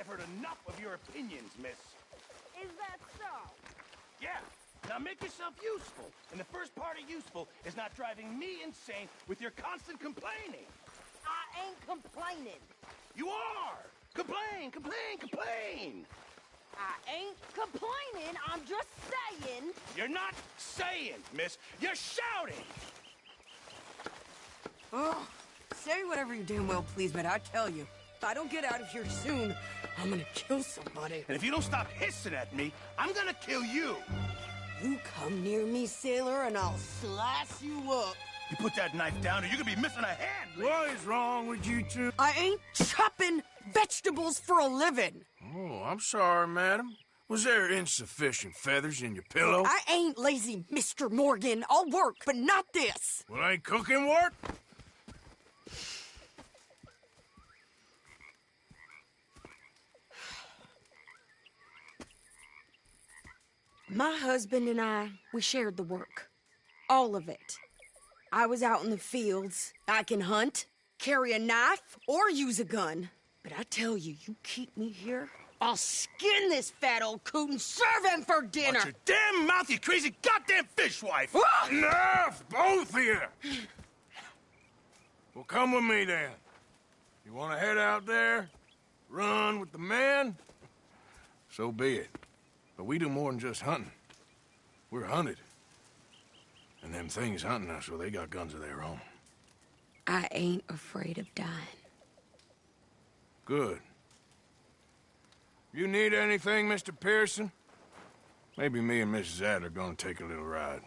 heard enough of your opinions, miss. Is that so? Yeah. Now make yourself useful. And the first part of useful is not driving me insane with your constant complaining. I ain't complaining. You are! Complain, complain, complain! I ain't complaining. I'm just saying. You're not saying, miss. You're shouting! Oh, say whatever you damn well please, but I tell you, if I don't get out of here soon, I'm gonna kill somebody. And if you don't stop hissing at me, I'm gonna kill you! You come near me, sailor, and I'll slice you up. You put that knife down or you're gonna be missing a hand! What is wrong with you two? I ain't chopping vegetables for a living. Oh, I'm sorry, madam. Was there insufficient feathers in your pillow? I ain't lazy, Mr. Morgan. I'll work, but not this. Well, ain't cooking work? My husband and I, we shared the work. All of it. I was out in the fields. I can hunt, carry a knife, or use a gun. But I tell you, you keep me here, I'll skin this fat old coot and serve him for dinner. Watch your damn mouth, you crazy goddamn fishwife! Enough, both of you! Well, come with me, then. You want to head out there? Run with the men? So be it. But we do more than just hunting. We're hunted. And them things hunting us, well, they got guns of their own. I ain't afraid of dying. Good. You need anything, Mr. Pearson? Maybe me and Mrs. Adler are gonna take a little ride.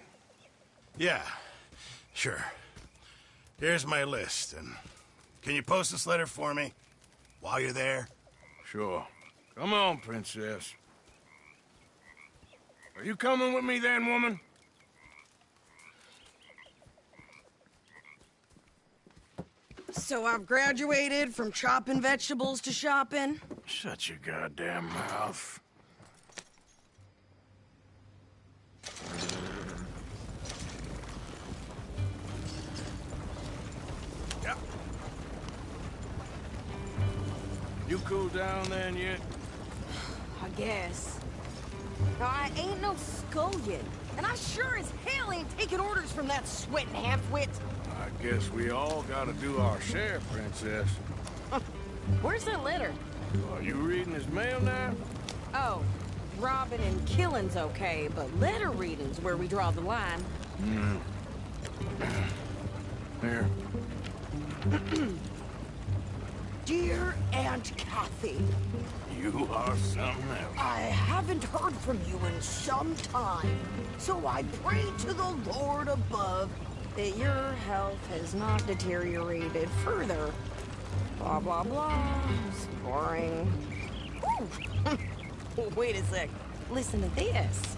Yeah, sure. Here's my list, and can you post this letter for me while you're there? Sure. Come on, princess. Are you coming with me then, woman? So I've graduated from chopping vegetables to shopping? Shut your goddamn mouth. Yeah. You cooled down then yet? I guess. Now, I ain't no scullion, and I sure as hell ain't taking orders from that sweating half-wit. I guess we all gotta do our share, princess. Where's that letter? Are you reading his mail now? Oh, robbing and killing's okay, but letter reading's where we draw the line. Here. Dear Aunt Kathy, You are something else. I haven't heard from you in some time, so I pray to the Lord above that your health has not deteriorated further. Blah, blah, blah. It's boring. Ooh. Wait a sec. Listen to this.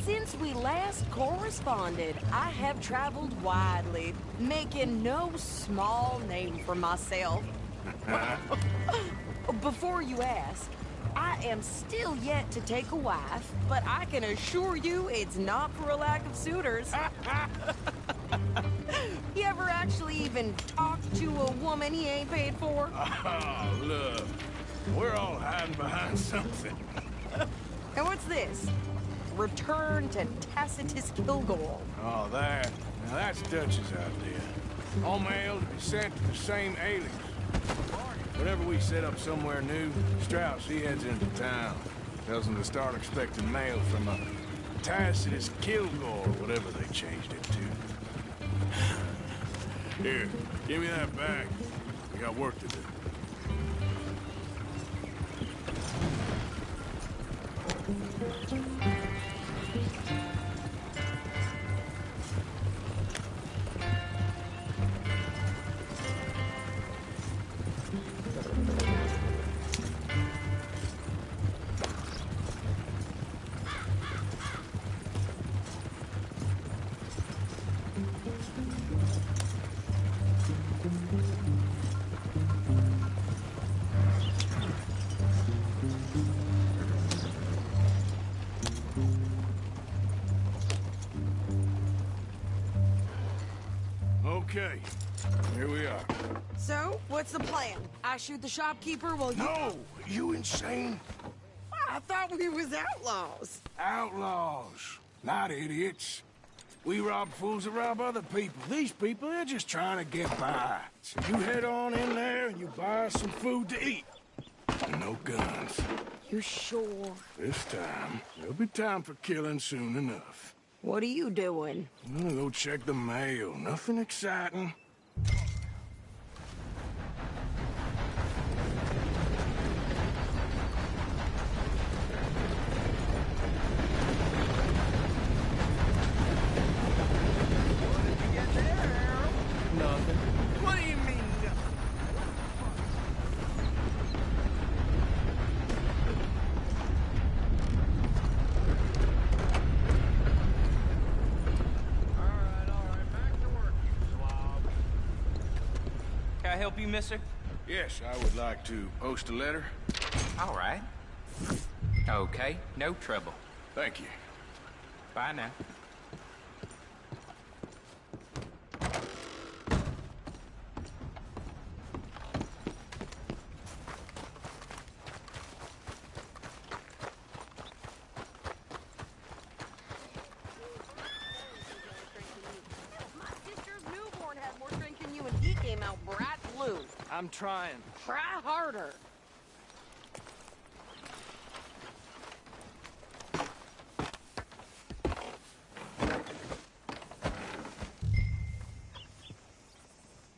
Since we last corresponded, I have traveled widely, making no small name for myself. Before you ask, I am still yet to take a wife, but I can assure you it's not for a lack of suitors. You ever actually even talk to a woman he ain't paid for? Oh, look. We're all hiding behind something. And what's this? Return to Tacitus Kilgore. Oh, that. Now that's Dutch's idea. All mail to be sent to the same alias. Whenever we set up somewhere new, Strauss, he heads into town. Tells them to start expecting mail from a Tacitus Kilgore, whatever they changed it to. Here, give me that back. We got work to do. Okay, here we are. So, what's the plan? I shoot the shopkeeper while you... No! You insane? I thought we was outlaws. Outlaws, not idiots. We rob fools that rob other people. These people, they're just trying to get by. So you head on in there and you buy us some food to eat. No guns. You sure? This time, there'll be time for killing soon enough. What are you doing? I'm gonna go check the mail. Nothing exciting. Nothing. What do you mean? All right, back to work, you slob. Can I help you, mister? Yes, I would like to post a letter. All right. Okay, no trouble. Thank you. Bye now. My sister's newborn had more drink than you, and he came out bright blue. I'm trying. Try harder.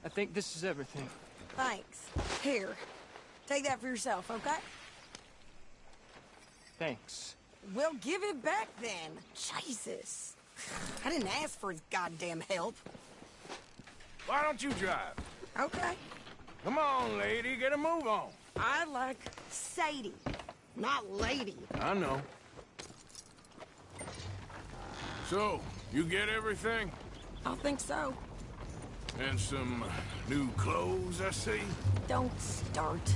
I think this is everything. Thanks. Here. Take that for yourself, okay? Thanks. Well, give it back then. Jesus. I didn't ask for his goddamn help. Why don't you drive? Okay. Come on, lady, get a move on. I like Sadie, not lady. I know. So, you get everything? I think so. And some new clothes, I see? Don't start.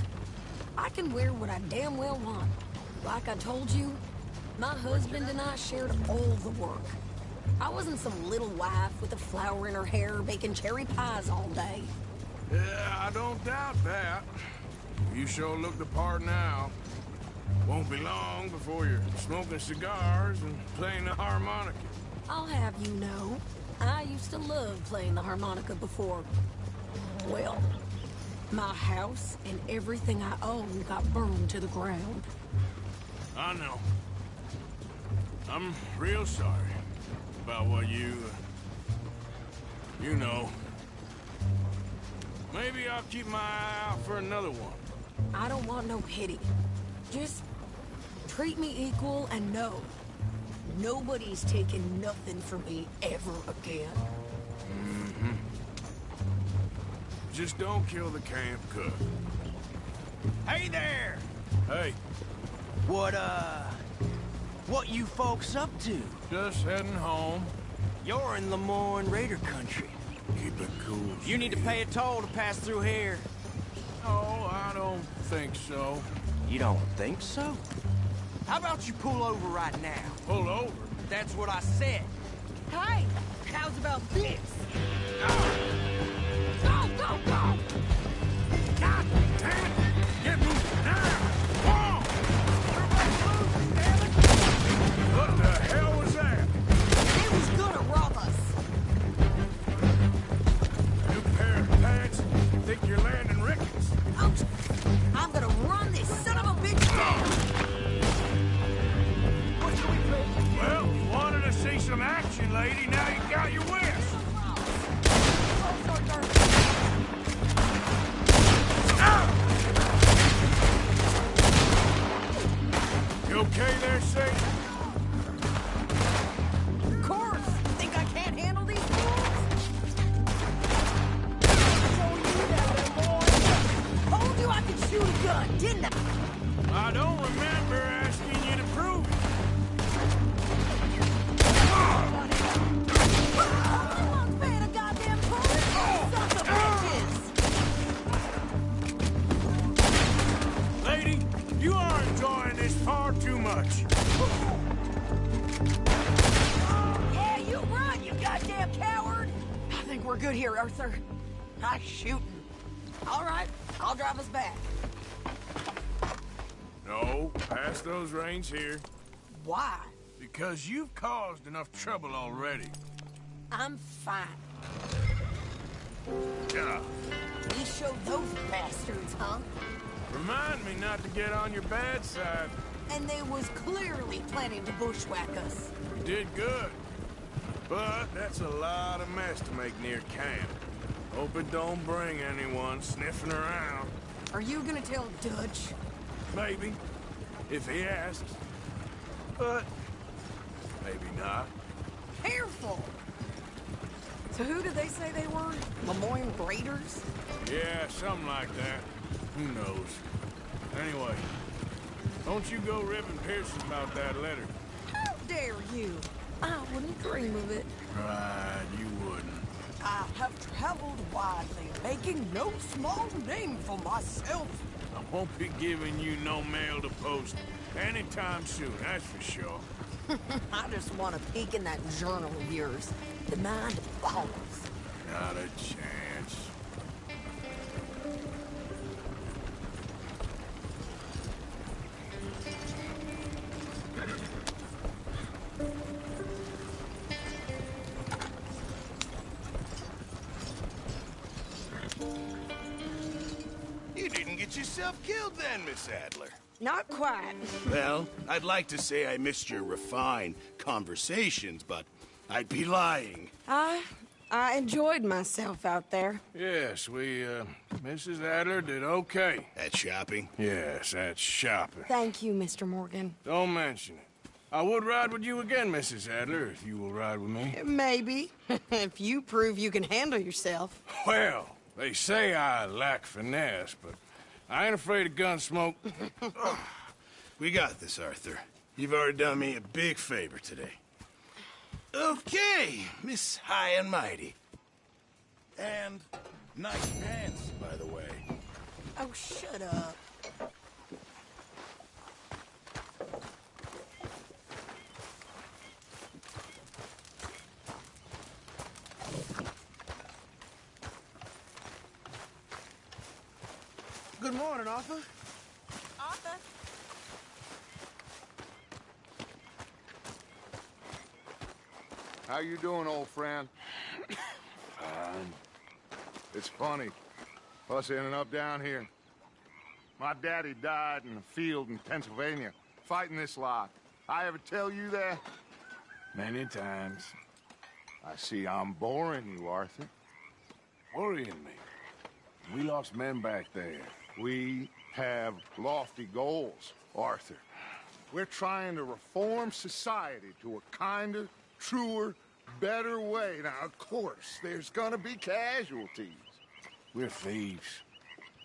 I can wear what I damn well want. Like I told you, my husband and I shared all the work. I wasn't some little wife with a flower in her hair baking cherry pies all day. Yeah, I don't doubt that. You sure look the part now. Won't be long before you're smoking cigars and playing the harmonica. I'll have you know, I used to love playing the harmonica before. Well, my house and everything I own got burned to the ground. I know. I'm real sorry about what you know. Maybe I'll keep my eye out for another one. I don't want no pity. Just treat me equal and know nobody's taking nothing from me ever again. Just don't kill the camp cook. Hey there! Hey, What you folks up to? just heading home. You're in Lemoyne Raider country. Keep it cool. You need to pay a toll to pass through here. No, I don't think so. You don't think so? How about you pull over right now? Pull over. That's what I said. Hey, how's about this? Go, go, go! God damn it! Get moving now! Come on! What the hell was that? It was gonna rob us. New pair of pants? Think you're landing Ricketts? Ouch. I'm gonna run this son of a bitch down. Well, you wanted to see some action, lady. Now you got your wish. You okay there, Sadie? Of course. Think I can't handle these fools? Told you I could shoot a gun, didn't I? I don't remember asking you to prove it. I'm paying a goddamn toll. Sons of bitches. Lady, you are enjoying this far too much. Yeah, you run, you goddamn coward. I think we're good here, Arthur. I'm shooting. All right, I'll drive us back. No, pass those reins here. Why? Because you've caused enough trouble already. I'm fine. Yeah. We showed those bastards, huh? Remind me not to get on your bad side. And they was clearly planning to bushwhack us. You did good. But that's a lot of mess to make near camp. Hope it don't bring anyone sniffing around. Are you gonna tell Dutch? Maybe, if he asks. But maybe not. Careful! So who did they say they were? Lemoyne Raiders? Yeah, something like that. Who knows? Anyway, don't you go ribbing Pearson about that letter. How dare you? I wouldn't dream of it. Right, you wouldn't. I have traveled widely, making no small name for myself. I won't be giving you no mail to post anytime soon, that's for sure. I just want to peek in that journal of yours. The mind follows. Not a chance. You didn't get yourself killed then, Miss Adler. Not quite. Well, I'd like to say I missed your refined conversations, but I'd be lying. I enjoyed myself out there. Yes, Mrs. Adler did okay. At shopping? Yes, that's shopping. Thank you, Mr. Morgan. Don't mention it. I would ride with you again, Mrs. Adler, if you will ride with me. Maybe. If you prove you can handle yourself. Well, they say I lack finesse, but I ain't afraid of gun smoke. We got this, Arthur. You've already done me a big favor today. Okay, Miss High and Mighty. And nice pants, by the way. Oh, shut up. Good morning, Arthur. Arthur? How you doing, old friend? It's funny, us ending up down here. My daddy died in a field in Pennsylvania, fighting this lot. I ever tell you that? Many times. I see I'm boring you, Arthur. Worrying me. We lost men back there. We have lofty goals, Arthur. We're trying to reform society to a kinder, truer, better way. Now, of course, there's gonna be casualties. We're thieves.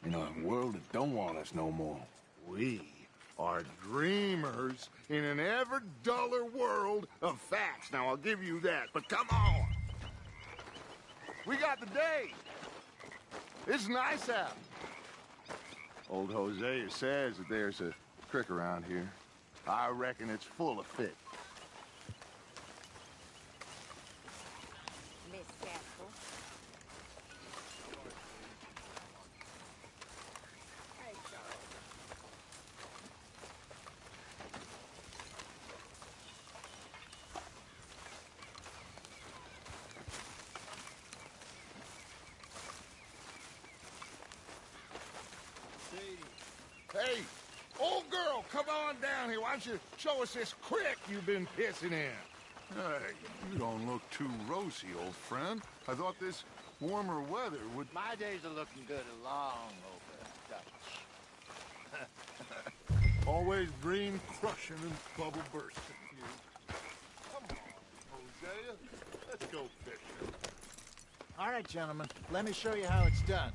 In a world that don't want us no more. We are dreamers in an ever duller world of facts. Now, I'll give you that, but come on. We got the day. It's nice out. Old Hosea says that there's a creek around here. I reckon it's full of fish. Miss Gaskell. Hey, old girl, come on down here. Why don't you show us this creek you've been pissing in? Hey, you don't look too rosy, old friend. I thought this warmer weather would... My days are looking good along over Dutch. Always dream crushing and bubble bursting. Come on, Hosea. Let's go fishing. All right, gentlemen, let me show you how it's done.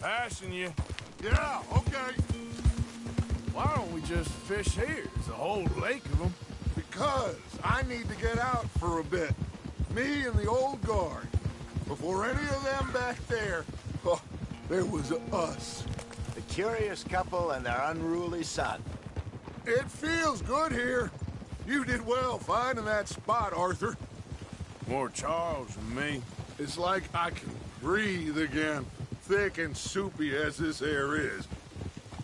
Passing you. Yeah, okay. Why don't we just fish here? There's a whole lake of them. Because I need to get out for a bit. Me and the old guard. Before any of them back there, oh, there was us. The curious couple and their unruly son. It feels good here. You did well finding that spot, Arthur. More Charles than me. It's like I can breathe again, thick and soupy as this air is.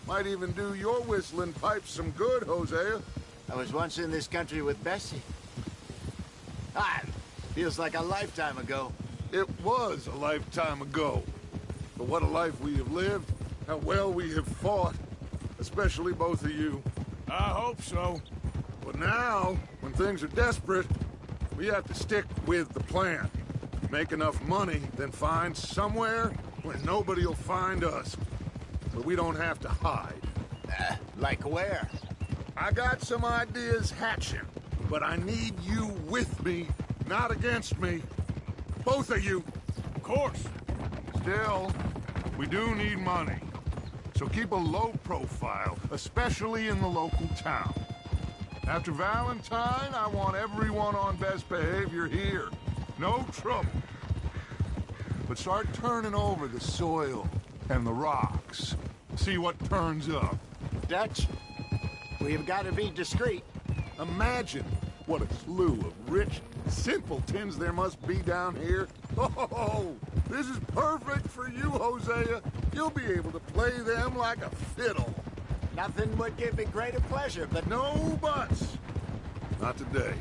Might even do your whistling pipes some good, Hosea. I was once in this country with Bessie. Feels like a lifetime ago. It was a lifetime ago. But what a life we have lived, how well we have fought, especially both of you. I hope so. But now, when things are desperate, we have to stick with the plan. Make enough money, then find somewhere where nobody will find us. Where we don't have to hide. Like where? I got some ideas hatching, but I need you with me, not against me. Both of you. Of course. Still, we do need money. So keep a low profile, especially in the local town. After Valentine, I want everyone on best behavior here. No trouble. But start turning over the soil and the rocks. See what turns up. Dutch, we've got to be discreet. Imagine what a slew of rich simpletons there must be down here. Oh, this is perfect for you, Hosea. You'll be able to play them like a fiddle. Nothing would give me greater pleasure, but No buts. Not today.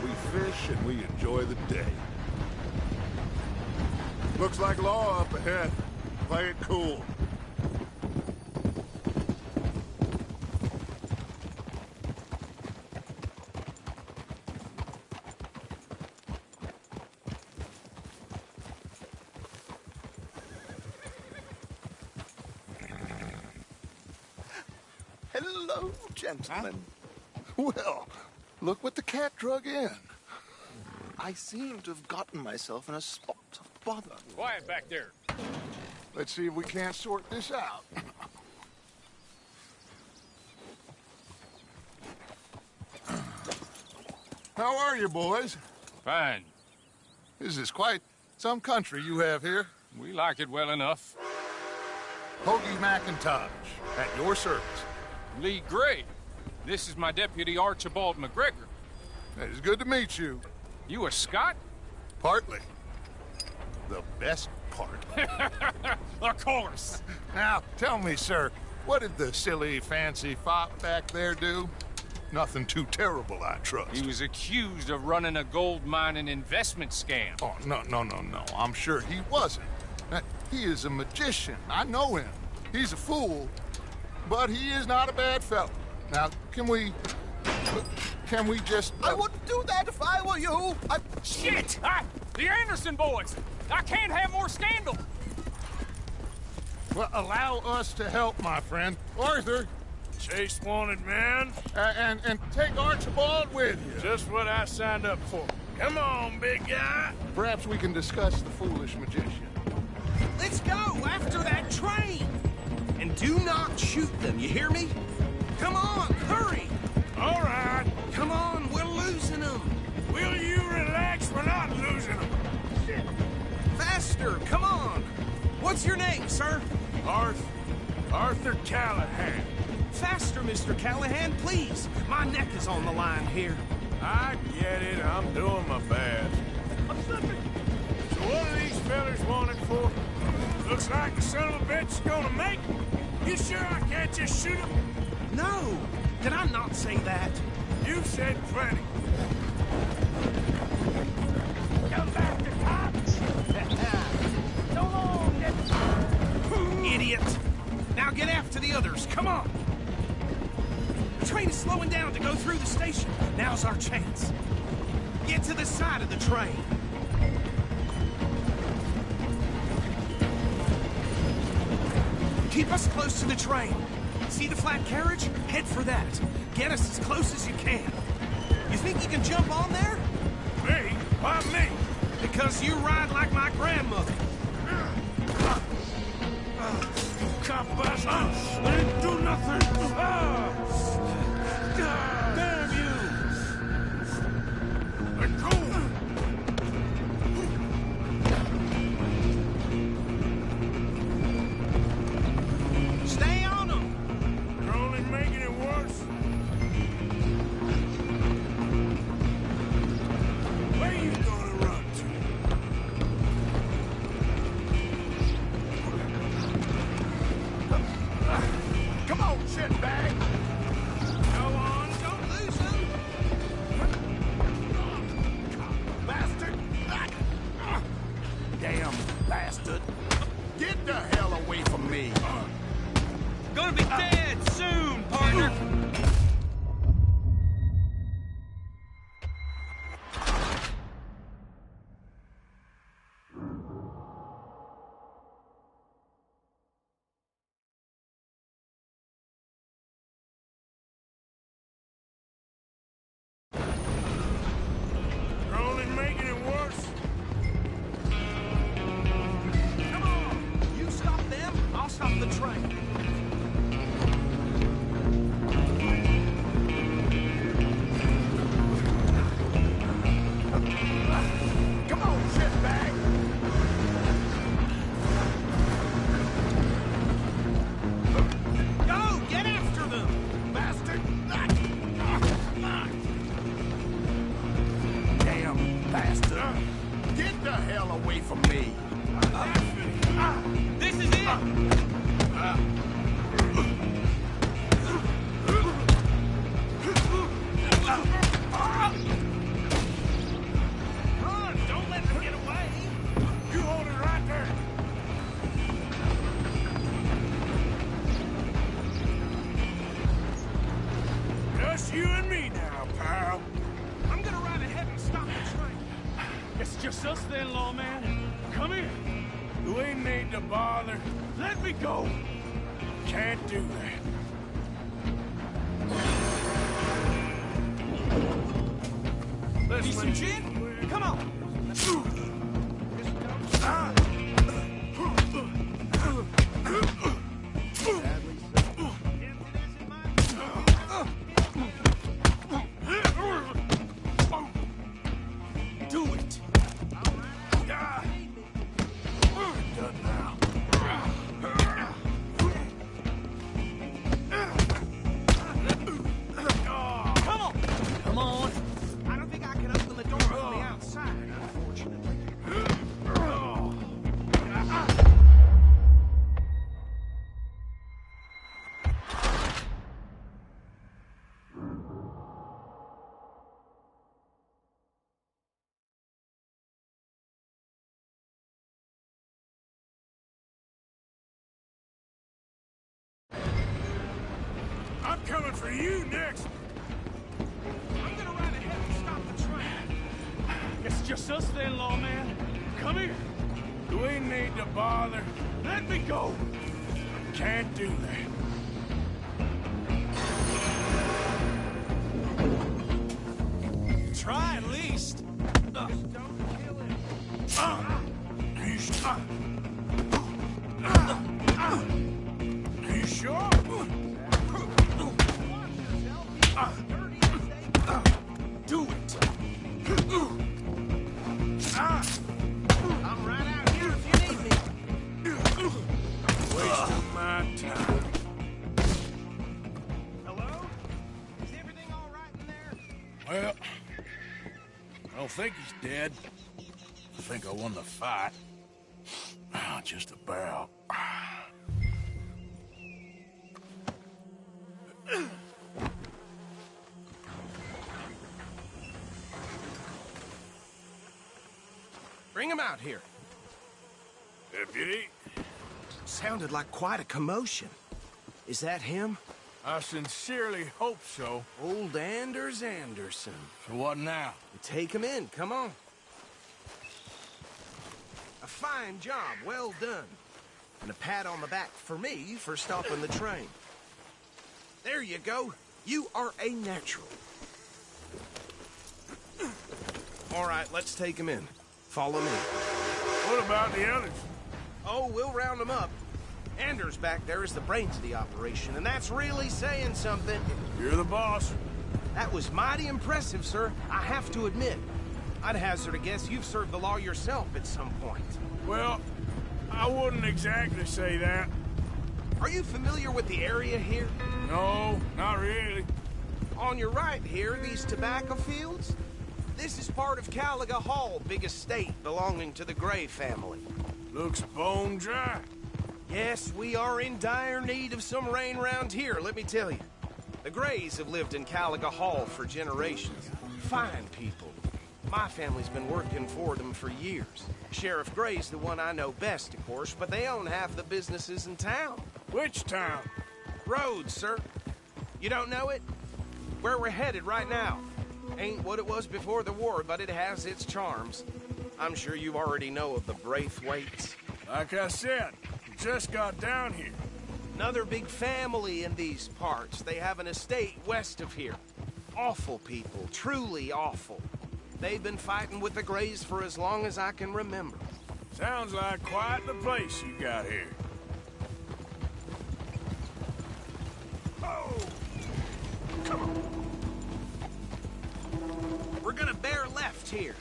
We fish and we enjoy the day. Looks like law up ahead. Play it cool. Hello, gentlemen. Well, look what the cat drug in. I seem to have gotten myself in a spot of bother. Quiet back there. Let's see if we can't sort this out. How are you, boys? Fine. This is quite some country you have here. We like it well enough. Hoagie McIntosh, at your service. Lee Gray. This is my deputy Archibald McGregor. It is good to meet you. You a Scot? Partly. The best part. Of course. Now, tell me, sir, what did the silly, fancy fop back there do? Nothing too terrible, I trust. He was accused of running a gold mining investment scam. Oh, no. I'm sure he wasn't. He is a magician. I know him. He's a fool, but he is not a bad fellow. Now, can we just... I wouldn't do that if I were you. Shit! The Anderson boys! I can't have more scandal! Well, allow us to help, my friend. Arthur. Chase wanted man. And take Archibald with you. Just what I signed up for. Come on, big guy. Perhaps we can discuss the foolish magician. Let's go after that train. And do not shoot them, you hear me? Come on, hurry. All right. Come on, we're losing them. Will you relax? We're not losing them. Shit. Faster, come on. What's your name, sir? Arthur Callahan. Faster, Mr. Callahan, please. My neck is on the line here. I get it. I'm doing my best. So what are these fellas wanted for? Looks like the son of a bitch is gonna make it. You sure I can't just shoot him? No. Did I not say that? You said plenty. Come back to cops. So long, idiot. Now get after the others. Come on. The train is slowing down to go through the station. Now's our chance. Get to the side of the train. Keep us close to the train. See the flat carriage? Head for that. Get us as close as you can. You think you can jump on there? Me? Why me? Because you ride like my grandmother. Capaz, I didn't do nothing. Damn you! Let go. shitbag! Go on, don't lose him. Bastard! Damn bastard. Get the hell away from me! Gonna be dead soon, partner. You're only making it worse. Come on! You stop them, I'll stop the train. Come on, shitbag! Go! Get after them! Bastard! Damn bastard. Get the hell away from me! This is it. Run! Don't let them get away! You hold it right there. Just you and me now, pal. I'm gonna ride ahead and stop the train. It's just us then, lawman. Come here. You ain't need to bother. Let me go. Can't do that. Let's Need some make gin? Come on! Do it. Done now. Come on! Come on! I don't think I can open the door from the outside, unfortunately. I'm coming for you next. I'm gonna ride ahead and stop the train. It's just us then, lawman. Come here. You ain't need to bother. Let me go. Can't do that. Try at least. Just don't kill him. Are you sure? Do it! I'm right out here if you need me. Wasting my time. Hello? Is everything all right in there? Well, I don't think he's dead. I think I won the fight. Just about. Bring him out here. Deputy, Sounded like quite a commotion. Is that him? I sincerely hope so. Old Anders Anderson. So what now? Take him in, come on. A fine job, well done. And a pat on the back for me for stopping the train. There you go. You are a natural. All right, let's take him in. Follow me. What about the others? Oh, we'll round them up. Anders back there is the brains of the operation, and that's really saying something. You're the boss. That was mighty impressive, sir. I have to admit. I'd hazard a guess you've served the law yourself at some point. Well, I wouldn't exactly say that. Are you familiar with the area here? No, not really. On your right here, these tobacco fields? This is part of Caliga Hall, big estate belonging to the Gray family. Looks bone dry. Yes, we are in dire need of some rain round here, let me tell you. The Grays have lived in Caliga Hall for generations. Fine people. My family's been working for them for years. Sheriff Gray's the one I know best, of course, but they own half the businesses in town. Which town? Rhodes, sir. You don't know it? Where we're headed right now. Ain't what it was before the war, but it has its charms. I'm sure you already know of the Braithwaites. Like I said, we just got down here. Another big family in these parts. They have an estate west of here. Awful people, truly awful. They've been fighting with the Grays for as long as I can remember. Sounds like quite the place you got here. Oh! Come on. We're gonna bear left here.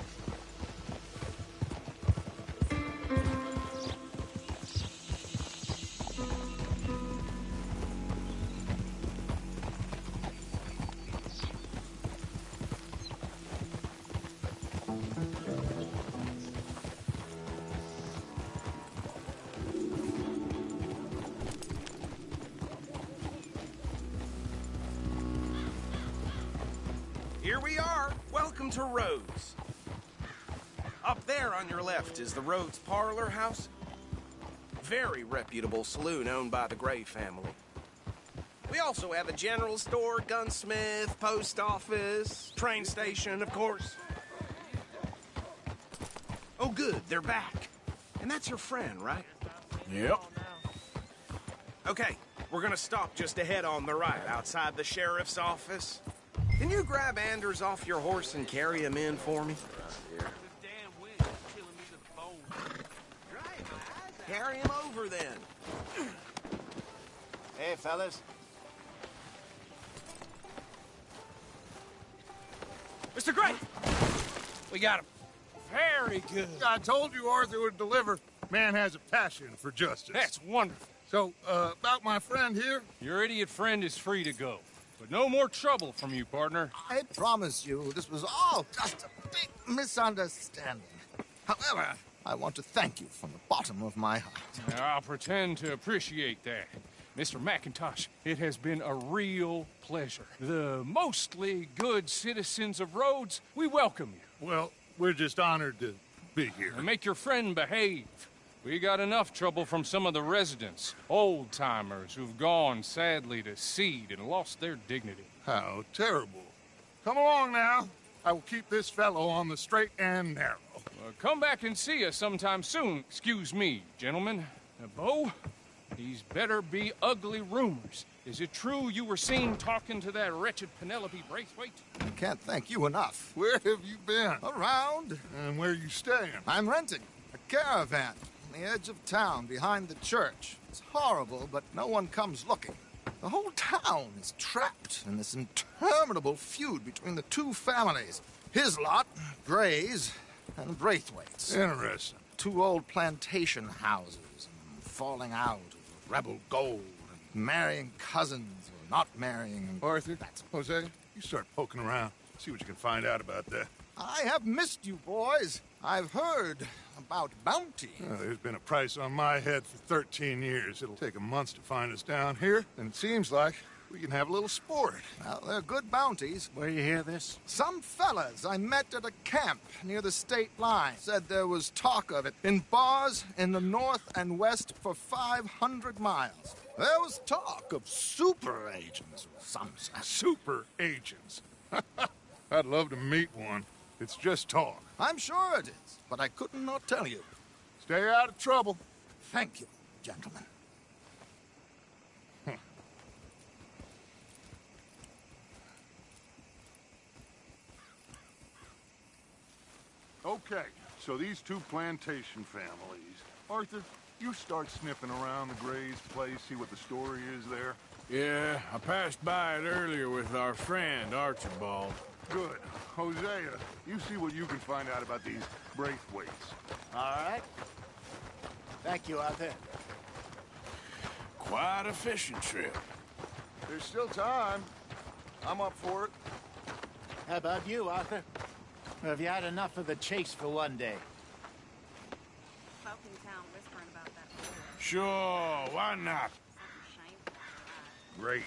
Here we are. Welcome to Rhodes. Up there on your left is the Rhodes Parlor House. Very reputable saloon owned by the Gray family. We also have a general store, gunsmith, post office, train station, of course. Oh, good. They're back. And that's your friend, right? Yep. Okay, we're gonna stop just ahead on the right, outside the sheriff's office. Can you grab Anders off your horse and carry him in for me? Carry him over, then. Hey, fellas. Mr. Gray! We got him. Very good. I told you Arthur would deliver. Man has a passion for justice. That's wonderful. So, about my friend here? Your idiot friend is free to go. But no more trouble from you, partner. I promise you, this was all just a big misunderstanding. However, I want to thank you from the bottom of my heart. I'll pretend to appreciate that. Mr. McIntosh, it has been a real pleasure. The mostly good citizens of Rhodes, we welcome you. Well, we're just honored to be here. And make your friend behave. We got enough trouble from some of the residents, old-timers who've gone, sadly, to seed and lost their dignity. How terrible. Come along now. I will keep this fellow on the straight and narrow. Come back and see us sometime soon. Excuse me, gentlemen. Bo, these better be ugly rumors. Is it true you were seen talking to that wretched Penelope Braithwaite? I can't thank you enough. Where have you been? Around. And where are you staying? I'm renting a caravan on the edge of town behind the church. It's horrible, but no one comes looking. The whole town is trapped in this interminable feud between the two families. His lot, Gray's, and Braithwaite's. Interesting. Two old plantation houses, and falling out over rebel gold, and marrying cousins or not marrying. Arthur, Jose, you start poking around. See what you can find out about that. I have missed you, boys. I've heard about bounty. Well, there's been a price on my head for 13 years. It'll take 'em months to find us down here, and it seems like we can have a little sport. Well, they're good bounties. Where you hear this? Some fellas I met at a camp near the state line said there was talk of it in bars in the north and west for 500 miles. There was talk of super agents, some said. Super agents. I'd love to meet one. It's just talk. I'm sure it is, but I couldn't not tell you. Stay out of trouble. Thank you, gentlemen. Okay, so these two plantation families. Arthur, you start sniffing around the Gray's place, see what the story is there. Yeah, I passed by it earlier with our friend, Archibald. Good. Hosea, you see what you can find out about these Braithwaites. All right. Thank you, Arthur. Quite a fishing trip. There's still time. I'm up for it. How about you, Arthur? Or have you had enough of the chase for one day? Folk in town whispering about that. Sure, why not? Great.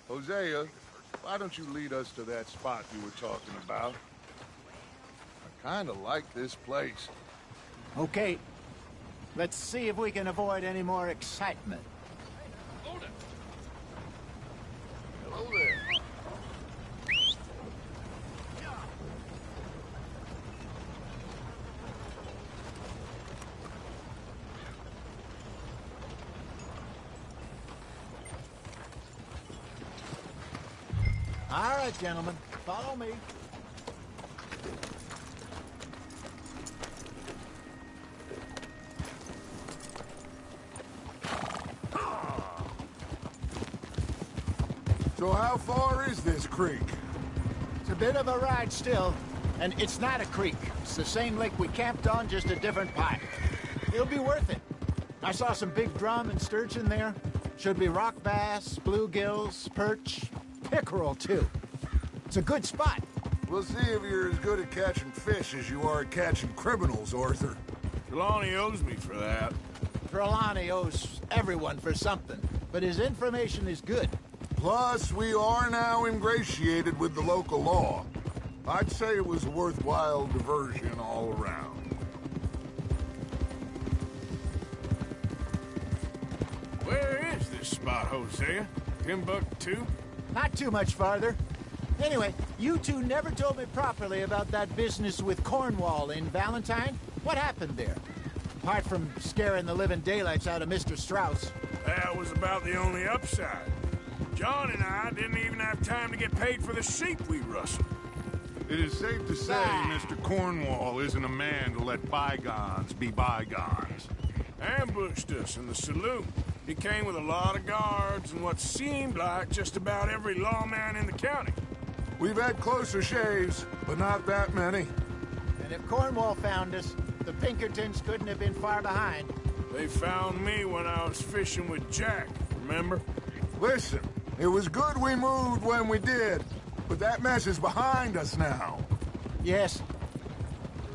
Hosea, why don't you lead us to that spot you were talking about? I kind of like this place. Okay. Let's see if we can avoid any more excitement. Hold it. Hello there. All right, gentlemen. Follow me. So how far is this creek? It's a bit of a ride still, and it's not a creek. It's the same lake we camped on, just a different pipe. It'll be worth it. I saw some big drum and sturgeon there. Should be rock bass, bluegills, perch, pickerel, too. It's a good spot. We'll see if you're as good at catching fish as you are at catching criminals, Arthur. Trelawney owes me for that. Trelawney owes everyone for something, but his information is good. Plus, we are now ingratiated with the local law. I'd say it was a worthwhile diversion all around. Where is this spot, Hosea? Timbuktu? Not too much farther. Anyway, you two never told me properly about that business with Cornwall in Valentine. What happened there? Apart from scaring the living daylights out of Mr. Strauss. That was about the only upside. John and I didn't even have time to get paid for the sheep we rustled. It is safe to say Mr. Cornwall isn't a man to let bygones be bygones. Ambushed us in the saloon. He came with a lot of guards and what seemed like just about every lawman in the county. We've had closer shaves, but not that many. And if Cornwall found us, the Pinkertons couldn't have been far behind. They found me when I was fishing with Jack, remember? Listen, it was good we moved when we did, but that mess is behind us now. Yes.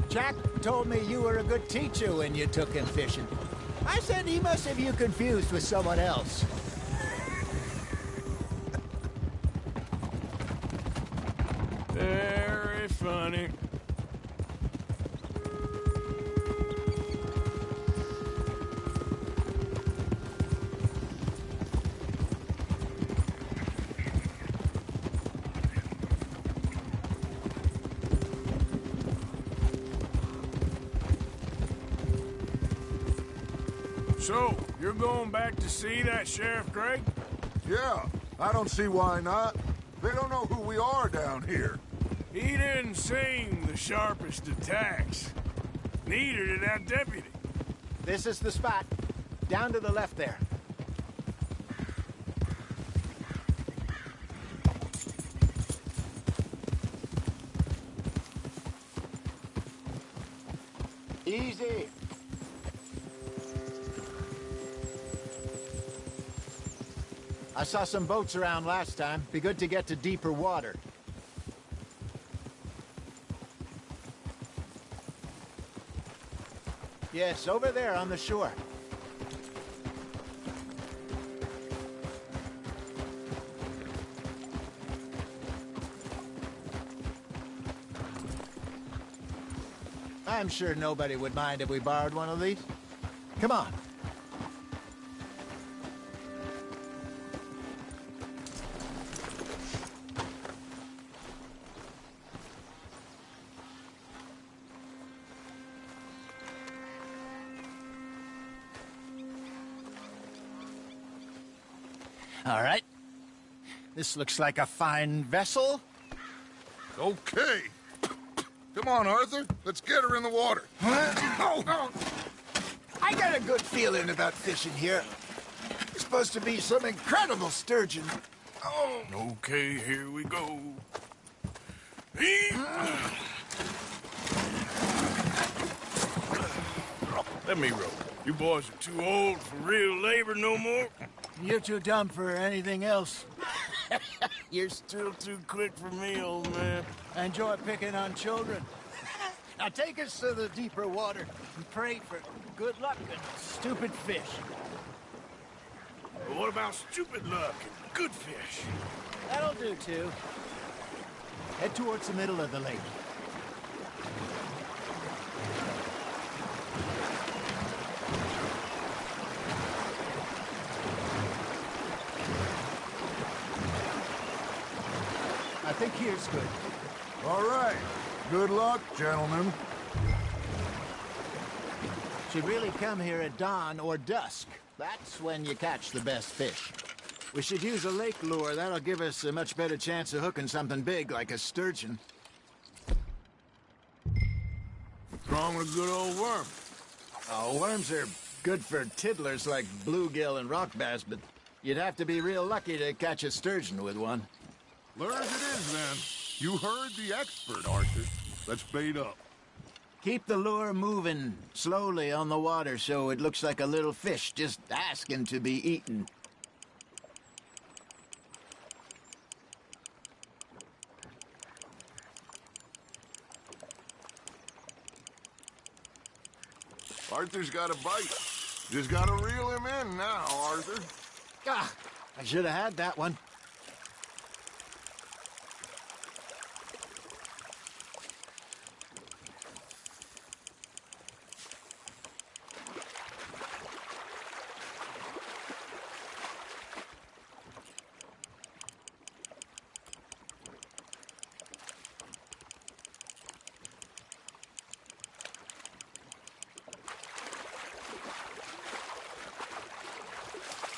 Jack told me you were a good teacher when you took him fishing. I said he must have you confused with someone else. Very funny. So, you're going back to see that Sheriff Gregg? Yeah, I don't see why not. They don't know who we are down here. He didn't seem the sharpest attacks. Neither did that deputy. This is the spot. Down to the left there. Easy. I saw some boats around last time. Be good to get to deeper water. Yes, over there on the shore. I'm sure nobody would mind if we borrowed one of these. Come on. All right. This looks like a fine vessel. Okay. Come on, Arthur. Let's get her in the water. Oh. I got a good feeling about fishing here. It's supposed to be some incredible sturgeon. Oh. Okay, here we go. Let me row. You boys are too old for real labor no more. You're too dumb for anything else. You're still too quick for me, old man. I enjoy picking on children. Now take us to the deeper water and pray for good luck and stupid fish. But what about stupid luck and good fish? That'll do, too. Head towards the middle of the lake. I think here's good. All right. Good luck, gentlemen. Should really come here at dawn or dusk. That's when you catch the best fish. We should use a lake lure. That'll give us a much better chance of hooking something big like a sturgeon. What's wrong with a good old worm? Oh, worms are good for tiddlers like bluegill and rock bass, but you'd have to be real lucky to catch a sturgeon with one. Lure as it is, then. You heard the expert, Arthur. Let's bait up. Keep the lure moving slowly on the water so it looks like a little fish just asking to be eaten. Arthur's got a bite. Just gotta reel him in now, Arthur. Ah, I should have had that one.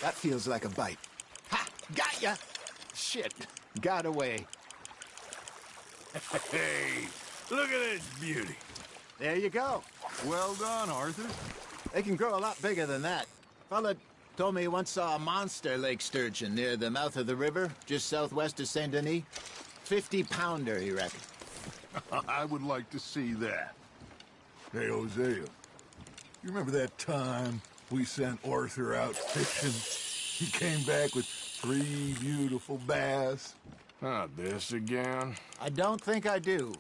That feels like a bite. Ha! Got ya! Shit. Got away. Hey, look at this beauty. There you go. Well done, Arthur. They can grow a lot bigger than that. Fella told me he once saw a monster lake sturgeon near the mouth of the river, just southwest of Saint Denis. 50-pounder, he reckoned. I would like to see that. Hey, Hosea, you remember that time we sent Arthur out fishing? He came back with 3 beautiful bass. Not this again. I don't think I do.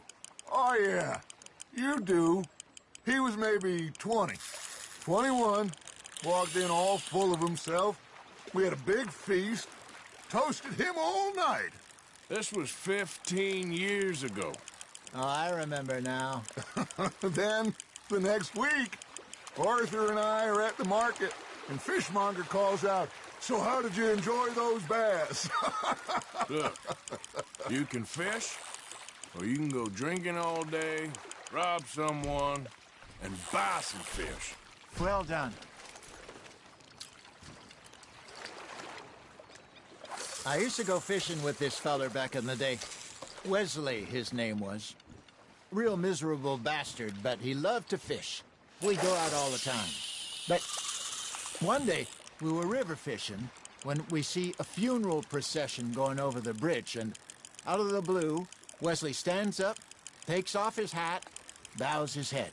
Oh, yeah. You do. He was maybe 20. 21. Walked in all full of himself. We had a big feast. Toasted him all night. This was 15 years ago. Oh, I remember now. Then, the next week, Arthur and I are at the market, and Fishmonger calls out, "So how did you enjoy those bass?" Look, you can fish, or you can go drinking all day, rob someone, and buy some fish. Well done. I used to go fishing with this feller back in the day. Wesley, his name was. Real miserable bastard, but he loved to fish. We'd go out all the time. But one day, we were river fishing when we see a funeral procession going over the bridge, and out of the blue, Wesley stands up, takes off his hat, bows his head.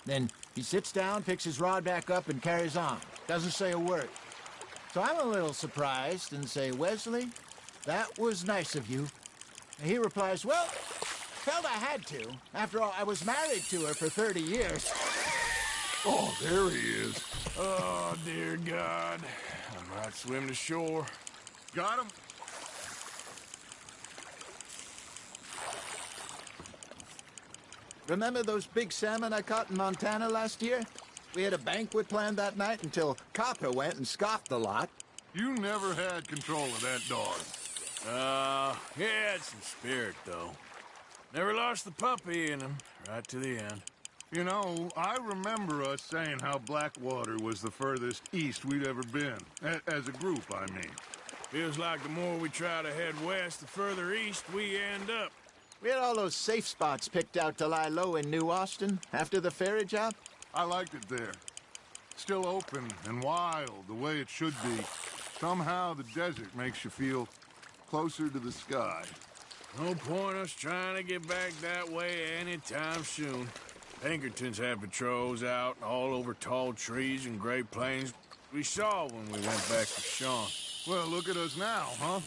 Then he sits down, picks his rod back up, and carries on. Doesn't say a word. So I'm a little surprised and say, "Wesley, that was nice of you." And he replies, "Well, felt I had to. After all, I was married to her for 30 years. Oh, there he is. Oh, dear God. I might swim to shore. Got him? Remember those big salmon I caught in Montana last year? We had a banquet planned that night until Copper went and scoffed the lot. You never had control of that dog. He had some spirit, though. Never lost the puppy in him, right to the end. You know, I remember us saying how Blackwater was the furthest east we'd ever been. As a group, I mean. Feels like the more we try to head west, the further east we end up. We had all those safe spots picked out to lie low in New Austin after the ferry job. I liked it there. Still open and wild, the way it should be. Somehow the desert makes you feel closer to the sky. No point us trying to get back that way anytime soon. Pinkertons had patrols out all over tall trees and Great Plains. We saw when we went back to Sean. Well, look at us now, huh?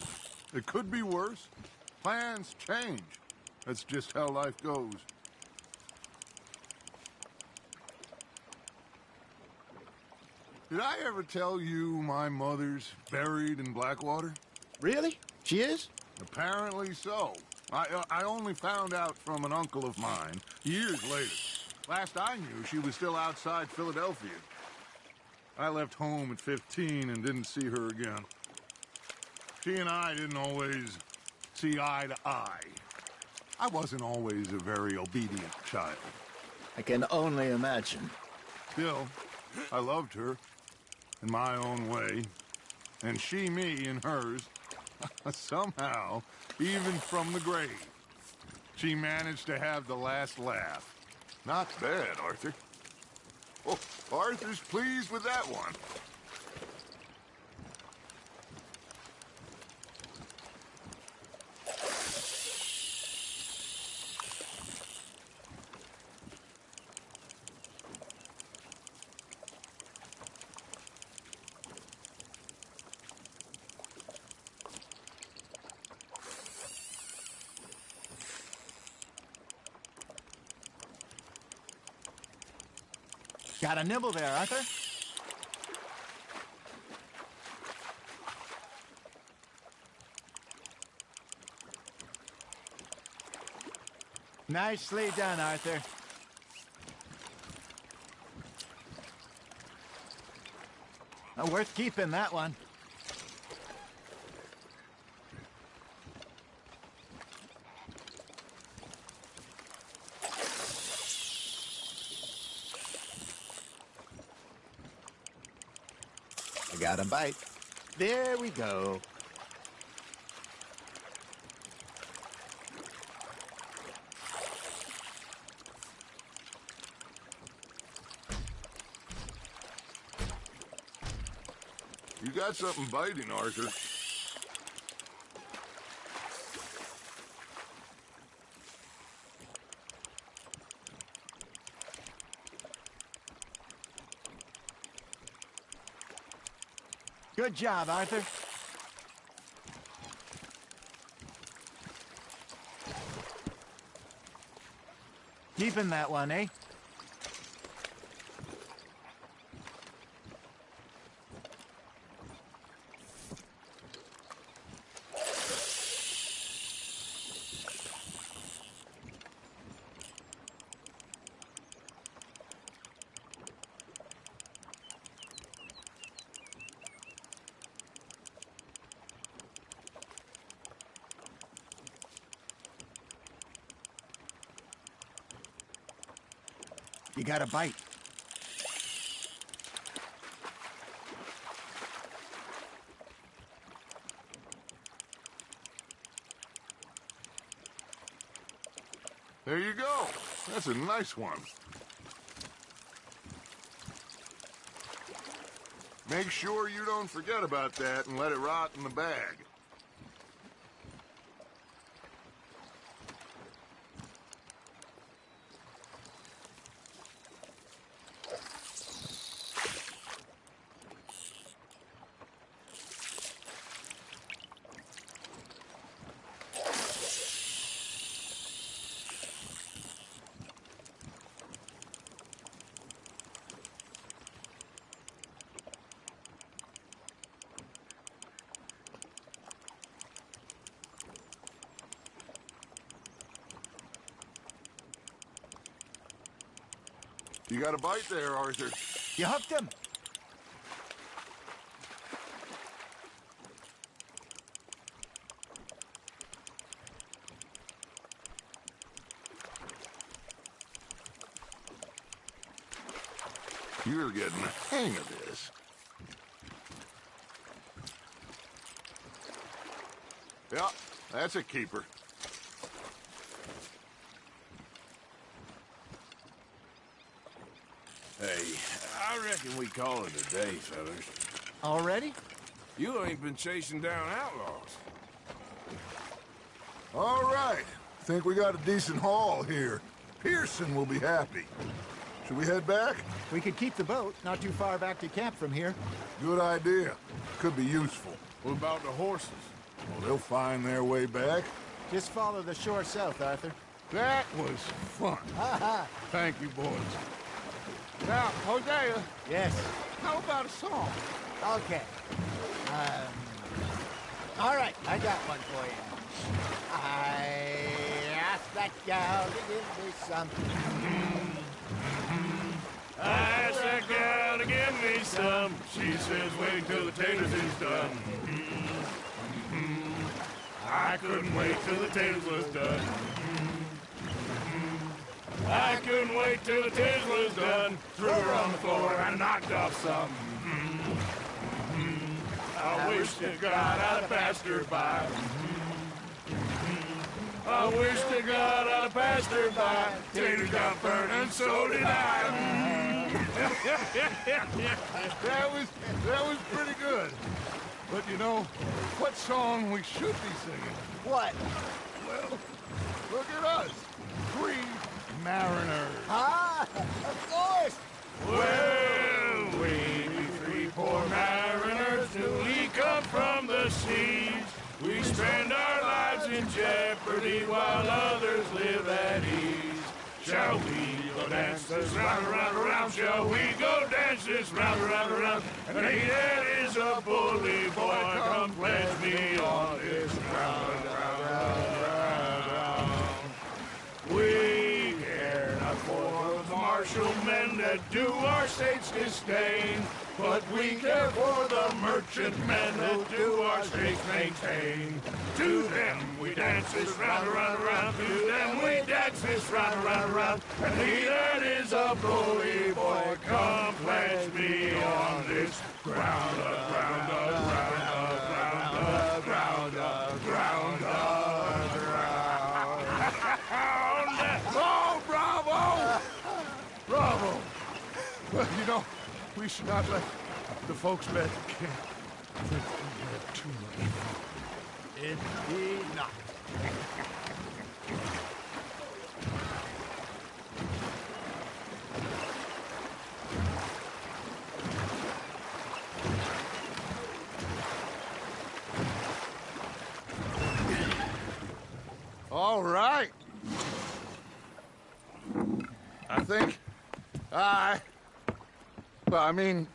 It could be worse. Plans change. That's just how life goes. Did I ever tell you my mother's buried in Blackwater? Really? She is? Apparently so. I only found out from an uncle of mine years later. Last I knew, she was still outside Philadelphia. I left home at 15 and didn't see her again. She and I didn't always see eye to eye. I wasn't always a very obedient child. I can only imagine. Still, I loved her in my own way, and she me in hers. Somehow, even from the grave, she managed to have the last laugh. Not bad, Arthur. Oh, Arthur's pleased with that one. Got a nibble there, Arthur? Nicely done, Arthur. Worth keeping, that one. I got a bite. There we go. You got something biting, Arthur. Good job, Arthur. Keeping that one, eh? You got a bite. There you go. That's a nice one. Make sure you don't forget about that and let it rot in the bag. You got a bite there, Arthur. You hooked him. You're getting the hang of this. Yeah, that's a keeper. Hey, I reckon we call it a day, fellas. Already? You ain't been chasing down outlaws. All right. Think we got a decent haul here. Pearson will be happy. Should we head back? We could keep the boat not too far back to camp from here. Good idea. Could be useful. What about the horses? Well, they'll find their way back. Just follow the shore south, Arthur. That was fun. Ha ha. Thank you, boys. Now, Hosea. Yes. How about a song? Okay. All right, I got one for you. I asked that gal to give me some. I asked that gal to give me some. She says, wait till the taters is done. I couldn't wait till the taters was done. I couldn't wait till the taters was done. Threw her on the floor and knocked off some. I wish to God I'd have passed her by. I wish to God I'd have passed her by. Taters got burned and so did I. That was pretty good. But you know, what song we should be singing? What? Well, look at us. 3 mariners. Ah, of course. Well, we be 3 poor mariners newly come from the seas. We spend our lives in jeopardy while others live at ease. Shall we go dance this round, around, around? Shall we go dance this round, around, around? And he that is a bully boy, come pledge me on this round, round, round, round, round. We care not for the martial men that do our state's disdain, but we care for the merchant men that do our states maintain. To them we dance this round, around, around. To them we dance this round, around, around. And he that is a bully boy, come pledge me on this ground, ground, ground, ground, ground, ground, ground. Oh, bravo! Bravo! Well, you know, we should not let the folks back at camp think we have too much fun. Indeed not. All right. I think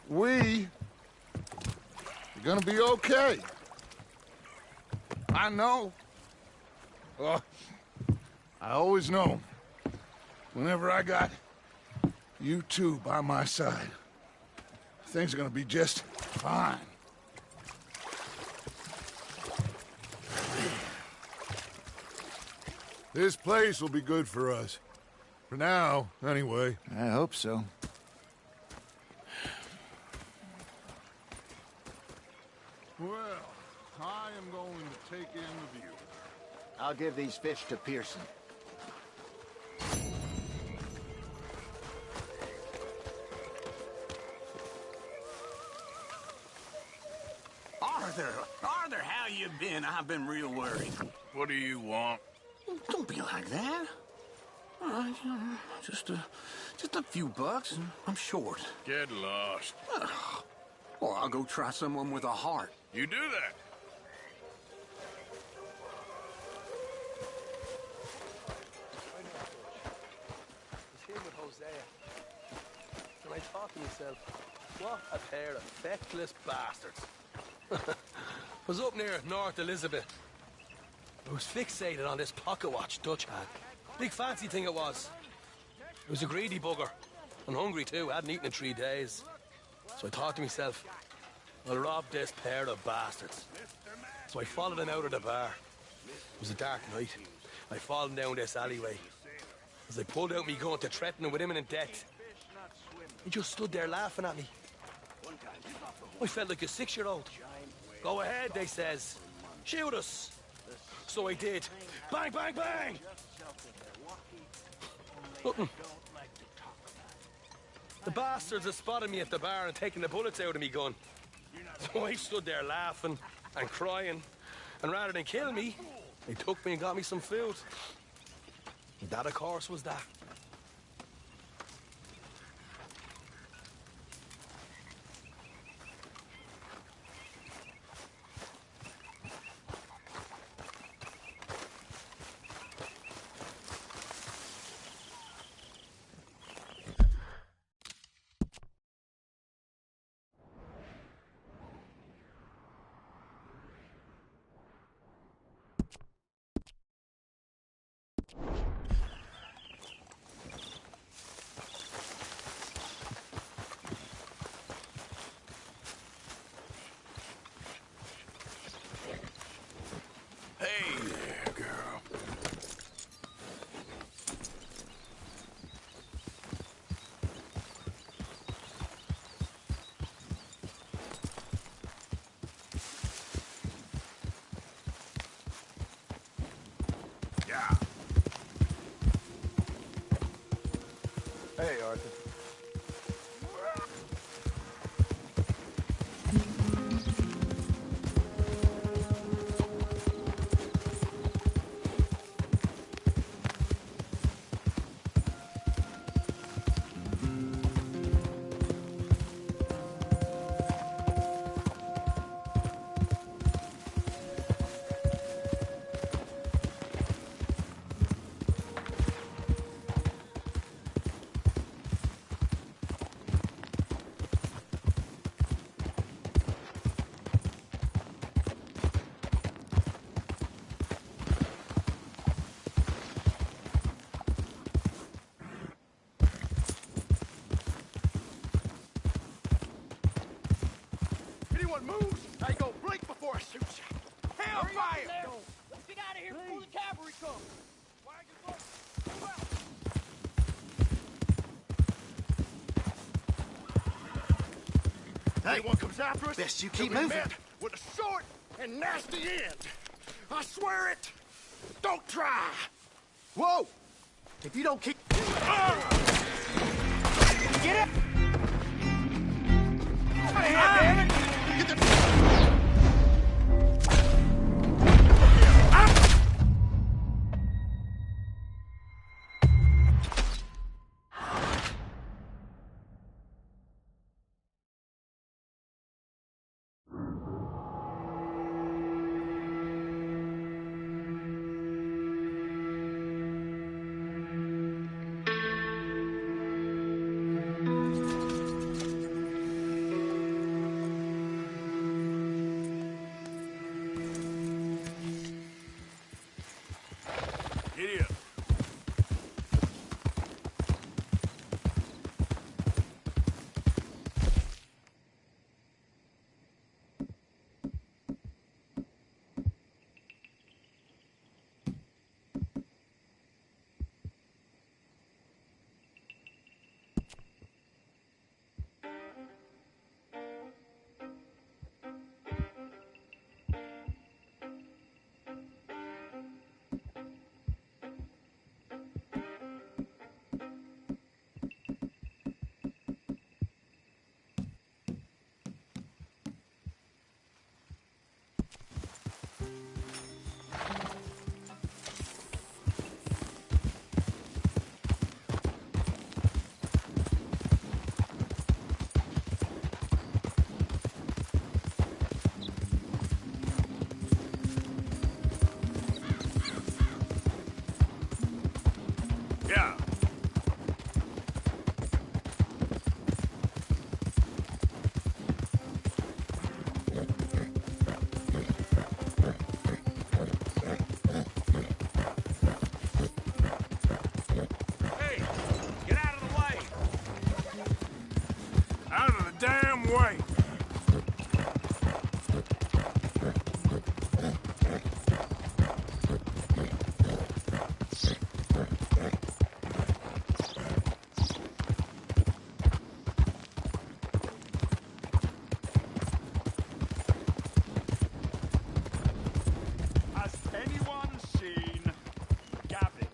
we are gonna be okay. I know. I always know. Whenever I got you two by my side, things are gonna be just fine. This place will be good for us. For now, anyway. I hope so. Well, I am going to take in the view. I'll give these fish to Pearson. Arthur, how you been? I've been real worried. What do you want? Don't be like that. Just a few bucks, and I'm short. Get lost. Or I'll go try someone with a heart. You do that. I was here with Hosea, and I thought to myself, what a pair of feckless bastards. Was up near North Elizabeth. I was fixated on this pocket watch Dutch had. Big fancy thing it was. It was a greedy bugger. And hungry too, hadn't eaten in 3 days. So I thought to myself, I'll rob this pair of bastards. So I followed them out of the bar. It was a dark night. I followed them down this alleyway. As I pulled out me gun to threaten them with imminent death, he just stood there laughing at me. I felt like a 6-year-old. Go ahead, they says. Shoot us. So I did. Bang, bang, bang! Nothing. The bastards had spotted me at the bar and taken the bullets out of me gun. So I stood there laughing and crying. And rather than kill me, they took me and got me some food. And that, of course, was that. Yeah. Hey, Arthur. Anyone moves, I go blink before I shoot you. Hellfire! Let's get out of here before the cavalry comes. Wagons up. Move out. Anyone comes after us, Best you he'll keep be moving. met with a short and nasty end. I swear it. Don't try. Whoa! If you don't keep... Get it! Out of here, damn it! Get the... Giddy up. Yeah. Hey, get out of the way. Out of the damn way. Has anyone seen Gavin?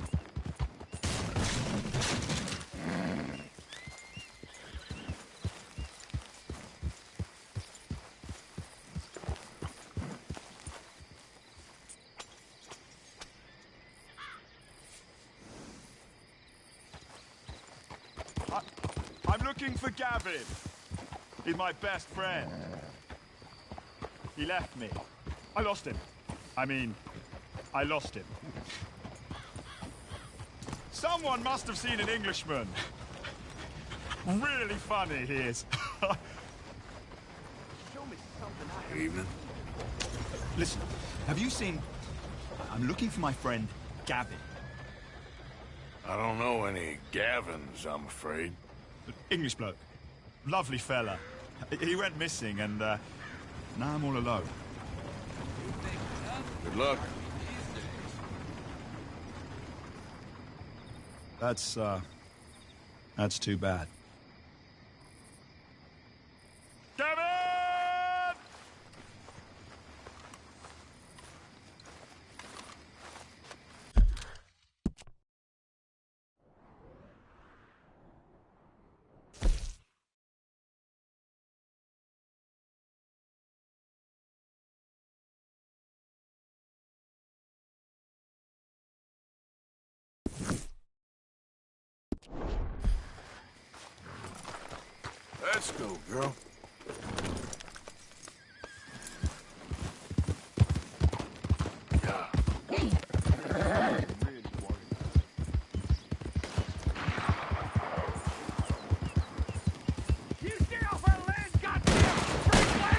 I'm looking for Gavin. He's my best friend. He left me. I lost him. I lost him. Someone must have seen an Englishman. Really funny he is. Show me something I Good evening. Listen, have you seen... I'm looking for my friend, Gavin. I don't know any Gavins, I'm afraid. English bloke. Lovely fella. He went missing and, now I'm all alone. Good luck. That's too bad. Gavin! Let's go, girl. You stay off our land, goddamn!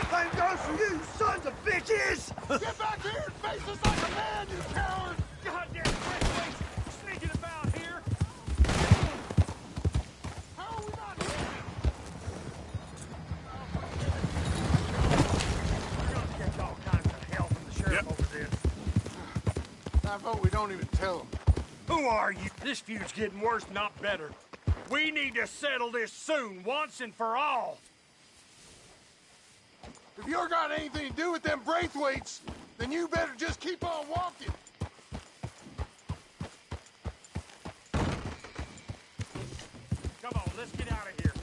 Same goes for you, sons of bitches! Get back here and face us like a man, you coward! Goddamn breakaways sneaking about here! How are we not here? We're gonna catch all kinds of hell from the sheriff over this. I vote we don't even tell them. Who are you? This feud's getting worse, not better. We need to settle this soon, once and for all. If you're got anything to do with them Braithwaites, then you better just keep on walking. Come on, let's get out of here.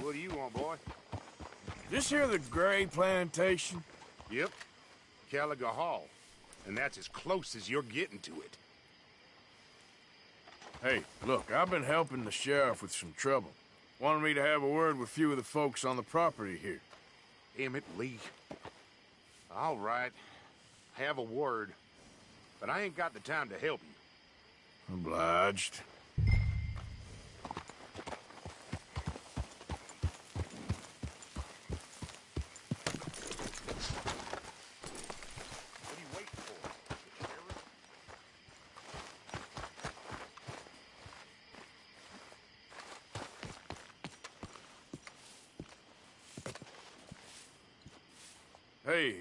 What do you want, boy? This here the Gray Plantation? Yep. Caliga Hall. And that's as close as you're getting to it. Hey, look, I've been helping the sheriff with some trouble. Wanted me to have a word with a few of the folks on the property here. Damn it, Lee. All right. Have a word. But I ain't got the time to help you. Obliged. What are you waiting for? The sheriff? Hey,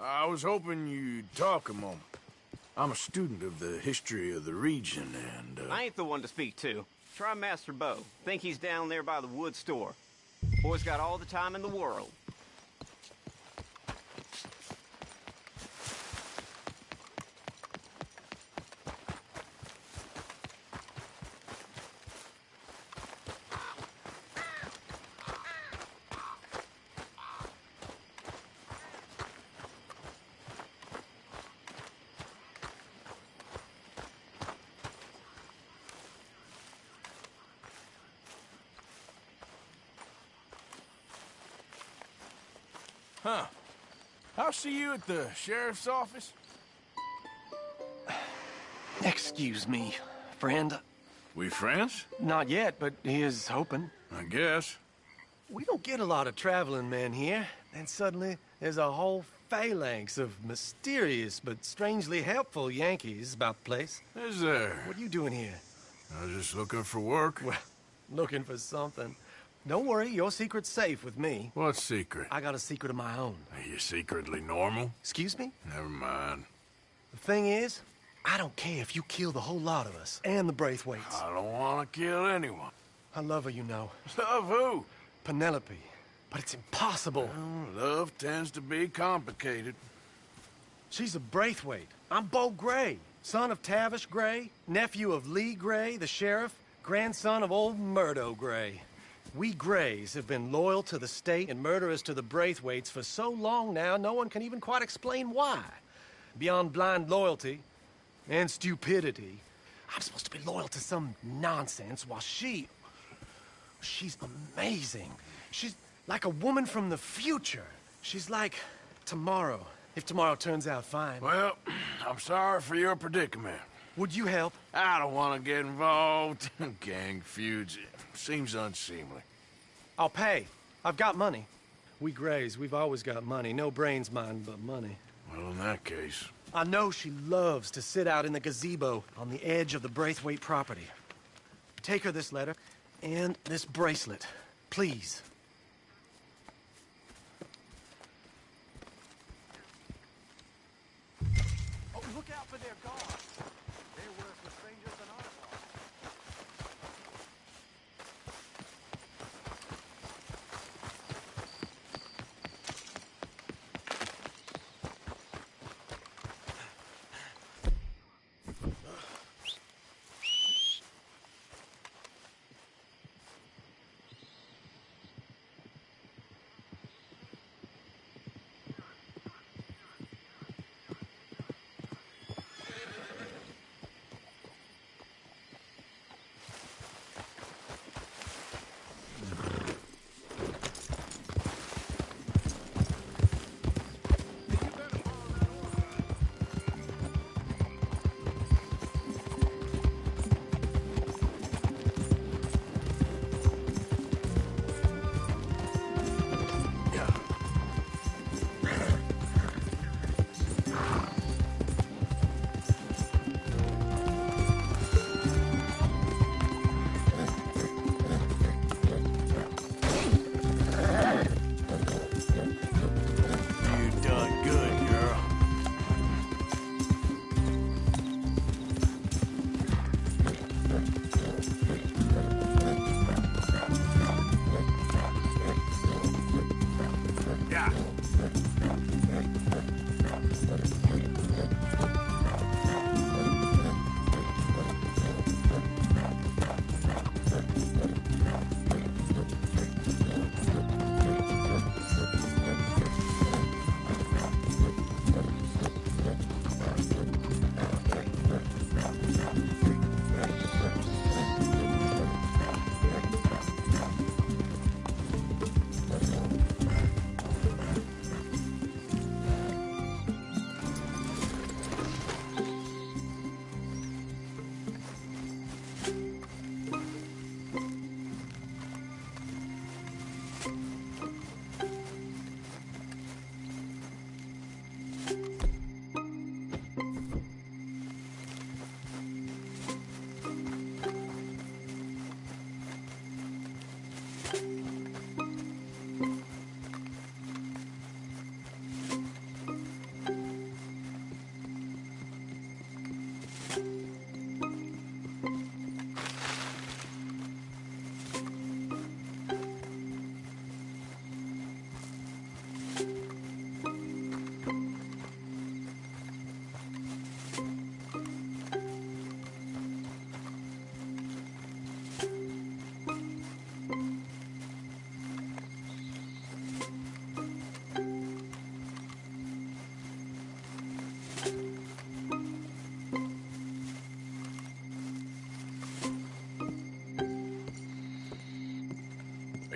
I was hoping you'd talk a moment. I'm a student of the history of the region, and, I ain't the one to speak to. Try Master Bo. Think he's down there by the wood store. Boy's got all the time in the world. Huh. I'll see you at the sheriff's office. Excuse me, friend. We friends? Not yet, but he is hoping. I guess. We don't get a lot of traveling men here, and suddenly there's a whole phalanx of mysterious but strangely helpful Yankees about the place. Is there? What are you doing here? I was just looking for work. Well, looking for something. Don't worry, your secret's safe with me. What secret? I got a secret of my own. Are you secretly normal? Excuse me? Never mind. The thing is, I don't care if you kill the whole lot of us, and the Braithwaites. I don't want to kill anyone. I love her, you know. Love who? Penelope. But it's impossible. Well, love tends to be complicated. She's a Braithwaite. I'm Bo Gray, son of Tavish Gray, nephew of Lee Gray, the sheriff, grandson of old Murdo Gray. We Grays have been loyal to the state and murderous to the Braithwaites for so long now, no one can even quite explain why. Beyond blind loyalty and stupidity, I'm supposed to be loyal to some nonsense while she's amazing. She's like a woman from the future. She's like tomorrow, if tomorrow turns out fine. Well, I'm sorry for your predicament. Would you help? I don't want to get involved in gang feuds. Seems unseemly. I'll pay. I've got money. We Grays, we've always got money. No brains, mind, but money. Well, in that case... I know she loves to sit out in the gazebo on the edge of the Braithwaite property. Take her this letter and this bracelet, please. Oh, look out for their guards. They're worse for strangers than ours are.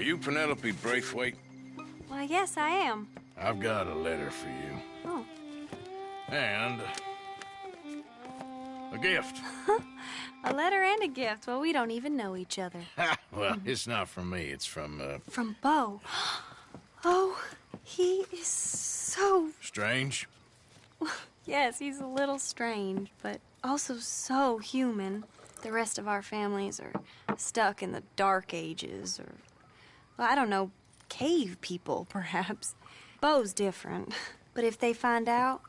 Are you Penelope Braithwaite? Why, yes, I am. I've got a letter for you. Oh. And a gift. A letter and a gift. Well, we don't even know each other. Well, it's not from me. It's from, From Beau. Oh, he is so... Strange? Yes, he's a little strange, but also so human. The rest of our families are stuck in the Dark Ages, or, well, I don't know, cave people, perhaps. Beau's different. But if they find out,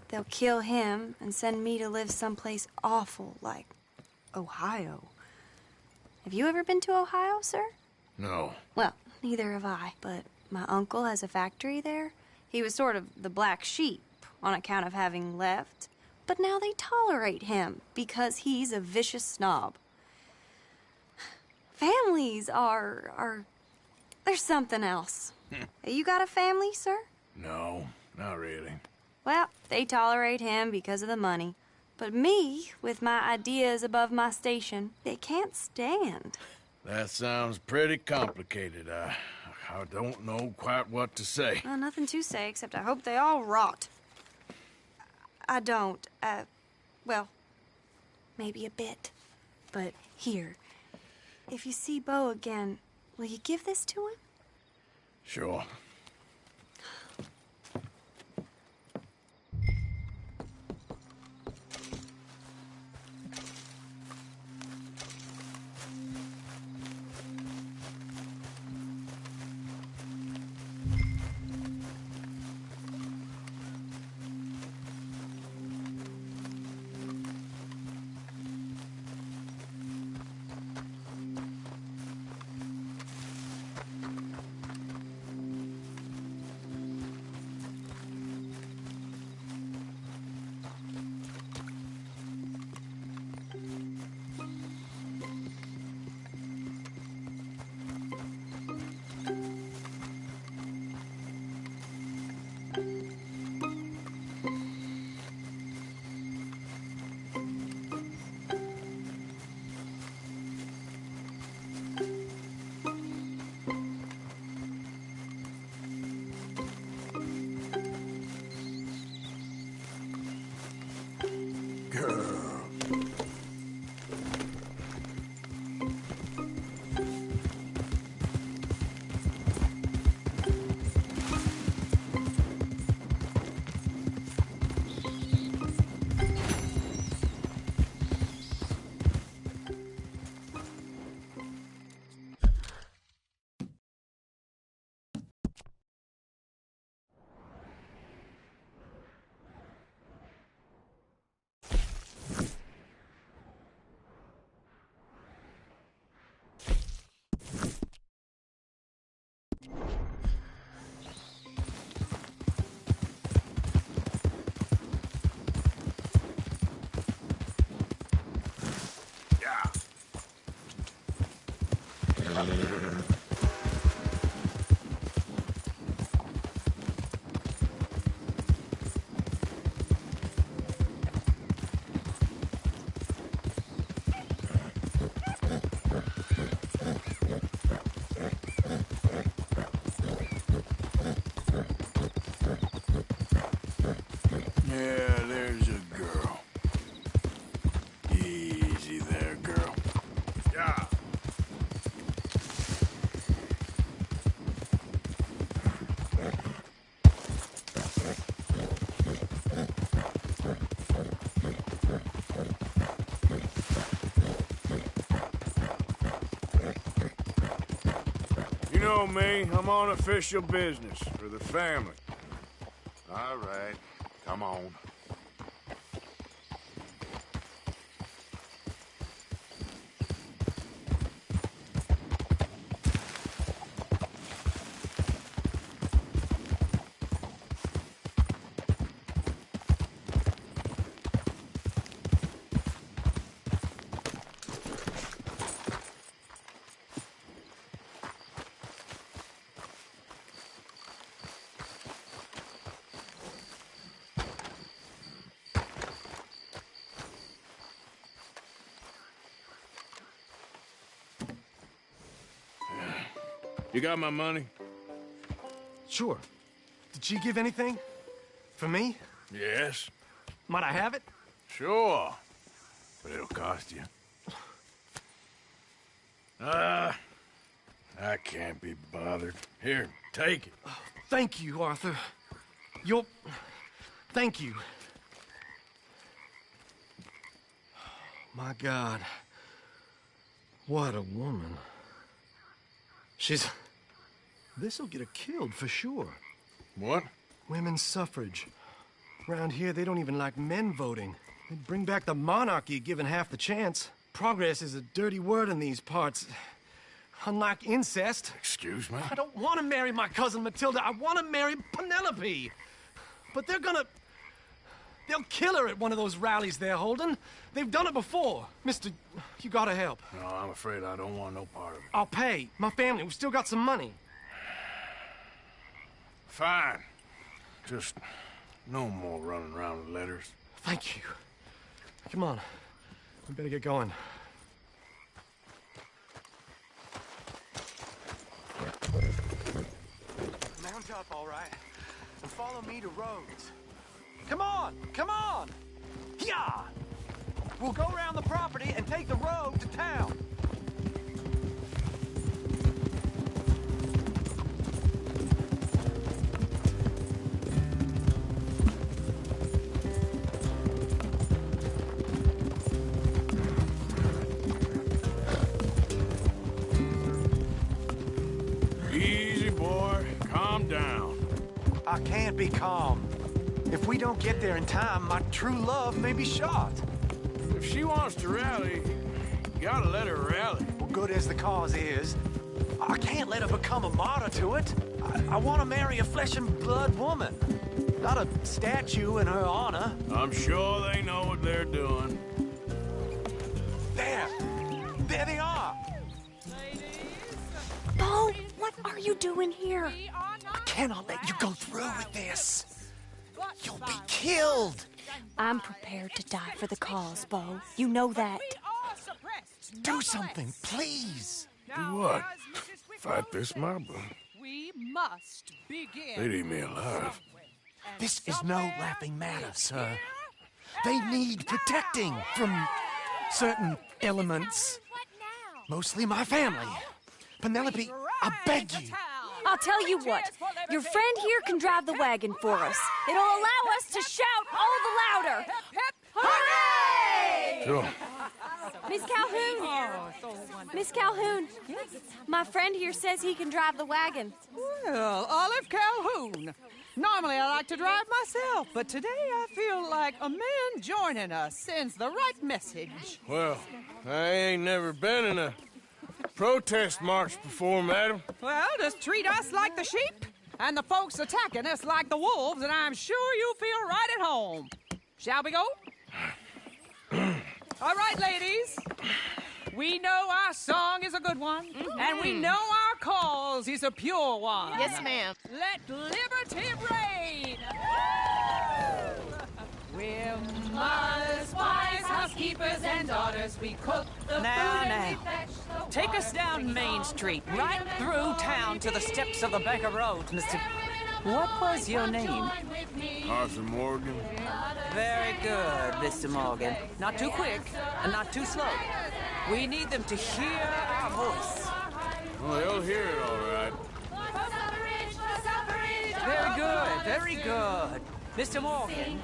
they'll kill him and send me to live someplace awful like Ohio. Have you ever been to Ohio, sir? No. Well, neither have I, but my uncle has a factory there. He was sort of the black sheep on account of having left, but now they tolerate him because he's a vicious snob. Families are there's something else. You got a family, sir? No, not really. Well, they tolerate him because of the money. But me, with my ideas above my station, they can't stand. That sounds pretty complicated. I don't know quite what to say. Well, nothing to say, except I hope they all rot. I don't, well, maybe a bit. But here, if you see Beau again, will you give this to him? Sure. Yeah, there's a girl. Easy there, girl. Yeah. You know me, I'm on official business for the family. All right, come on. You got my money? Sure. Did she give anything? For me? Yes. Might I have it? Sure. But it'll cost you. I can't be bothered. Here, take it. Thank you, Arthur. Thank you. My God. What a woman. This'll get her killed for sure. What? Women's suffrage. Around here, they don't even like men voting. They'd bring back the monarchy given half the chance. Progress is a dirty word in these parts. Unlike incest. Excuse me? I don't want to marry my cousin Matilda. I want to marry Penelope. But they'll kill her at one of those rallies they're holding. They've done it before. Mister, you gotta help. No, I'm afraid I don't want no part of it. I'll pay. My family, we've still got some money. Fine. Just no more running around with letters. Thank you. Come on. We better get going. Mount up, all right, and follow me to Rhodes. Come on! Come on! Yeah! We'll go around the property and take the road to town. Easy, boy. Calm down. I can't be calm. If we don't get there in time, my true love may be shot. If she wants to rally, you gotta let her rally. Well, good as the cause is, I can't let her become a martyr to it. I want to marry a flesh and blood woman, not a statue in her honor. I'm sure they know what they're doing. There they are. Bo, what are you doing here? I cannot let you go through with this. You'll be killed. I'm prepared to die for the cause, Bo. You know that. Do something, please. Do what? Fight this mob? We must begin. They'd eat me alive. This is no laughing matter, sir. They need protecting from certain elements. Mostly my family. Penelope, I beg you. I'll tell you what. Your friend here can drive the wagon for us. It'll allow us to shout all the louder. Hooray! Sure. Miss Calhoun. Miss Calhoun. My friend here says he can drive the wagon. Well, Olive Calhoun. Normally I like to drive myself, but today I feel like a man joining us sends the right message. Well, I ain't never been in a protest march before, madam. Well, just treat us like the sheep, and the folks attacking us like the wolves, and I'm sure you feel right at home. Shall we go? All right, ladies. We know our song is a good one, and we know our cause is a pure one. Yes, ma'am. Let liberty reign! We're mothers, wives, housekeepers, and daughters. We cook the food and we fetch the Take us down Main Street, right through town to the steps of the Bank of Rhodes, Mr. What was your name? Arthur Morgan. Very good, Mr. Morgan. Not too quick and not too slow. We need them to hear our voice. Well, they'll hear it all right. Very good, very good. Mr. Morgan,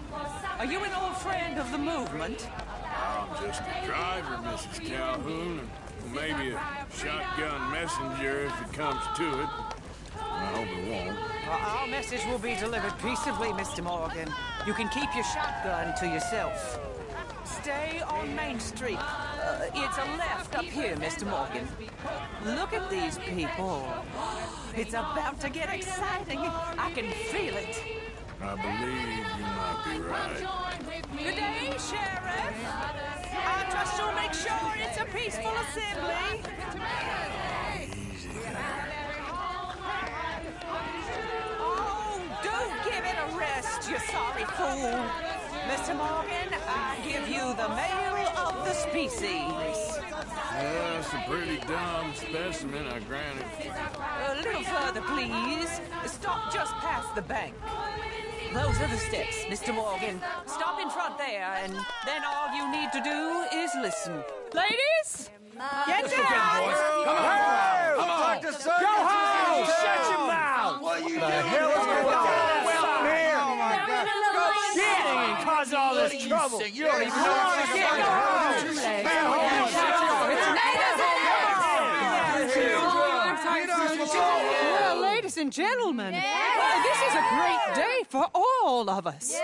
are you an old friend of the movement? I'm just a driver, Mrs. Calhoun, and maybe a shotgun messenger if it comes to it. I hope it won't. Well, our message will be delivered peaceably, Mr. Morgan. You can keep your shotgun to yourself. Stay on Main Street. It's a left up here, Mr. Morgan. Look at these people. It's about to get exciting. I can feel it. I believe you might be right. Good day, Sheriff. I trust you'll make sure it's a peaceful assembly. Oh, do give it a rest, you sorry fool. Mr. Morgan, I give you the mail of the species. That's a pretty dumb specimen, I grant it. A little further, please. Stop just past the bank. Those are the steps, Mr. Morgan. Stop in front there, and then all you need to do is listen. Ladies, get down! Come on! Come on! Go home! Shut your mouth! What are you doing? The hell is going on? Well, here! Oh, my God. Go shit! And cause all this trouble. You don't even know what you're Well, ladies and gentlemen, this is a great day for all of us.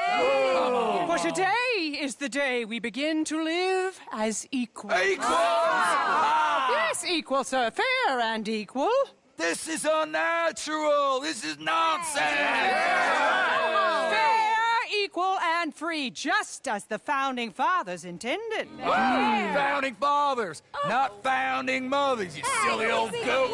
For today is the day we begin to live as equals. Yes, equal, sir. Fair and equal. This is unnatural. This is nonsense. Fair, equal, and free, just as the Founding Fathers intended. Founding fathers, not founding mothers, you silly old goat.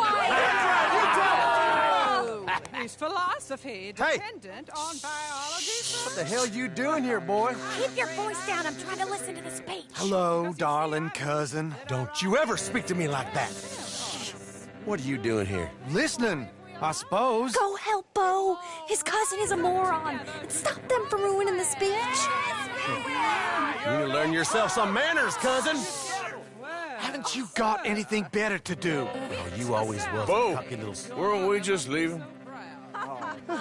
Is philosophy dependent on biology? What the hell you doing here, boy? Keep your voice down. I'm trying to listen to the speech. Hello, darling cousin. Don't you ever speak to me like that. What are you doing here? Listening, I suppose. Go help Bo. His cousin is a moron. And stop them from ruining the speech. You need to learn yourself some manners, cousin. Haven't you got anything better to do? Oh, you always was Bo, a cocky little... weren't we just leaving?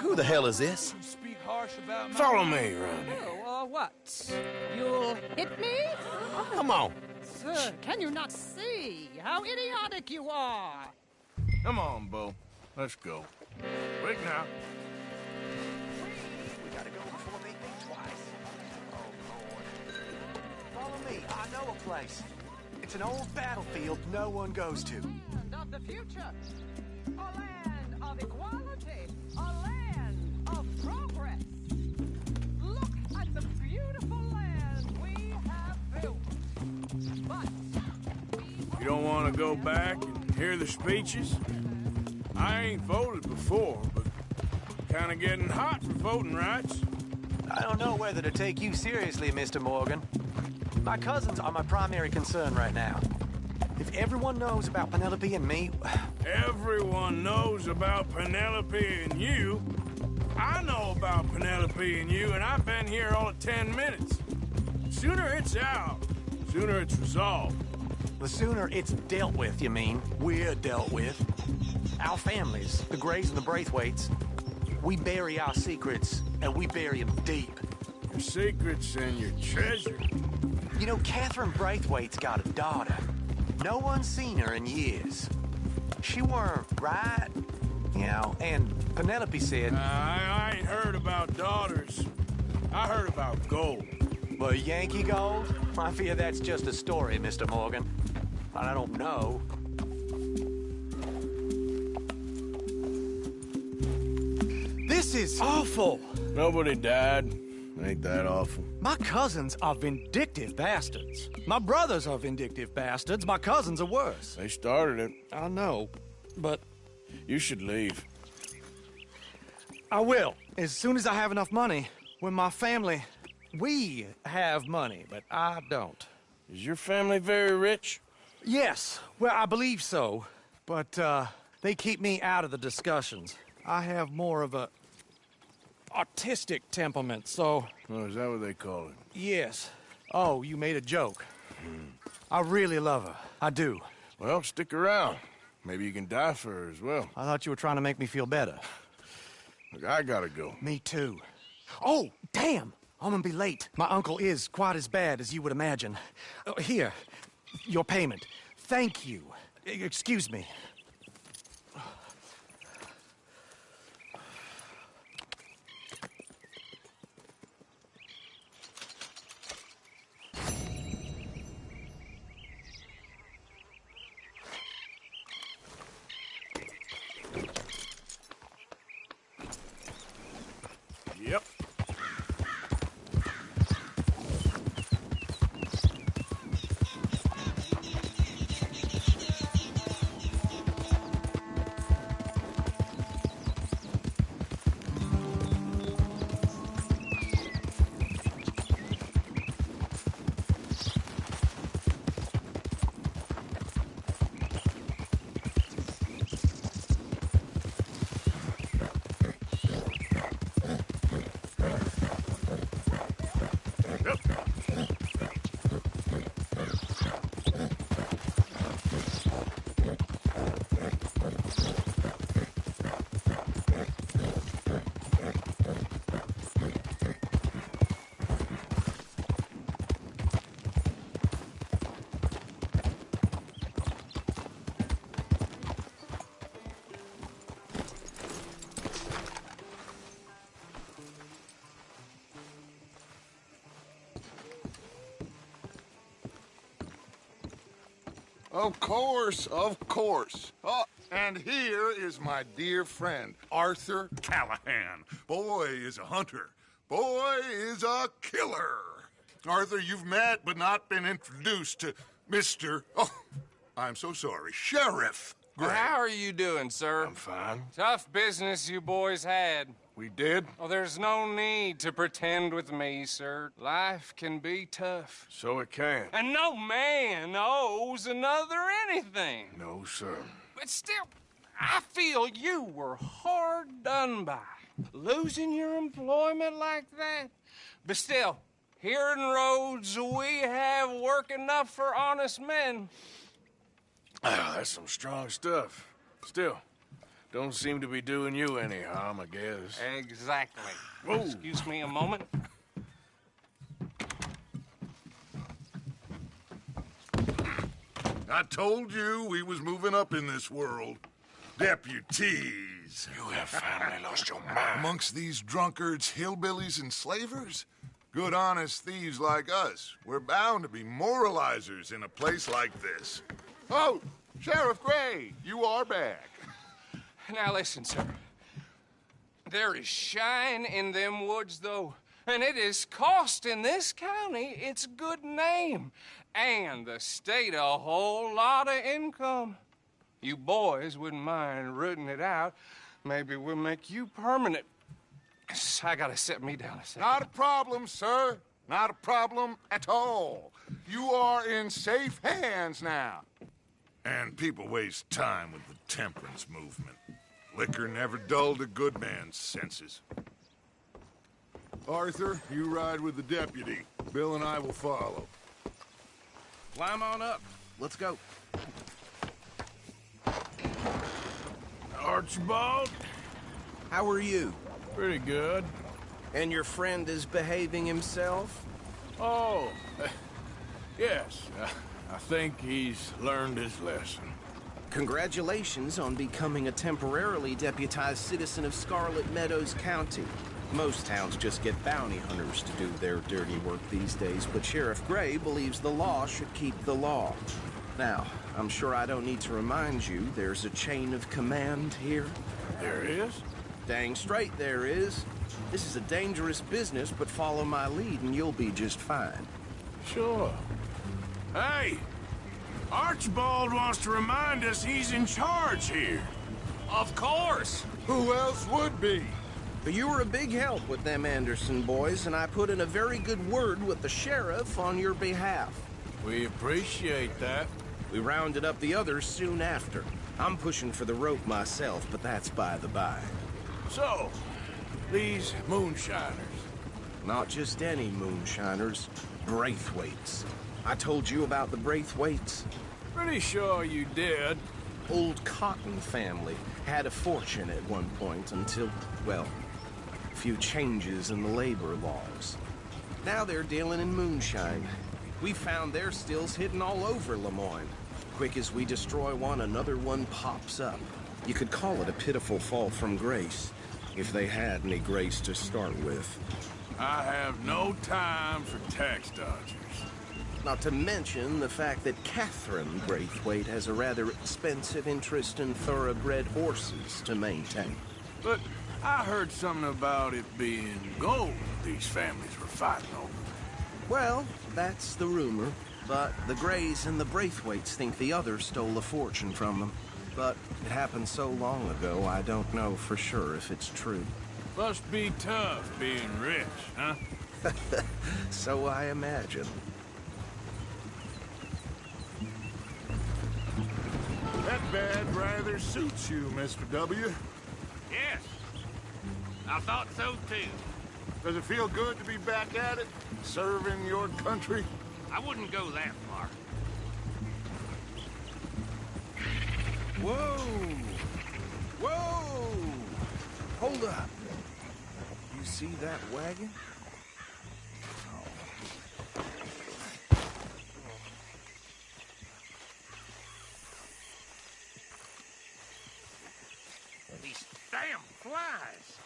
Who the hell is this? Follow me around here. Oh, what? You'll hit me? Come on. Sir, can you not see how idiotic you are? Come on, Bo. Let's go. Quick now. We gotta go before they think twice. Oh, Lord. Follow me. I know a place. It's an old battlefield no one goes to. Land of the future. A land of equality. A land of progress. Look at the beautiful land we have built. But You don't want to go back and hear the speeches? I ain't voted before, but kind of getting hot for voting rights. I don't know whether to take you seriously, Mr. Morgan. My cousins are my primary concern right now. If everyone knows about Penelope and me... Everyone knows about Penelope and you. I know about Penelope and you, and I've been here all of 10 minutes. Sooner it's out, sooner it's resolved. The sooner it's dealt with, you mean? We're dealt with. Our families, the Grays and the Braithwaites, we bury our secrets, and we bury them deep. Your secrets and your treasure. You know, Catherine Braithwaite's got a daughter. No one's seen her in years. She weren't right, you know, and Penelope said... I ain't heard about daughters. I heard about gold. Well, Yankee gold? I fear that's just a story, Mr. Morgan. I don't know. This is awful. Nobody died. Ain't that awful? My cousins are vindictive bastards. My brothers are vindictive bastards. My cousins are worse. They started it. I know, but... You should leave. I will, as soon as I have enough money. When my family... We have money, but I don't. Is your family very rich? Yes, well, I believe so. But, they keep me out of the discussions. I have more of a... artistic temperament, so... Oh, is that what they call it? Yes. Oh, you made a joke. I really love her. I do. Well, stick around. Maybe you can die for her as well. I thought you were trying to make me feel better. Look, I gotta go. Me too. Oh, damn! I'm gonna be late. My uncle is quite as bad as you would imagine. Here, your payment. Thank you. Excuse me. Yep. Of course, of course. Oh, and here is my dear friend, Arthur Callahan. Boy is a hunter. Boy is a killer. Arthur, you've met but not been introduced to Mr. Oh, I'm so sorry, Sheriff Gray. How are you doing, sir? I'm fine. Tough business you boys had. We did? Oh, there's no need to pretend with me, sir. Life can be tough. So it can. And no man owes another anything. No, sir. But still, I feel you were hard done by. Losing your employment like that. But still, here in Rhodes, we have work enough for honest men. Ah, that's some strong stuff. Still, don't seem to be doing you any harm, I guess. Exactly. Whoa. Excuse me a moment. I told you we was moving up in this world. Deputies. You have finally lost your mind. Amongst these drunkards, hillbillies, and slavers? Good, honest thieves like us. We're bound to be moralizers in a place like this. Oh, Sheriff Gray, you are back. Now listen, sir. There is shine in them woods, though, and it is costing this county its good name and the state a whole lot of income. You boys wouldn't mind rooting it out. Maybe we'll make you permanent. I gotta set me down a second. Not a problem, sir. Not a problem at all. You are in safe hands now. And people waste time with the temperance movement. Liquor never dulled a good man's senses. Arthur, you ride with the deputy. Bill and I will follow. Climb on up. Let's go. Archibald? How are you? Pretty good. And your friend is behaving himself? Oh, yes. I think he's learned his lesson. Congratulations on becoming a temporarily deputized citizen of Scarlet Meadows County. Most towns just get bounty hunters to do their dirty work these days, but Sheriff Gray believes the law should keep the law. Now, I'm sure I don't need to remind you there's a chain of command here. There is? Dang straight there is. This is a dangerous business, but follow my lead and you'll be just fine. Sure. Hey! Archibald wants to remind us he's in charge here. Of course! Who else would be? You were a big help with them Anderson boys, and I put in a very good word with the sheriff on your behalf. We appreciate that. We rounded up the others soon after. I'm pushing for the rope myself, but that's by the by. So, these moonshiners. Not just any moonshiners, Braithwaites. I told you about the Braithwaites? Pretty sure you did. Old Cotton family had a fortune at one point until, well, a few changes in the labor laws. Now they're dealing in moonshine. We found their stills hidden all over Lemoyne. Quick as we destroy one, another one pops up. You could call it a pitiful fall from grace, if they had any grace to start with. I have no time for tax dodgers. Not to mention the fact that Catherine Braithwaite has a rather expensive interest in thoroughbred horses to maintain. But I heard something about it being gold these families were fighting over. Well, that's the rumor. But the Grays and the Braithwaites think the others stole a fortune from them. But it happened so long ago, I don't know for sure if it's true. Must be tough being rich, huh? So I imagine. That bad rather suits you, Mr. W. Yes. I thought so, too. Does it feel good to be back at it? Serving your country? I wouldn't go that far. Whoa! Whoa! Hold up. You see that wagon? These damn flies.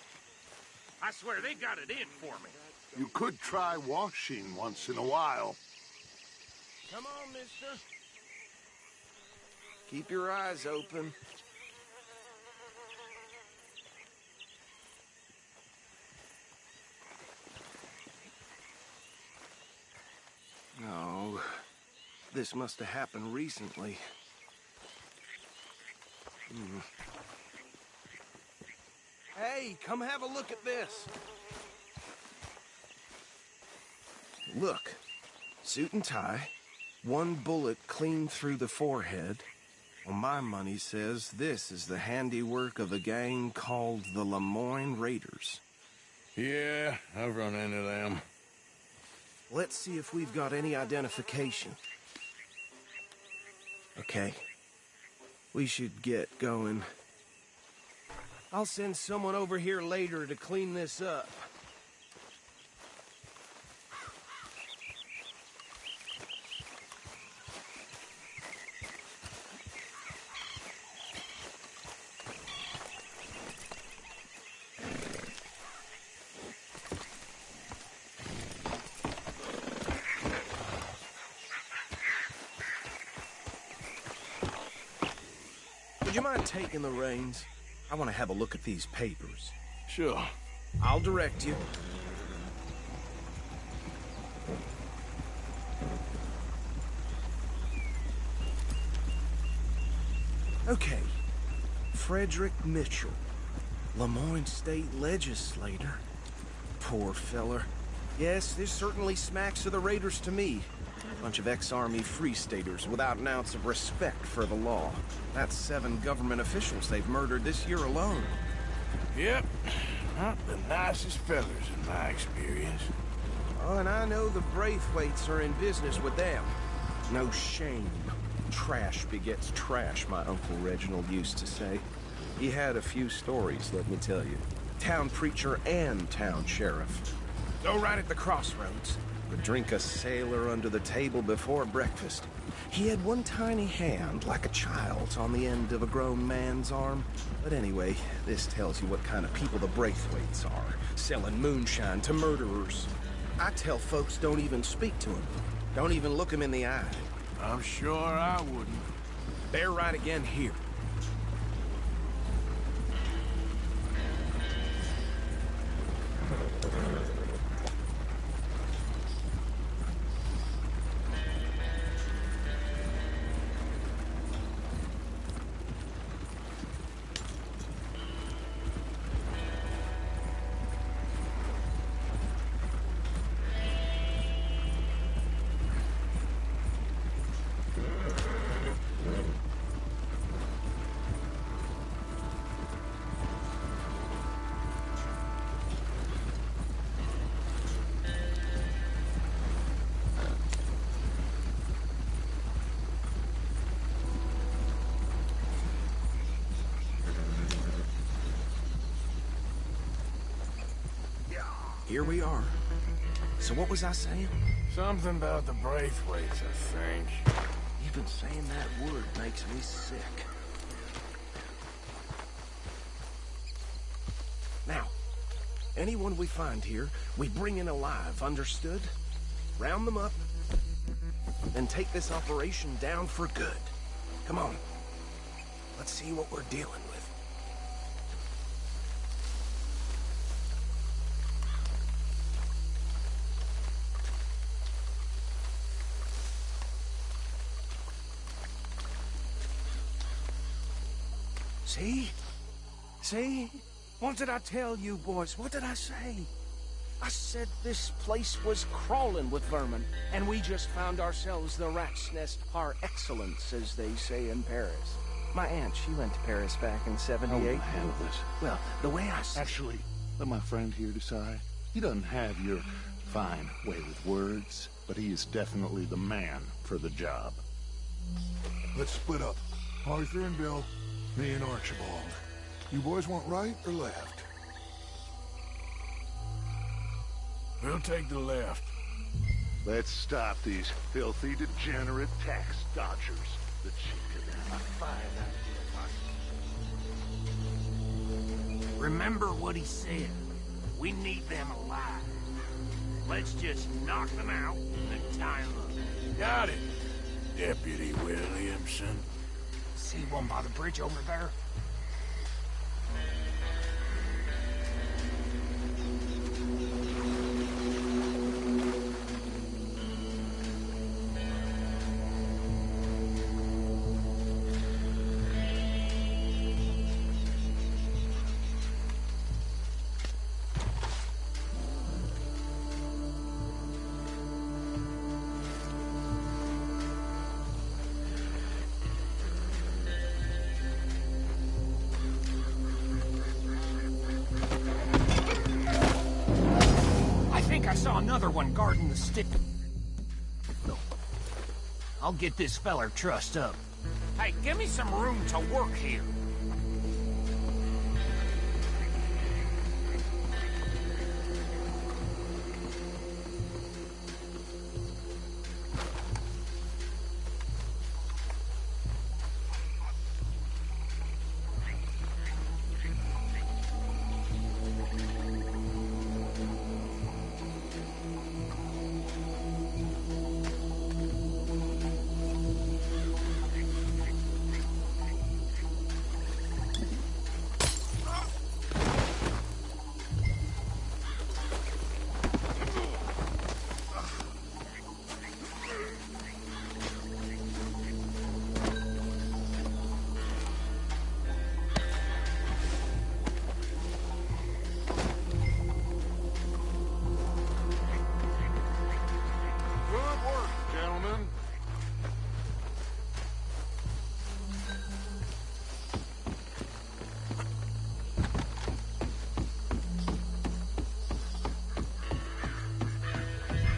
I swear they got it in for me. You could try washing once in a while. Come on, mister. Keep your eyes open. Oh, this must have happened recently. Hey, come have a look at this. Look, suit and tie, one bullet clean through the forehead. Well, my money says this is the handiwork of a gang called the Lemoyne Raiders. Yeah, I've run into them. Let's see if we've got any identification. Okay. We should get going. I'll send someone over here later to clean this up. Would you mind taking the reins? I want to have a look at these papers. Sure. I'll direct you. Okay. Frederick Mitchell, Lemoyne State Legislator. Poor feller. Yes, this certainly smacks of the Raiders to me. Bunch of ex-Army Free Staters without an ounce of respect for the law. That's 7 government officials they've murdered this year alone. Yep. Not the nicest fellers in my experience. Oh, and I know the Braithwaites are in business with them. No shame. Trash begets trash, my Uncle Reginald used to say. He had a few stories, let me tell you. Town preacher and town sheriff. Go right at the crossroads. Would drink a sailor under the table before breakfast. He had one tiny hand, like a child's, on the end of a grown man's arm. But anyway, this tells you what kind of people the Braithwaites are, selling moonshine to murderers. I tell folks don't even speak to him. Don't even look him in the eye. I'm sure I wouldn't. They're right again here. Here we are. So what was I saying? Something about the Braithwaites, I think. Even saying that word makes me sick. Now, anyone we find here, we bring in alive, understood? Round them up, then take this operation down for good. Come on. Let's see what we're dealing with. See? See? What did I tell you, boys? What did I say? I said this place was crawling with vermin, and we just found ourselves the rat's nest par excellence, as they say in Paris. My aunt, she went to Paris back in '78. How will I handle this? Well, the way I see... Actually, let my friend here decide. He doesn't have your fine way with words, but he is definitely the man for the job. Let's split up. Arthur and Bill, me and Archibald. You boys want right or left? We'll take the left. Let's stop these filthy, degenerate tax dodgers. The cheek of them. I find that. Remember what he said. We need them alive. Let's just knock them out and tie them up. Got it, Deputy Williamson. See one by the bridge over there? I saw another one guarding the stick. I'll get this feller trussed up. Hey, give me some room to work here.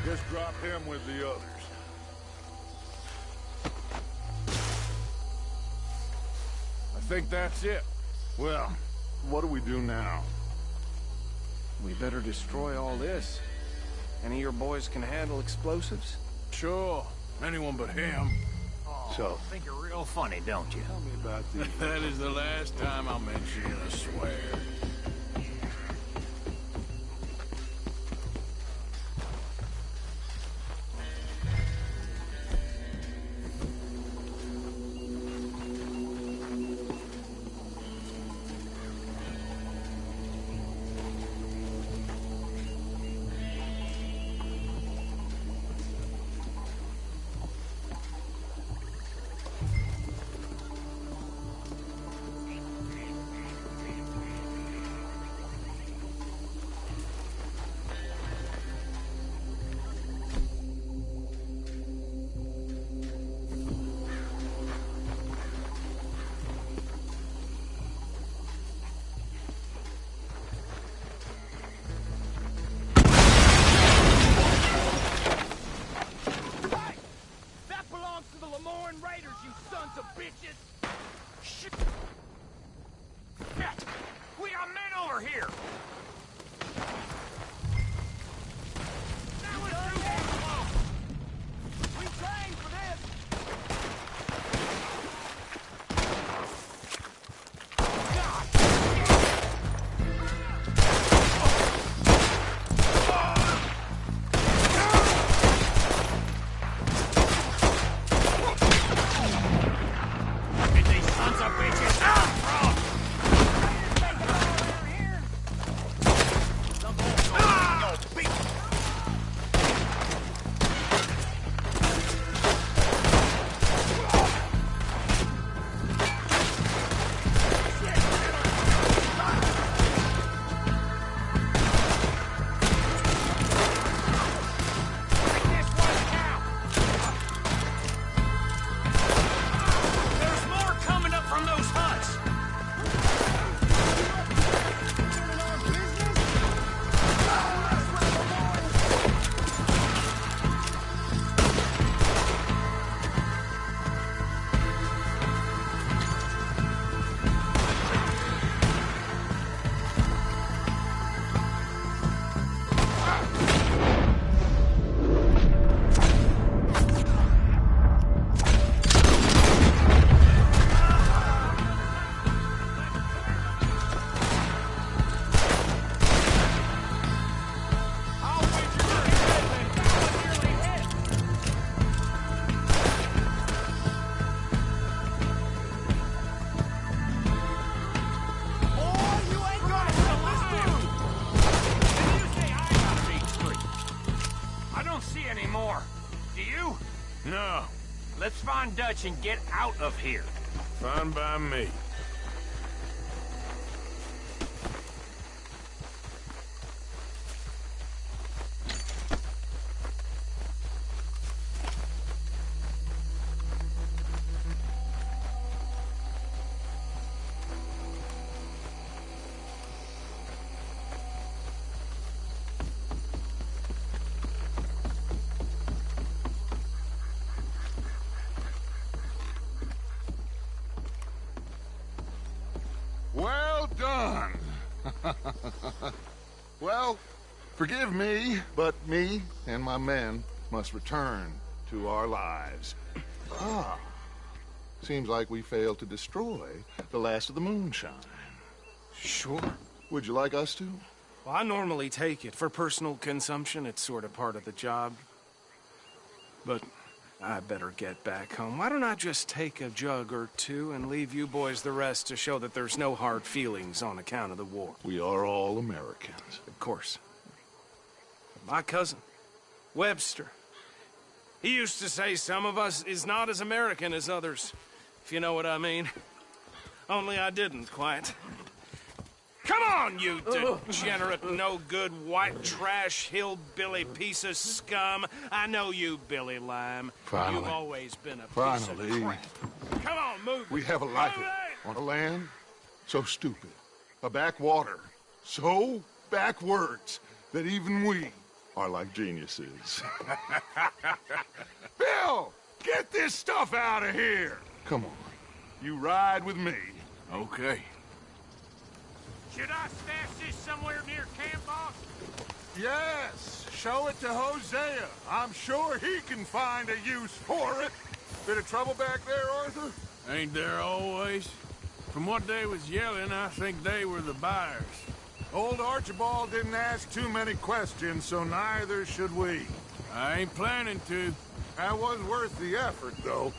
Just drop him with the others. I think that's it. Well, what do we do now? We better destroy all this. Any of your boys can handle explosives? Sure. Anyone but him. So, think you're real funny, don't you? Tell me about these. That is the last time I'll mention it, I swear. Do you? No. Let's find Dutch and get out of here. Fine by me. Well done. Well, forgive me, but me and my men must return to our lives. Ah, seems like we failed to destroy the last of the moonshine. Sure. Would you like us to? Well, I normally take it. For personal consumption, it's sort of part of the job. But I better get back home. Why don't I just take a jug or two and leave you boys the rest to show that there's no hard feelings on account of the war? We are all Americans. Of course. My cousin, Webster, he used to say some of us is not as American as others, if you know what I mean. Only I didn't quite. Come on, you degenerate, no-good, white trash, hillbilly piece of scum. I know you, Billy Lime. Finally. You've always been a piece Finally. of crap. Come on, move. We have a life on a land so stupid, a backwater so backwards that even we are like geniuses. Bill, get this stuff out of here. Come on, you ride with me. Okay. Should I stash this somewhere near camp, boss? Yes, show it to Hosea. I'm sure he can find a use for it. Bit of trouble back there, Arthur? Ain't there always? From what they was yelling, I think they were the buyers. Old Archibald didn't ask too many questions, so neither should we. I ain't planning to. That was worth the effort, though.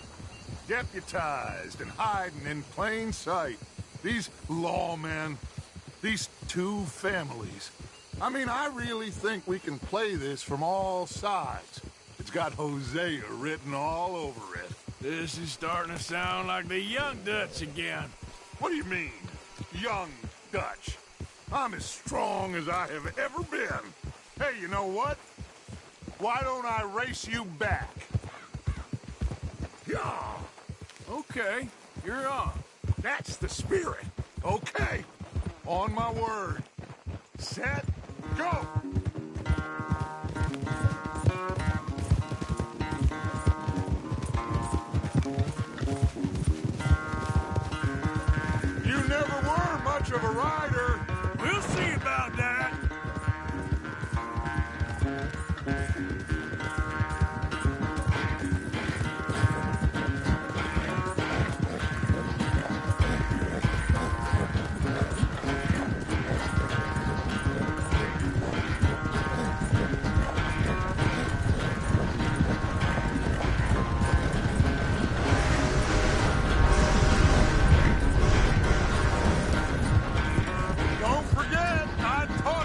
Deputized and hiding in plain sight. These lawmen, these two families. I mean, I really think we can play this from all sides. It's got Hosea written all over it. This is starting to sound like the young Dutch again. What do you mean, young Dutch? I'm as strong as I have ever been. Hey, you know what? Why don't I race you back? Yeah. Okay, you're on. That's the spirit. Okay. On my word. Set, go! You never were much of a rider. We'll see about that. Don't forget, I taught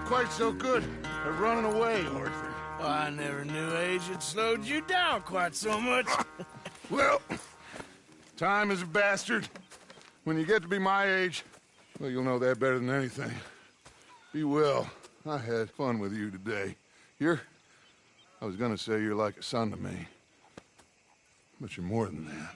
quite so good at running away, Arthur. I never knew age had slowed you down quite so much. Well, time is a bastard. When you get to be my age, well, you'll know that better than anything. Be well. I had fun with you today. I was gonna say you're like a son to me. But you're more than that.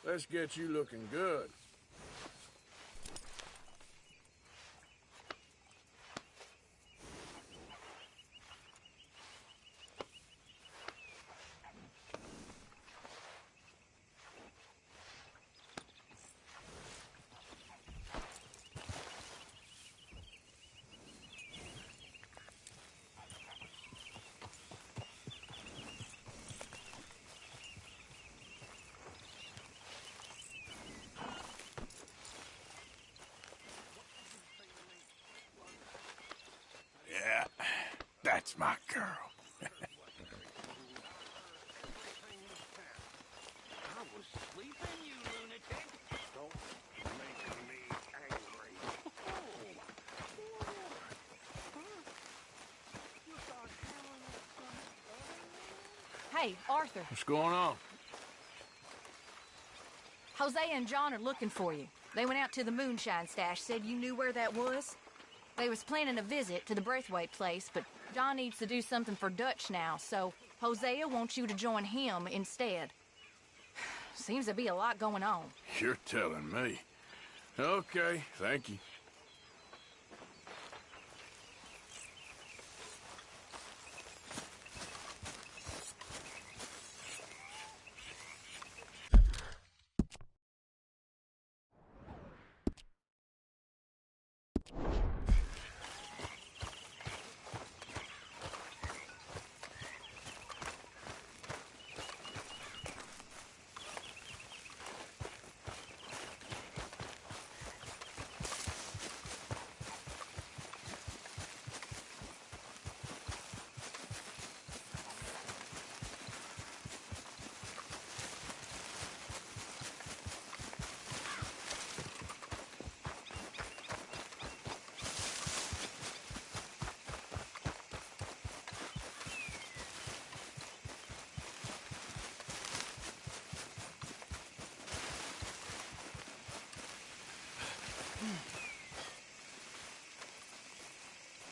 Let's get you looking good. Yeah, that's my girl. Hey, Arthur. What's going on? Hosea and John are looking for you. They went out to the moonshine stash, said you knew where that was. They was planning a visit to the Braithwaite place, but John needs to do something for Dutch now, so Hosea wants you to join him instead. Seems to be a lot going on. You're telling me. Okay, thank you.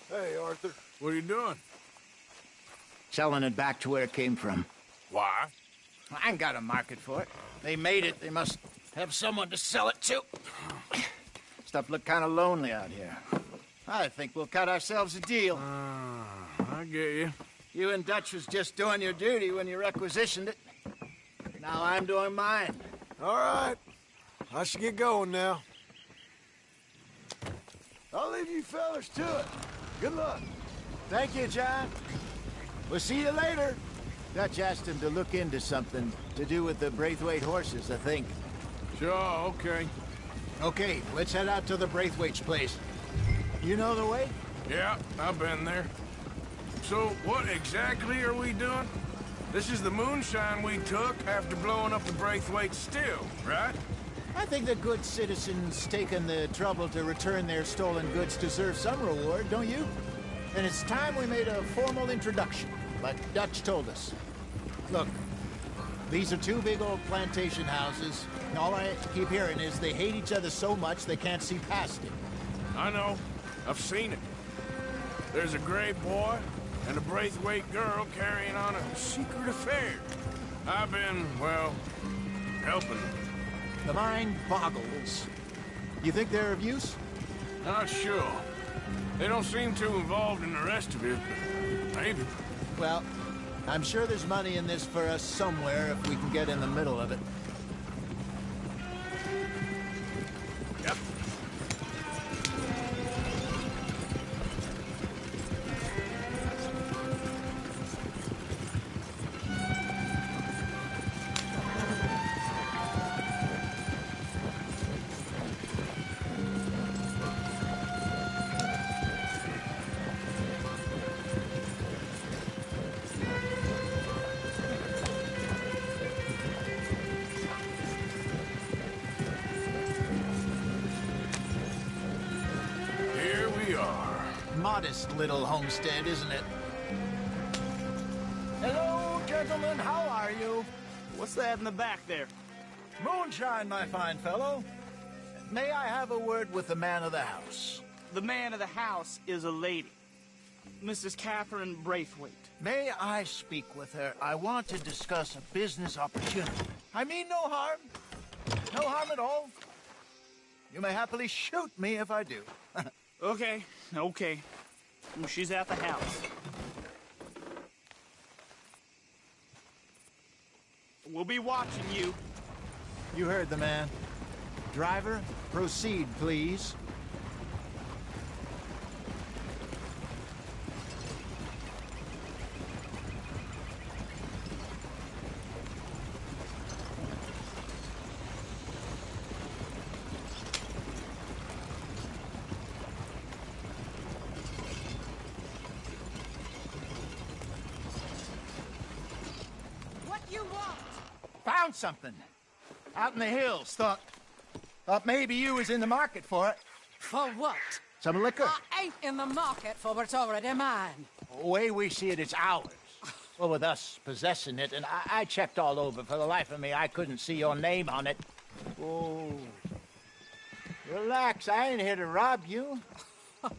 Hey, Arthur. What are you doing? Selling it back to where it came from. Why? I ain't got a market for it. They made it. They must have someone to sell it to. Stuff look kind of lonely out here. I think we'll cut ourselves a deal. I get you. You and Dutch was just doing your duty when you requisitioned it. Now I'm doing mine. All right. I should get going now. I'll leave you fellas to it. Good luck. Thank you, John. We'll see you later. Dutch asked him to look into something to do with the Braithwaite horses, I think. Sure, okay. Okay, let's head out to the Braithwaite's place. You know the way? Yeah, I've been there. So, what exactly are we doing? This is the moonshine we took after blowing up the Braithwaite still, right? I think the good citizens taking the trouble to return their stolen goods deserve some reward, don't you? And it's time we made a formal introduction, like Dutch told us. Look, these are two big old plantation houses. All I keep hearing is they hate each other so much they can't see past it. I know. I've seen it. There's a gray boy and a Braithwaite girl carrying on a secret affair. I've been, well, helping them. The mind boggles. You think they're of use? Not sure. They don't seem too involved in the rest of it, but maybe. Well, I'm sure there's money in this for us somewhere if we can get in the middle of it. Yep. modest little homestead, isn't it? Hello, gentlemen. How are you? What's that in the back there? Moonshine, my fine fellow. May I have a word with the man of the house? The man of the house is a lady. Mrs. Catherine Braithwaite. May I speak with her? I want to discuss a business opportunity. I mean no harm. No harm at all. You may happily shoot me if I do. Okay. Well, she's at the house. We'll be watching you. You heard the man. Driver, proceed, please. Found something. Out in the hills. Thought maybe you was in the market for it. For what? Some liquor. I ain't in the market for what's already mine. The way we see it, it's ours. Well, with us possessing it, and I checked all over. For the life of me, I couldn't see your name on it. Oh. Relax, I ain't here to rob you.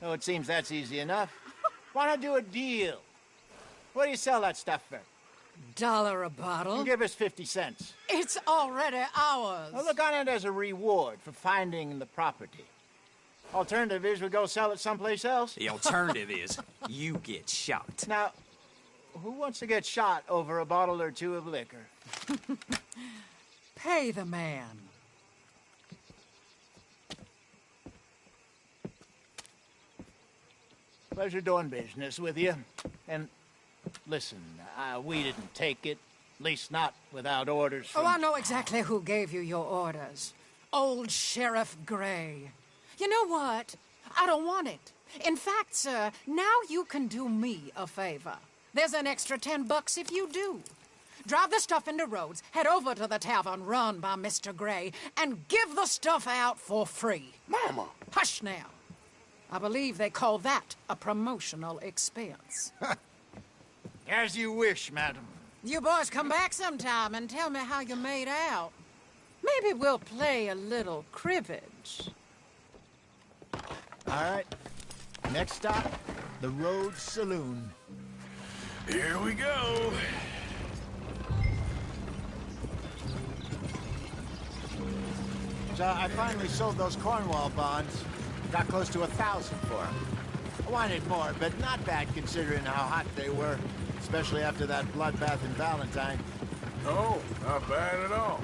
Oh, it seems that's easy enough. Why not do a deal? What do you sell that stuff for? $1 a bottle? You give us 50 cents. It's already ours. Well, look on it as a reward for finding the property. Alternative is we go sell it someplace else. The alternative is you get shot. Now, who wants to get shot over a bottle or two of liquor? Pay the man. Pleasure doing business with you. And listen, we didn't take it. At least not without orders from... Oh, I know exactly who gave you your orders. Old Sheriff Gray. You know what? I don't want it. In fact, sir, now you can do me a favor. There's an extra $10 if you do. Drive the stuff into Rhodes, head over to the tavern run by Mr. Gray, and give the stuff out for free. Mama! Hush now. I believe they call that a promotional expense. As you wish, madam. You boys come back sometime and tell me how you made out. Maybe we'll play a little cribbage. All right. Next stop, the Rhodes Saloon. Here we go. So I finally sold those Cornwall bonds. Got close to 1,000 for them. I wanted more, but not bad considering how hot they were, especially after that bloodbath in Valentine. No, not bad at all.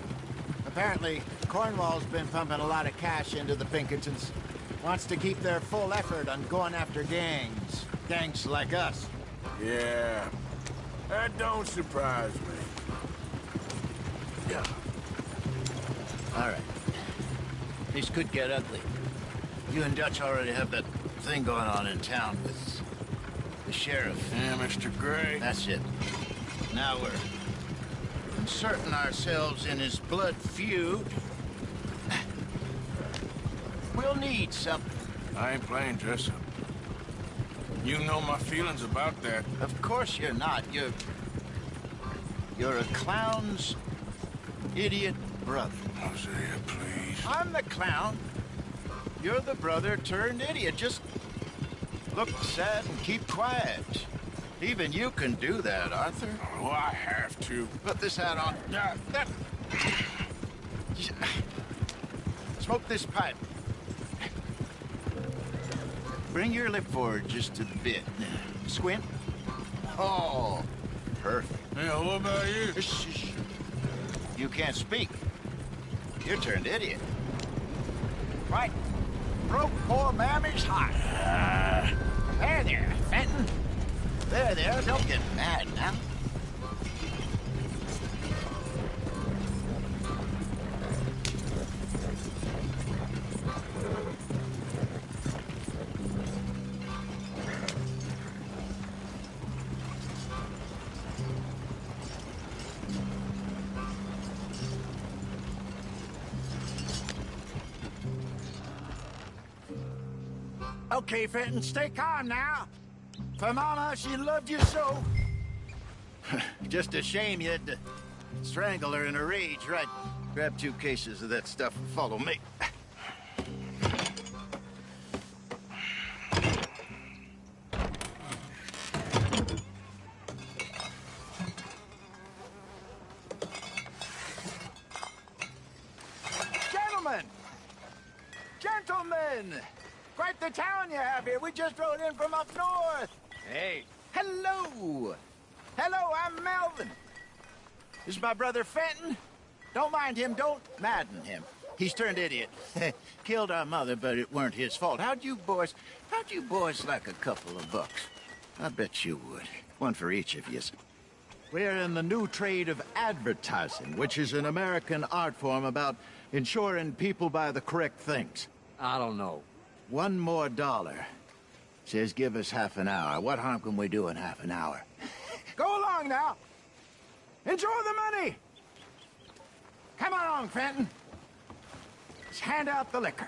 Apparently, Cornwall's been pumping a lot of cash into the Pinkertons. Wants to keep their full effort on going after gangs. Gangs like us. Yeah, that don't surprise me. Yeah. All right. This could get ugly. You and Dutch already have that thing going on in town with the sheriff. Yeah, Mr. Gray. That's it. Now we're inserting ourselves in his blood feud. We'll need something. I ain't playing dress-up. You know my feelings about that. Of course you're not. You're a clown's idiot brother. Hosea, please. I'm the clown. You're the brother turned idiot. Just look sad and keep quiet. Even you can do that, Arthur. Oh, I have to. Put this hat on. Smoke this pipe. Bring your lip forward just a bit. Squint. Oh, perfect. Yeah, what about you? Shh. You can't speak. You're turned idiot. Right. Broke poor Mammy's heart. There, Fenton. There, don't get mad now. Okay, Fenton, stay calm now. For Mama, she loved you so. Just a shame you had to strangle her in a rage, right? Grab 2 cases of that stuff and follow me. Gentlemen! Quite the town you have here. We just rode in from up north. Hey. Hello. Hello, I'm Melvin. This is my brother Fenton. Don't mind him. Don't madden him. He's turned idiot. Killed our mother, but it weren't his fault. How'd you boys like a couple of bucks? I bet you would. One for each of you. We're in the new trade of advertising, which is an American art form about ensuring people buy the correct things. I don't know. $1 more. Says give us half an hour. What harm can we do in half an hour? Go along now. Enjoy the money. Come along, Fenton. Let's hand out the liquor.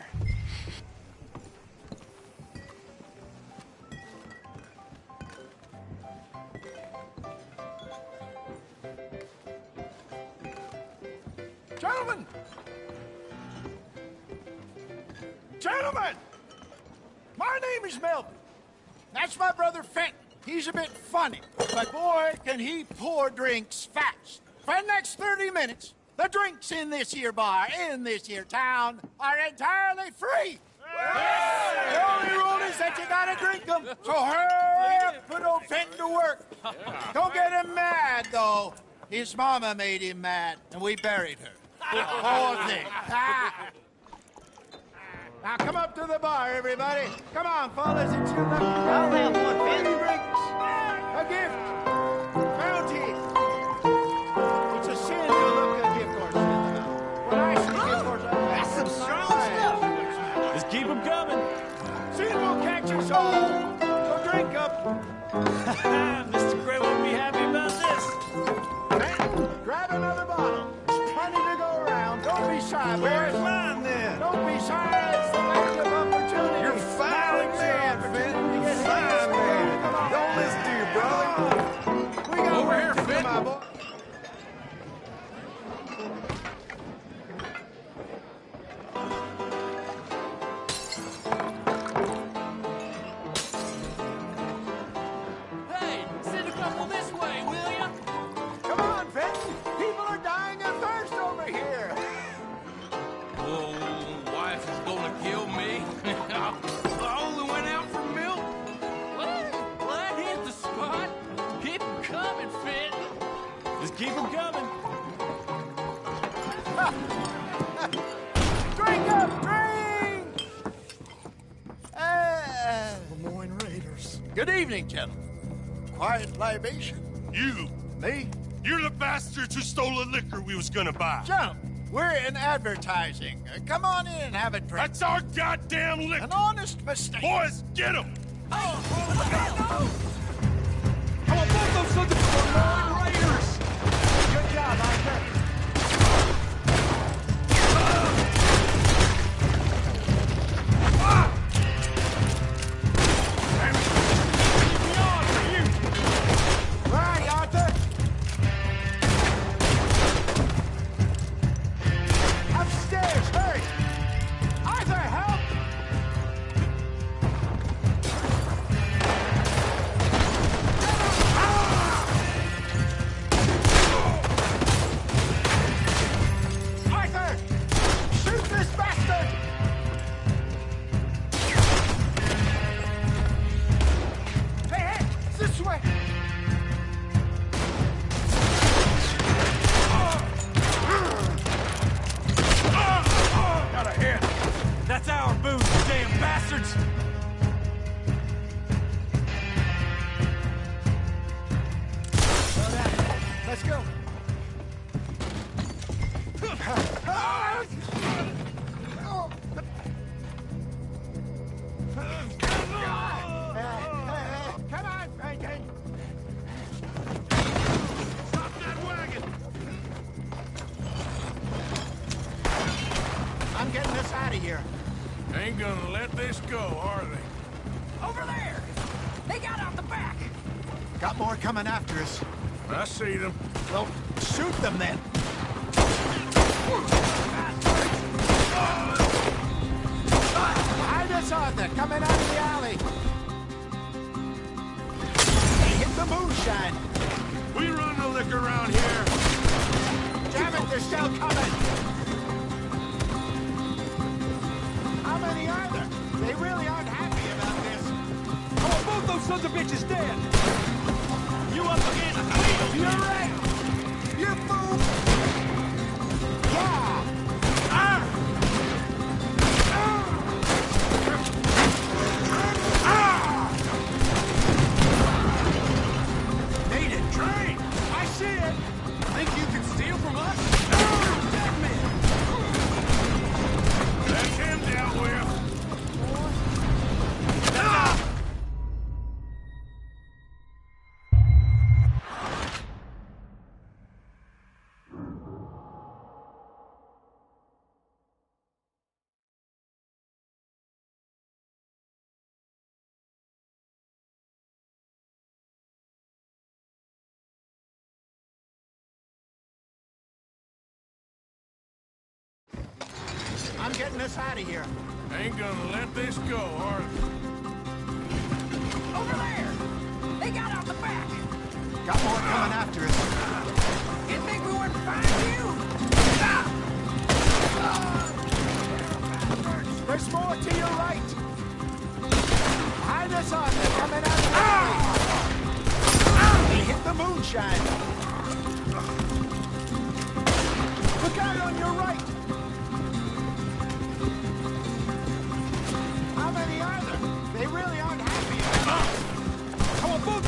Gentlemen! Gentlemen! My name is Melvin. That's my brother Fenton. He's a bit funny, but boy, can he pour drinks fast. For the next 30 minutes, the drinks in this here bar, in this here town, are entirely free. The only rule is that you gotta drink them. So hurry up, put old Fenton to work. Don't get him mad, though. His mama made him mad, and we buried her. Poor thing. Now come up to the bar, everybody. Come on, fellas, it's your lucky day. I'll have one, Fenton. Drinks. A gift. Bounty. It's a sin to look a gift horse in the mouth. When I see gift horse, that's some strong stuff. Just keep them coming. Sin will catch us all. So drink up. Mr. Gray won't be happy about this. Man, grab another bottle. There's plenty to go around. Don't be shy, boys. Where's mine, then? Don't be shy. It's the best of opportunity. You're fine, man, Fenton. You're fine, man. Don't listen to your brother. We got Over here, work to do, my boy. Hey, send a couple this way, will ya? Come on, Fenton. People are dying of thirst over here. Oh, wife is gonna kill me. I only went out for milk. What? Well, that hit the spot. Keep them coming, Fenton. Just keep them coming. Drink up, drink! Lemoyne Raiders. Good evening, gentlemen. Quiet libation. You! Me? You're the bastards who stole the liquor we was gonna buy. Gentlemen, we're in advertising. Come on in and have a drink. That's our goddamn liquor! An honest mistake. Boys, get him! Oh, Come on, both those sons of Lemoyne Raiders! good job, Arthur. Right, Arthur. Upstairs, hurry. Arthur, help! Arthur! Shoot this bastard! Hey, this way! Got a hit. That's our booze, you damn bastards! Let's go. Come on, Franklin. Stop that wagon! I'm getting us out of here. Ain't gonna let this go, are they? Over there! They got out the back! Got more coming after us. I see them. Well, shoot them then. Behind us, Arthur, coming out of the alley. They hit the moonshine. We run the liquor around here. Damn it, they're still coming. How many are there? They really aren't happy about this. Oh, both those sons of bitches dead! You up against the wheel! You're right! You fool! Yeah! Made it! Train! I see it! Think you can steal from us? Dead man! That's him dealt with. I'm getting us out of here. Ain't gonna let this go, are they? Over there! They got out the back! Got more coming after us. Didn't think we wouldn't find you! There's more to your right. Behind us, Arthur, coming out of the alley. They hit the moonshine. Look out on your right. How many are there? They really aren't happy about us. Come on, both!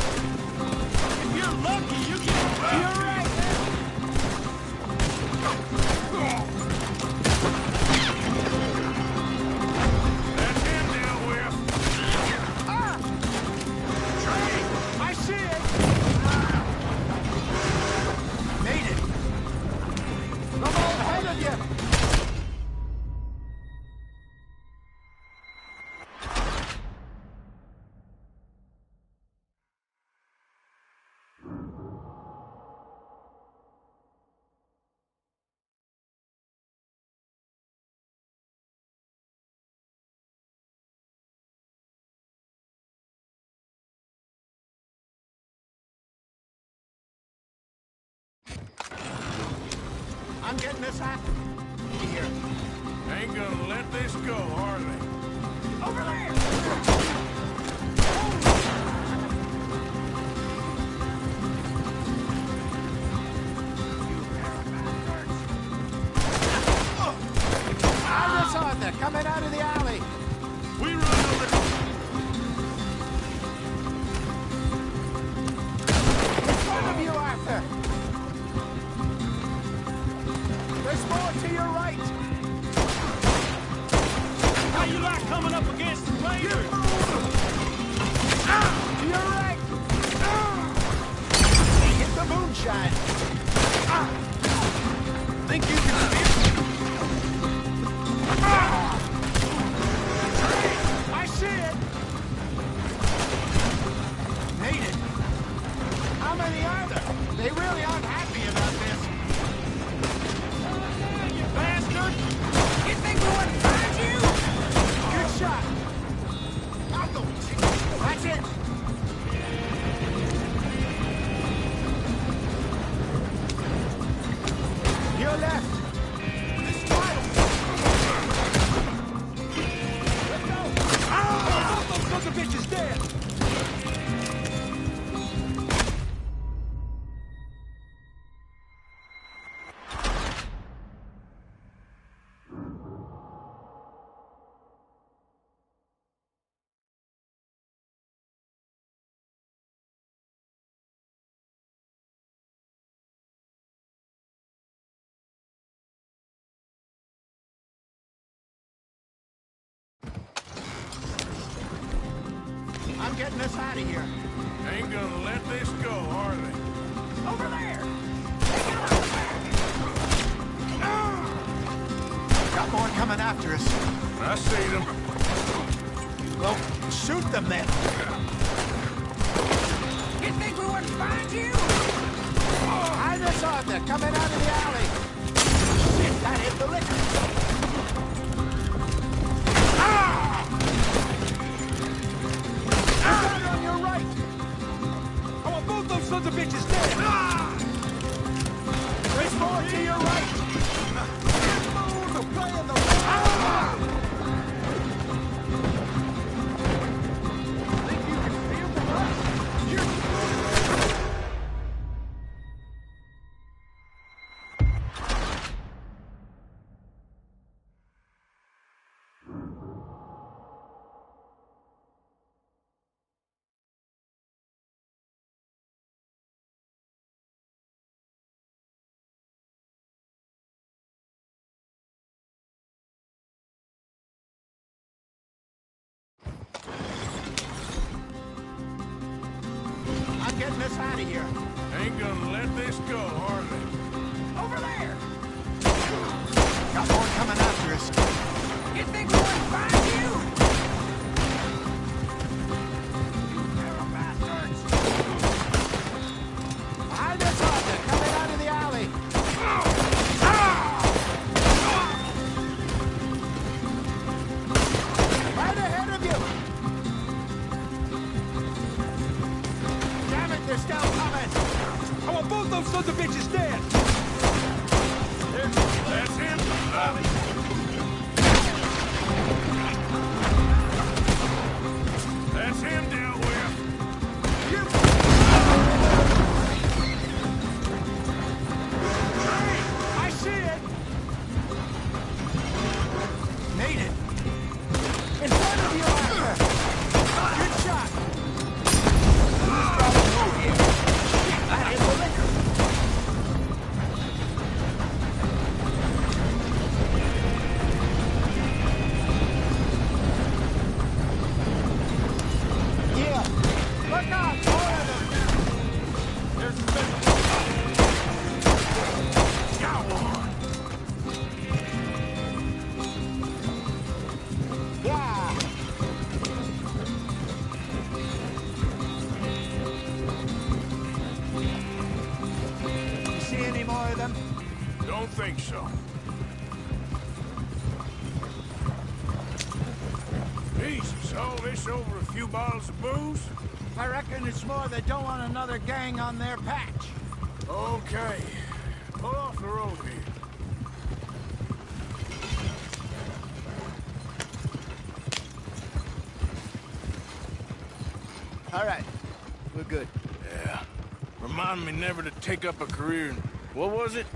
If you're lucky, you get away! You're right. That's him dealt with. Train! I see it! Made it! I'm all ahead of you! I'm getting us out here. Ain't gonna let this go, are they? Over there! Behind us, Arthur, coming out of the alley. We run the liquor. In front of you, Arthur. There's more to your right. How you like coming up against the players? To your right. They hit the moonshine. Think you can steal? I see it. Made it. How many are there? They really aren't happy about this. You bastard! You think we wouldn't find you? Good shot. I'll go. That's it. Your left. This wild! Let's go! Both those sons of bitches dead! I'm getting us out of here. Ain't gonna let this go, are they? Over there! Got more coming after us. I see them. Well, Shoot them then. You think we wouldn't find you? I just saw them coming out of the alley. Shit, that hit the liquor. Down on your right. I want both those sons of bitches dead. There's more to your right. Move, they're playing the wrong. Think you can steal from us? You're... I'm getting us out of here. Ain't gonna let this go, hardly. Over there! Got more coming after us. You think we wouldn't find you? Behind us, Arthur, coming out of the alley. Right ahead of you. Damn it, they're still coming. I want both those sons of bitches dead. That's him. That's him dealt with. I see it. Made it. In front of you, Arthur. Good shot. Who's got a move here? That is the liquor. Yeah. Look out, more of them. There's the got one. Yeah. You see any more of them? Don't think so. Jesus, all this over a few bottles of booze? I reckon it's more they don't want another gang on their patch. Okay. Pull off the road here. All right. We're good. Yeah. Remind me never to take up a career in... What was it?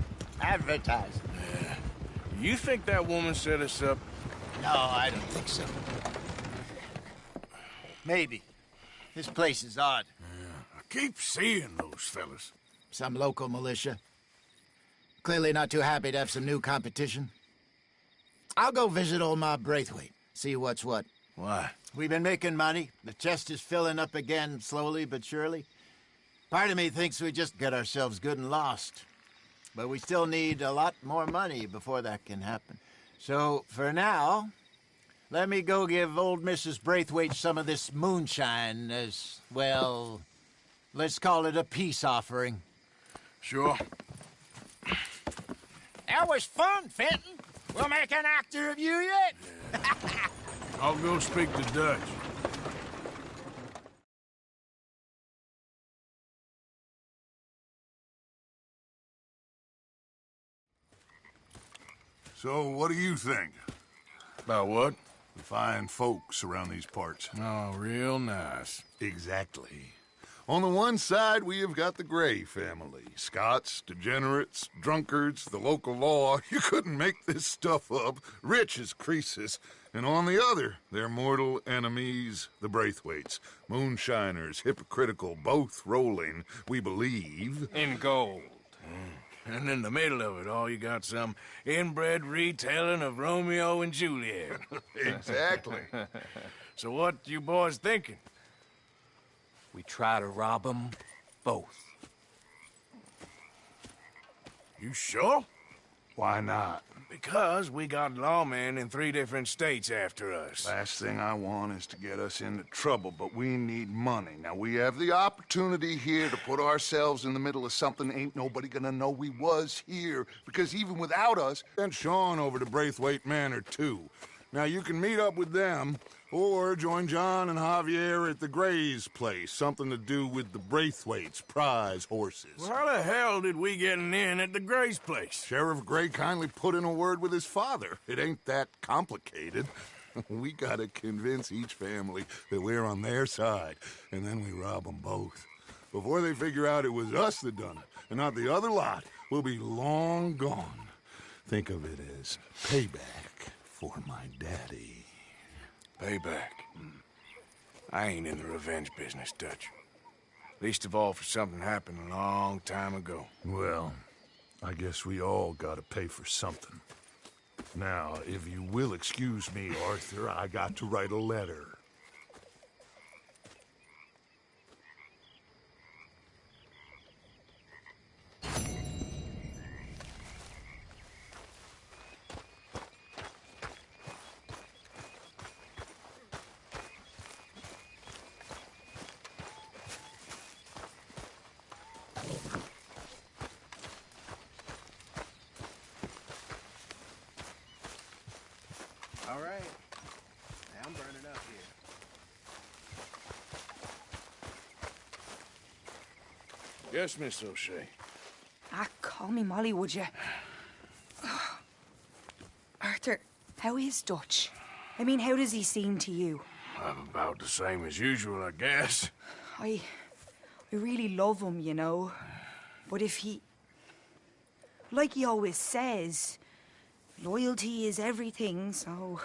Advertising. Yeah. You think that woman set us up? No, I don't think so. Maybe. This place is odd. Yeah. I keep seeing those fellas. Some local militia. Clearly not too happy to have some new competition. I'll go visit old Ma Braithwaite, see what's what. Why? We've been making money. The chest is filling up again, slowly but surely. Part of me thinks we just got ourselves good and lost. But we still need a lot more money before that can happen. So, for now, let me go give old Mrs. Braithwaite some of this moonshine as, well, let's call it a peace offering. Sure. That was fun, Fenton. We'll make an actor of you yet. Yeah. I'll go speak to Dutch. So, what do you think? About what? The fine folks around these parts. Oh, real nice. Exactly. On the one side, we have got the Gray family. Scots, degenerates, drunkards, the local law. You couldn't make this stuff up. Rich as Croesus. And on the other, their mortal enemies, the Braithwaites. Moonshiners, hypocritical, both rolling, we believe. In gold. And in the middle of it all, you got some inbred retelling of Romeo and Juliet. Exactly. So what you boys thinking? We try to rob them both. You sure? Why not? Because we got lawmen in 3 different states after us. Last thing I want is to get us into trouble, but we need money. Now, we have the opportunity here to put ourselves in the middle of something ain't nobody gonna know we was here, because even without us... Send Sean over to Braithwaite Manor, too. Now, you can meet up with them, or join John and Javier at the Gray's place. Something to do with the Braithwaite's prize horses. Well, how the hell did we get an in at the Gray's place? Sheriff Gray kindly put in a word with his father. It ain't that complicated. We gotta convince each family that we're on their side, and then we rob them both. Before they figure out it was us that done it, and not the other lot, we'll be long gone. Think of it as payback for my daddy. Payback. I ain't in the revenge business, Dutch. Least of all for something happened a long time ago. Well, I guess we all gotta pay for something. Now, if you will excuse me, Arthur, I got to write a letter. All right. Now I'm burning up here. Yes, Miss O'Shea. Ah, call me Molly, would you? Arthur, how is Dutch? I mean, how does he seem to you? About the same as usual, I guess. I really love him, you know. But if he... Like he always says, loyalty is everything, so...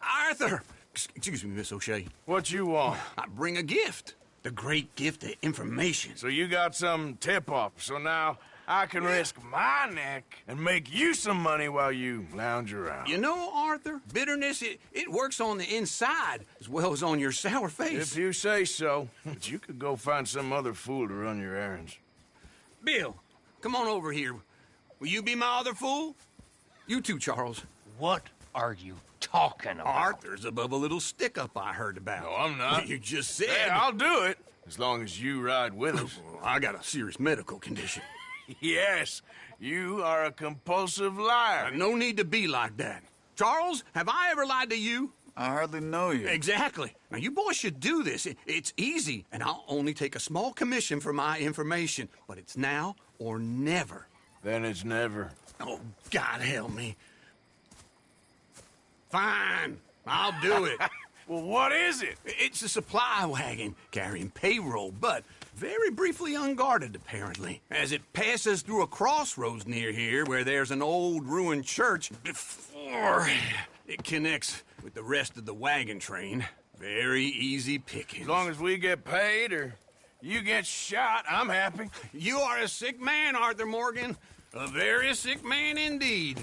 Arthur! Excuse me, Miss O'Shea. What you want? I bring a gift. The great gift of information. So you got some tip-off, so now I can risk my neck and make you some money while you lounge around. You know, Arthur, bitterness, it works on the inside as well as on your sour face. If you say so. But you could go find some other fool to run your errands. Bill, come on over here. Will you be my other fool? You too, Charles. What are you talking about? Arthur's above a little stick-up I heard about. No, I'm not. You just said... Hey, I'll do it, as long as you ride with us. I got a serious medical condition. Yes, you are a compulsive liar. No need to be like that. Charles, have I ever lied to you? I hardly know you. Exactly. Now, you boys should do this. It's easy, and I'll only take a small commission for my information. But it's now or never. Then it's never. Oh, God help me. Fine, I'll do it. Well, what is it? It's a supply wagon carrying payroll, but very briefly unguarded, apparently. As it passes through a crossroads near here where there's an old ruined church before it connects with the rest of the wagon train. Very easy pickings. As long as we get paid or you get shot, I'm happy. You are a sick man, Arthur Morgan. A very sick man indeed.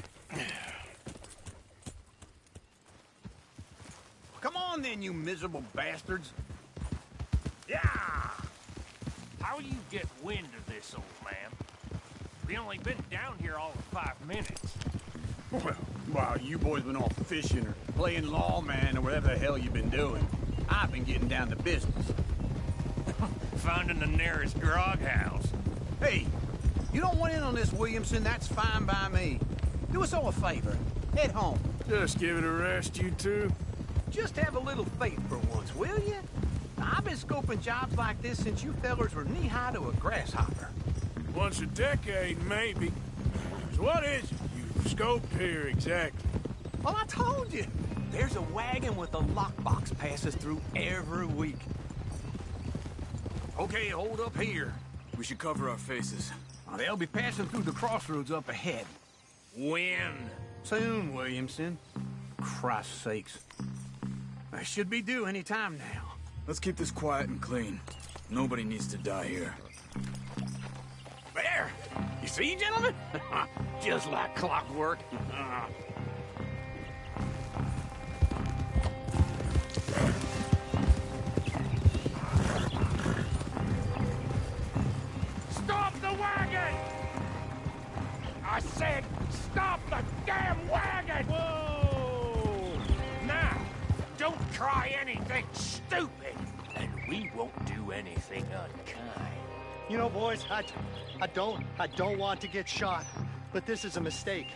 Come on then, you miserable bastards. Yeah! How you get wind of this, old man? We only been down here all of 5 minutes. Well, while you boys been off fishing or playing lawman or whatever the hell you've been doing, I've been getting down to business. Finding the nearest grog house. Hey, you don't want in on this, Williamson, that's fine by me. Do us all a favor. Head home. Just give it a rest, you two. Just have a little faith for once, will you? I've been scoping jobs like this since you fellers were knee-high to a grasshopper. Once a decade, maybe. So what is it you've scoped here exactly? Well, I told you. There's a wagon with a lockbox passes through every week. Okay, hold up here. We should cover our faces. They'll be passing through the crossroads up ahead. When? Soon, Williamson. Christ's sakes. I should be due any time now. Let's keep this quiet and clean. Nobody needs to die here. There! You see, gentlemen? Just like clockwork. Stop the wagon! I said, stop the damn wagon! anything unkind. You know, boys, I don't want to get shot, but this is a mistake.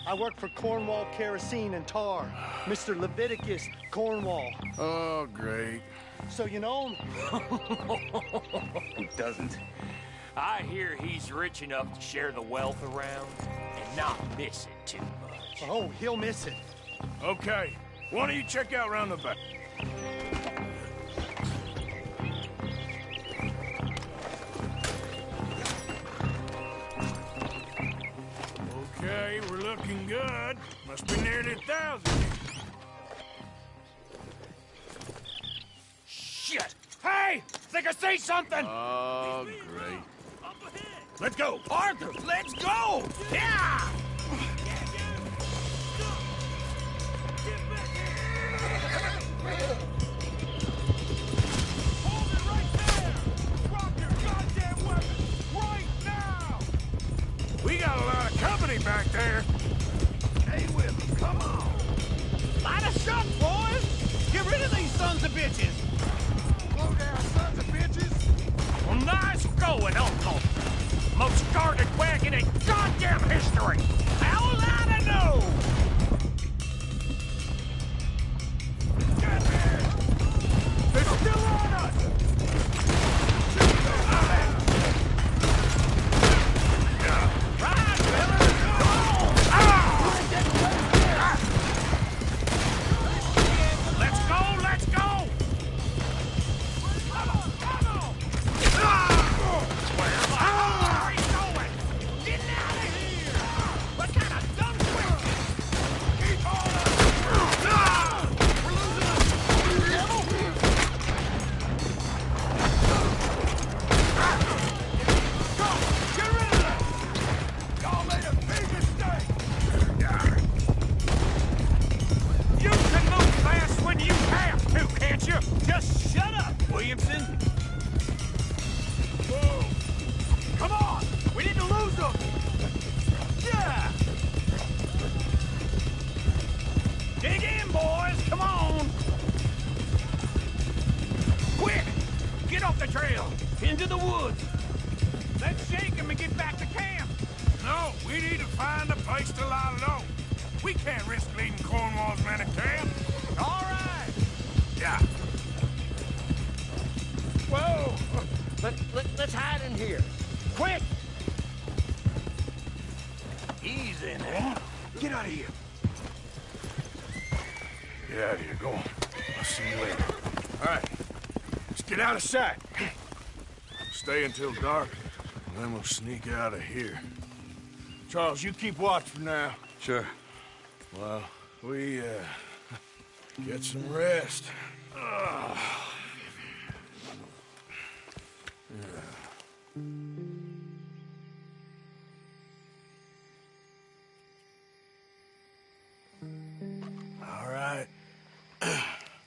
I work for Cornwall Kerosene and Tar, Mr. Leviticus Cornwall. Oh, great. So you know him? Who doesn't? I hear he's rich enough to share the wealth around and not miss it too much. Oh, he'll miss it. Okay, why don't you check out round the back? Okay, we're looking good. Must be nearly 1,000. Shit! Hey! Think I see something! Oh, great. Let's go! Arthur, let's go! Yeah! We got a lot of company back there. Stay with me, come on! Light a shot, boys! Get rid of these sons of bitches! Slow down, sons of bitches! Well, nice going, Uncle! Most guarded wagon in goddamn history! How was I to know? Get there! They're still on us! Just shut up, Williamson! Whoa! Come on! We need to lose them! Yeah! Dig in, boys! Come on! Quick! Get off the trail! Into the woods! Let's shake them and get back to camp! No, we need to find a place to lie low. We can't risk leading Cornwall's men at camp. All right! Yeah. Whoa! Let's hide in here. Quick! Easy now. Get out of here. Get out of here. Go on. I'll see you later. All right. Let's get out of sight. Stay until dark, and then we'll sneak out of here. Charles, you keep watch for now. Sure. Well, we, get some rest. All right.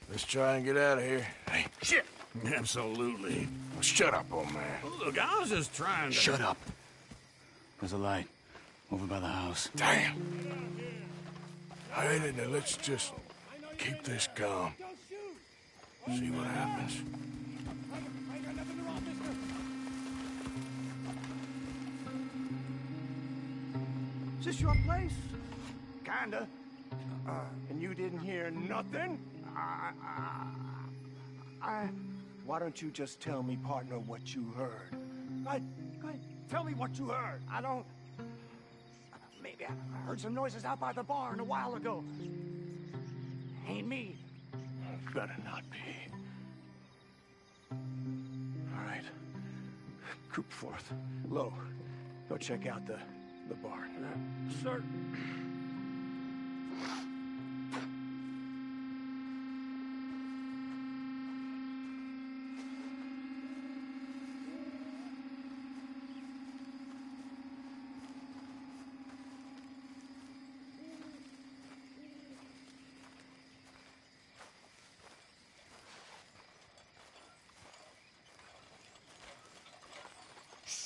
Let's try and get out of here. Hey, shit! Absolutely. Shut up, old man. Look, I was just trying to... Shut up. There's a light over by the house. Damn. Hey, now let's just keep this calm. See what happens. Is this your place? Kinda. And you didn't hear nothing? Why don't you just tell me, partner, what you heard? Go ahead. Tell me what you heard. I don't... Maybe I heard some noises out by the barn a while ago. Ain't me. Better not be. All right. Group forth. Lo, go check out the barn. Sir.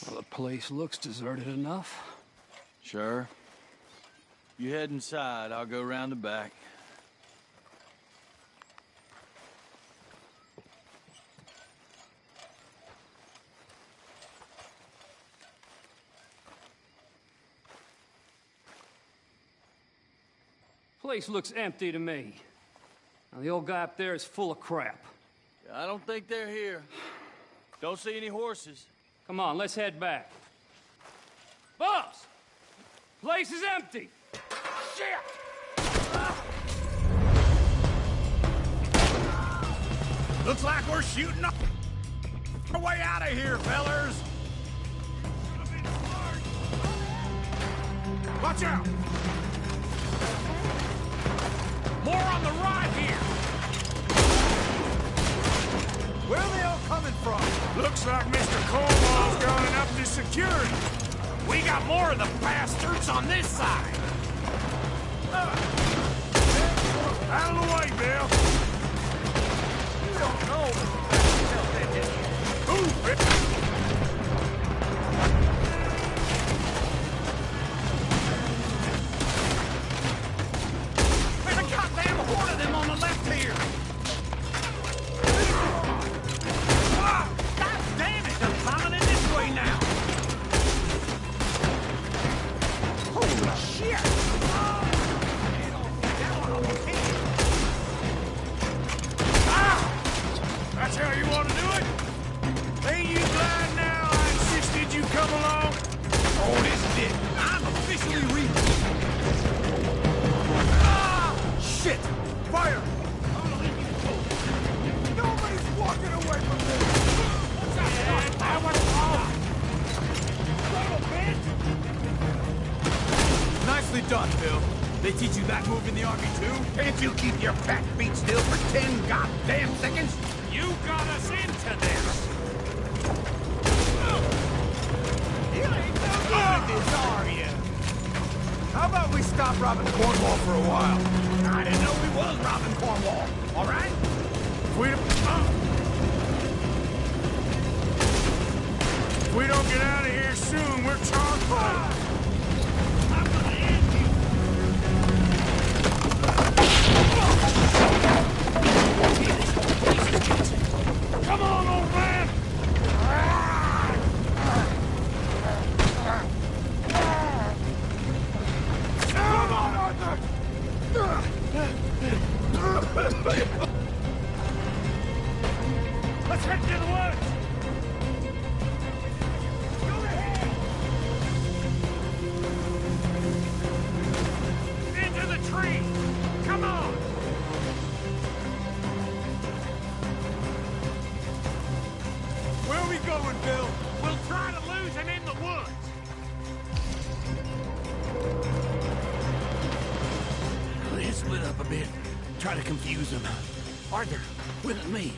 Well, the place looks deserted enough. Sure. You head inside, I'll go round the back. Place looks empty to me. Now, the old guy up there is full of crap. I don't think they're here. Don't see any horses. Come on, let's head back. Boss! Place is empty! Shit! Looks like we're shooting our way out of here, fellers! Watch out! More on the right here! Where are they all coming from? Looks like Mr. Cornwall's going up to security. We got more of the bastards on this side! Out of the way, Bill! You don't know. Move, Bill! There's a goddamn horde of them on the left here! God damn it! They're coming in this way now! Holy shit! That's how you want to do it? Ain't you glad now I insisted you come along? Oh, this is it! I'm officially reaping! Shit! Fire! Nobody's walking away from this! I was off! Nicely done, Bill. They teach you that move in the army, too? Can't you keep your fat feet still for 10 goddamn seconds? You got us into this! You ain't no good at this, are you? How about we stop robbing Cornwall for a while? I didn't know we was robbing Cornwall, all right? If we don't get out of here soon, we're charged for it. Come on, old man! Come on, Arthur! Let's head to the woods! Go ahead! Into the tree! Come on! Where are we going, Bill? We'll try to lose him in the woods! Let's split up a bit. Try to confuse them. Arthur, with me.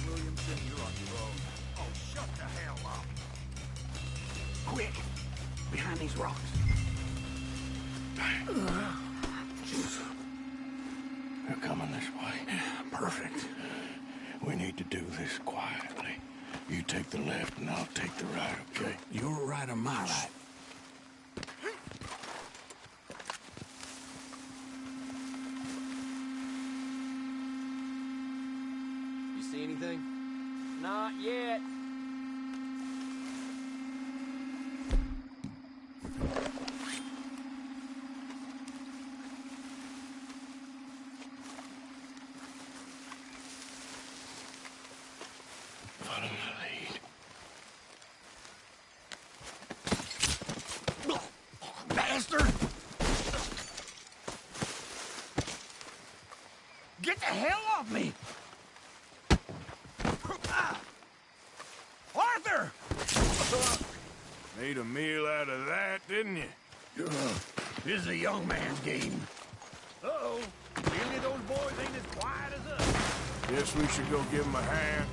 Williamson, you're on your own. Oh, shut the hell up. Quick! Behind these rocks. They're coming this way. Perfect. We need to do this quietly. You take the left and I'll take the right, okay? Your right or my right? You see anything? Not yet. Follow my lead. Bastard! Get the hell off me! Arthur! Made a meal out of that, didn't you? This is a young man's game. Uh-oh. Any of those boys ain't as quiet as us. Guess we should go give him a hand.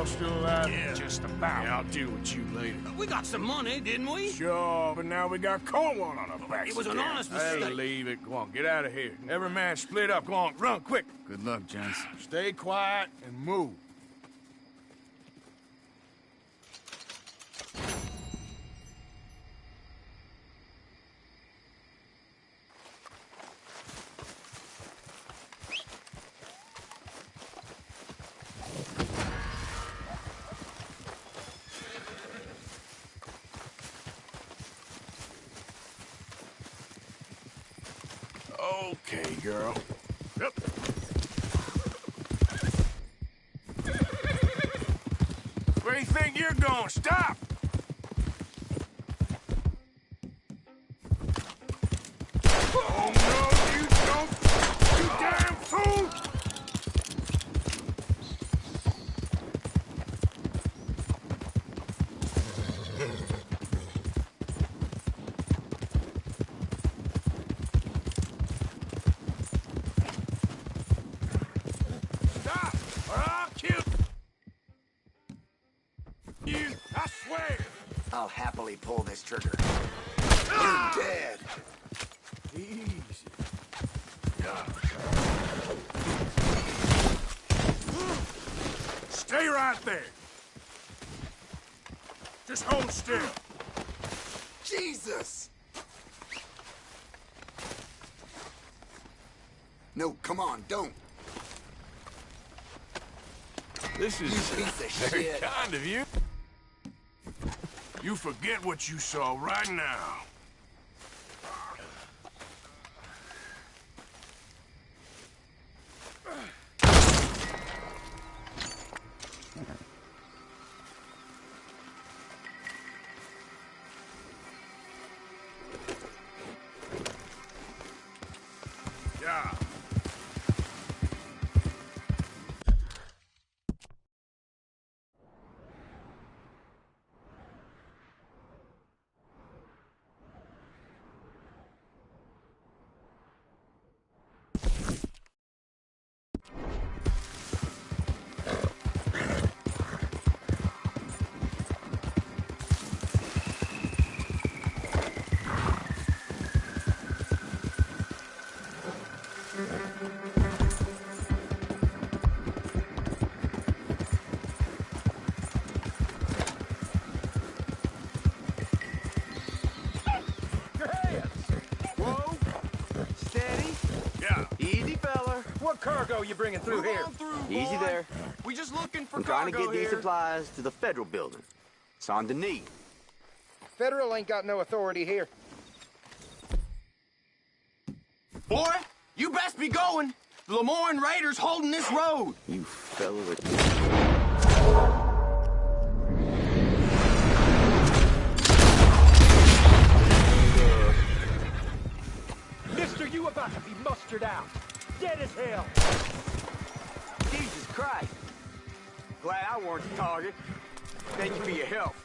all still alive? Yeah, just about. Yeah, I'll deal with you later. We got some money, didn't we? Sure, but now we got Cornwall on our backs. It was an again. honest Hey, mistake. leave it. Go on, get out of here. Every man split up. Go on, run, quick. Good luck, gents. Stay quiet and move. Okay, girl. Yep. Where do you think you're going? Stop! Oh, no, you don't! You damn fool! Stop, or I'll kill you, I swear! I'll happily pull this trigger. You're dead. Easy. Stay right there. Just hold still. Jesus! No, come on, don't. This is You piece of very shit. kind of you. You forget what you saw right now. Yeah. Your hands! Whoa! Steady. Yeah. Easy, fella. What cargo you bringing through here? Easy there. We just looking for I'm trying to cargo get these here. supplies to the federal building. It's on the knee. Federal ain't got no authority here. Boy, you best be going. The Lemoyne Raiders holding this road. You fella with... Mister, you about to be mustered out. Dead as hell. Jesus Christ. Glad I weren't the target. Thank you for your help.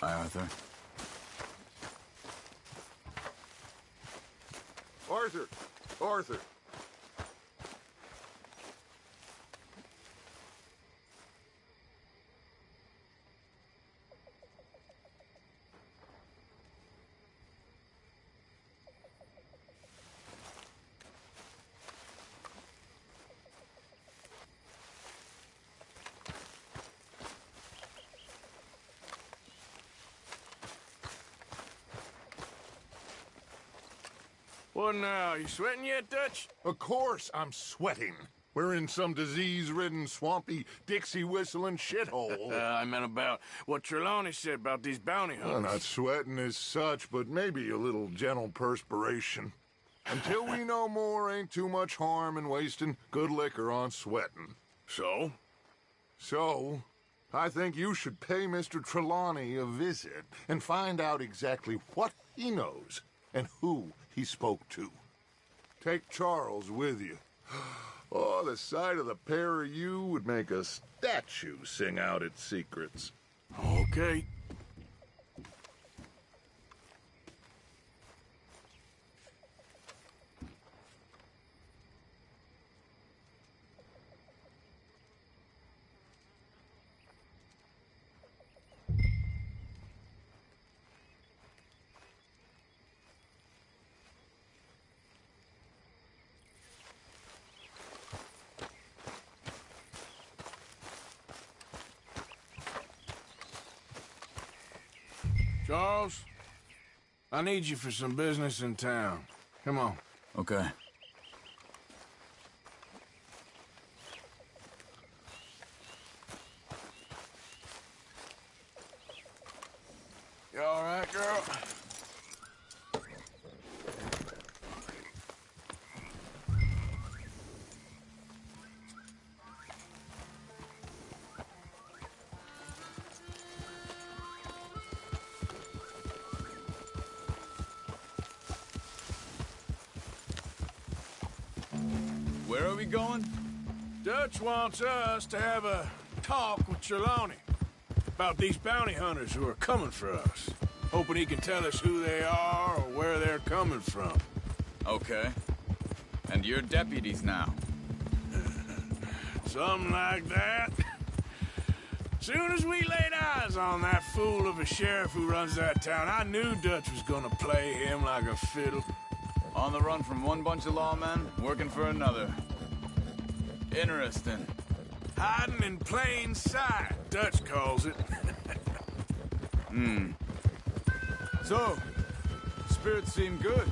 Hi, Arthur. Arthur! Arthur! What now? You sweating yet, Dutch? Of course I'm sweating. We're in some disease-ridden, swampy, Dixie-whistling shithole. I meant about what Trelawney said about these bounty hunters. Well, not sweating as such, but maybe a little gentle perspiration. Until we know more, ain't too much harm in wasting good liquor on sweating. So? So, I think you should pay Mr. Trelawney a visit and find out exactly what he knows and who he spoke to. Take Charles with you. Oh, the sight of the pair of you would make a statue sing out its secrets. Okay. Charles, I need you for some business in town. Come on. Okay. You all right, girl? Where are we going? Dutch wants us to have a talk with Trelawney about these bounty hunters who are coming for us. Hoping he can tell us who they are or where they're coming from. Okay. And you're deputies now? Something like that. Soon as we laid eyes on that fool of a sheriff who runs that town, I knew Dutch was gonna play him like a fiddle. On the run from one bunch of lawmen, working for another. Interesting. Hiding in plain sight, Dutch calls it. So, spirits seem good.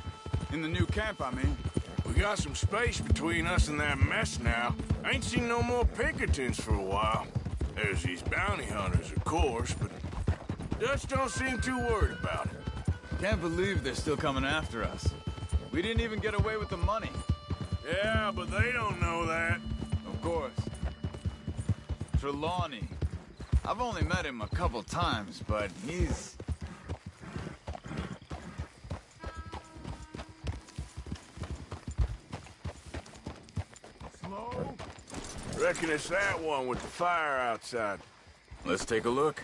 In the new camp, I mean. We got some space between us and that mess now. I ain't seen no more Pinkertons for a while. There's these bounty hunters, of course, but Dutch don't seem too worried about it. Can't believe they're still coming after us. We didn't even get away with the money. Yeah, but they don't know that. Of course. Trelawney. I've only met him a couple times, but he's... Slow? Reckon it's that one with the fire outside. Let's take a look.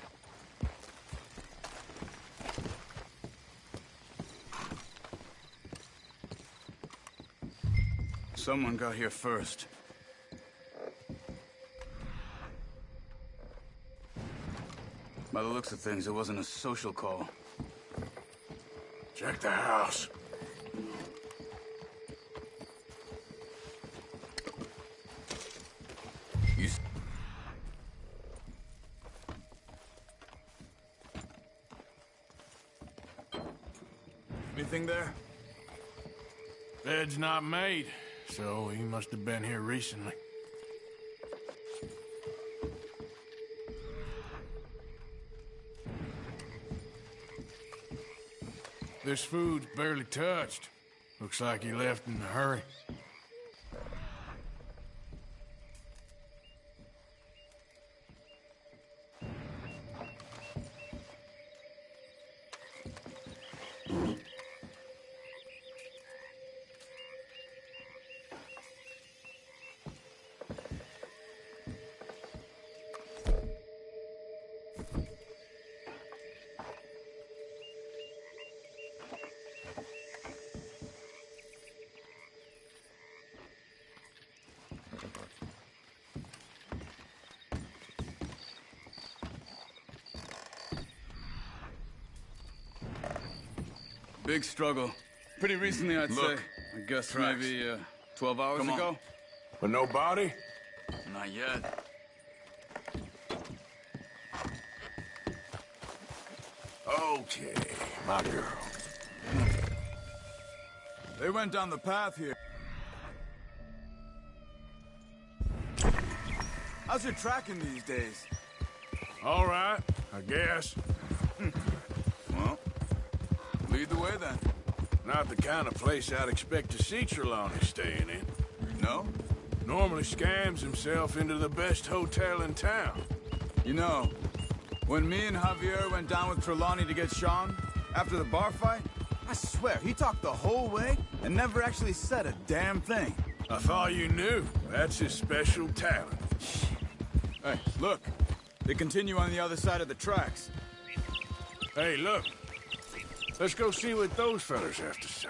Someone got here first. By the looks of things, it wasn't a social call. Check the house. You... Anything there? Bed's not made, so he must have been here recently. This food's barely touched. Looks like he left in a hurry. Big struggle. Pretty recently, I'd say. I guess Tracks. maybe 12 hours Come on. ago. But no body? Not yet. Okay, my girl. They went down the path here. How's your tracking these days? All right, I guess. Well, lead the way then. Not the kind of place I'd expect to see Trelawney staying in. No? Normally scams himself into the best hotel in town. You know, when me and Javier went down with Trelawney to get Sean, after the bar fight, I swear, he talked the whole way and never actually said a damn thing. I thought you knew. That's his special talent. Hey, look. They continue on the other side of the tracks. Hey, look. Let's go see what those fellas have to say.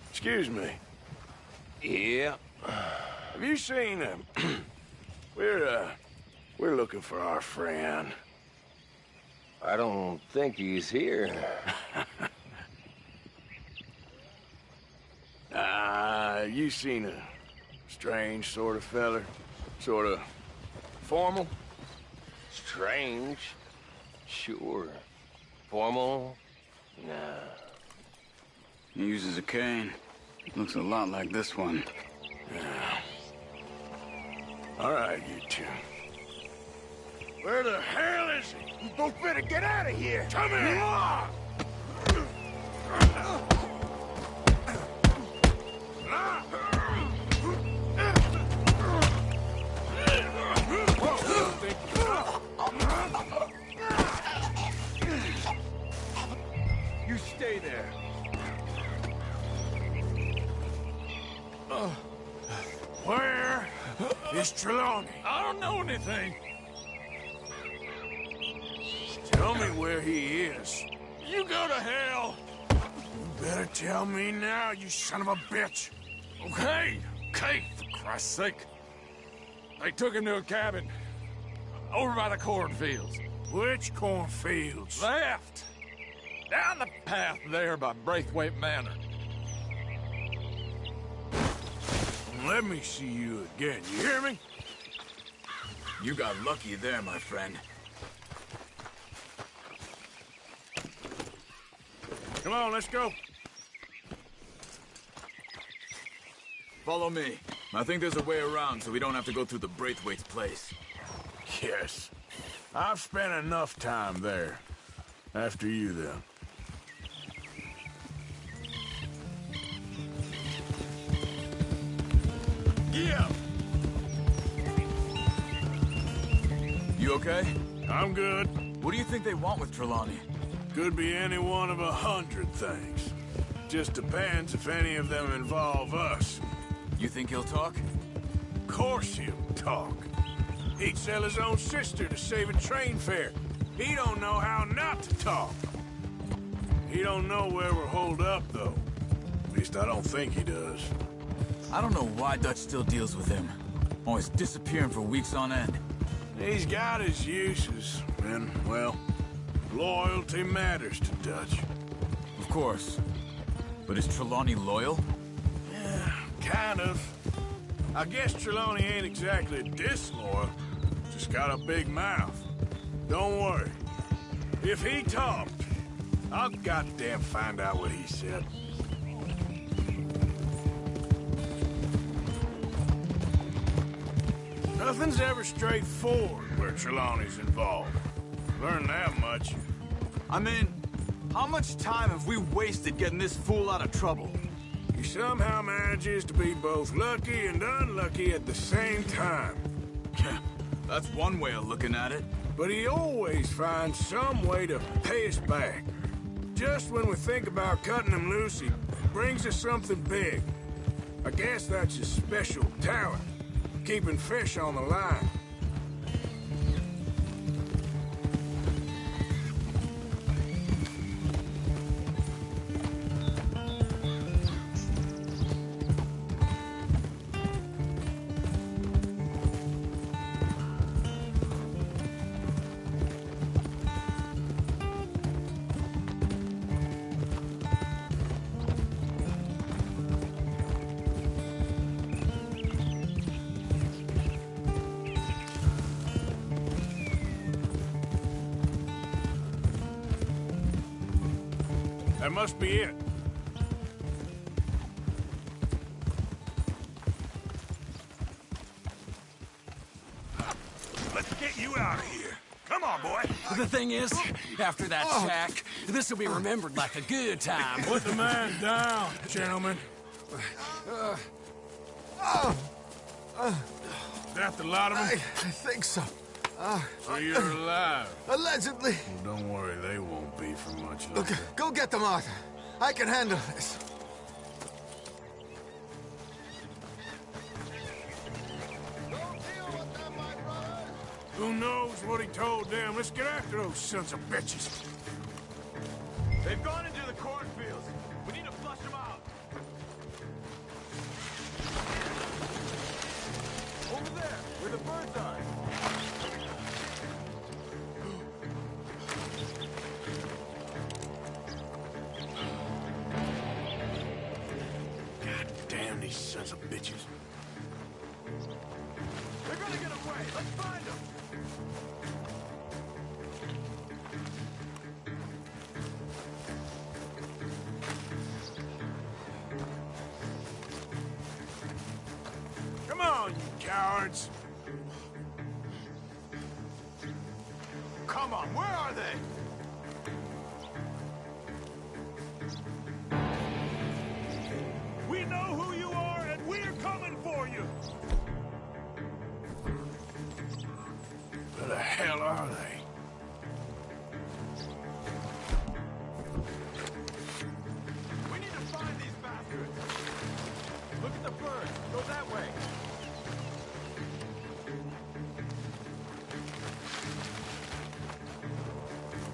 Excuse me. Yeah? Have you seen him? We're looking for our friend. I don't think he's here. You seen a strange sort of feller? Sort of formal? Strange? Sure. Formal? Nah. He uses a cane. Looks a lot like this one. Yeah. All right, you two. Where the hell is he? You both better get out of here! Come here! You stay there. Where is Trelawney? I don't know anything. Tell me where he is. You go to hell. You better tell me now, you son of a bitch. Okay, for Christ's sake. They took him to a cabin over by the cornfields. Which cornfields? Left. Down the path there by Braithwaite Manor. Let me see you again, you hear me? You got lucky there, my friend. Come on, let's go. Follow me. I think there's a way around so we don't have to go through the Braithwaite's place. Yes. I've spent enough time there. After you, then. Yeah! You okay? I'm good. What do you think they want with Trelawney? Could be any one of 100 things. Just depends if any of them involve us. You think he'll talk? Of course he'll talk. He'd sell his own sister to save a train fare. He don't know how not to talk. He don't know where we're holed up, though. At least I don't think he does. I don't know why Dutch still deals with him. Always disappearing for weeks on end. He's got his uses, and, well, loyalty matters to Dutch. Of course. But is Trelawney loyal? Yeah, kind of. I guess Trelawney ain't exactly disloyal. Just got a big mouth. Don't worry. If he talked, I'll goddamn find out what he said. Nothing's ever straightforward where Trelawney's involved. Learned that much. I mean, how much time have we wasted getting this fool out of trouble? He somehow manages to be both lucky and unlucky at the same time. That's one way of looking at it. But he always finds some way to pay us back. Just when we think about cutting him loose, he brings us something big. I guess that's his special talent, keeping fish on the line. That must be it. Let's get you out of here. Come on, boy. The thing is, after that shack, this will be remembered like a good time. Put the man down, gentlemen. Is that the lot of them? I think so. So you're alive? Allegedly. Well, don't worry, they won't be for much longer. Look, go get them, Arthur. I can handle this. Who knows what he told them? Let's get after those sons of bitches. They've gone into the cornfields. We need to flush them out. Over there, where the birds are. God damn these sons of bitches. They're gonna get away. Let's find them. Come on, you cowards. Come on, where are they? We know who you are, and we're coming for you. Where the hell are they? We need to find these bastards. Look at the birds. Go that way.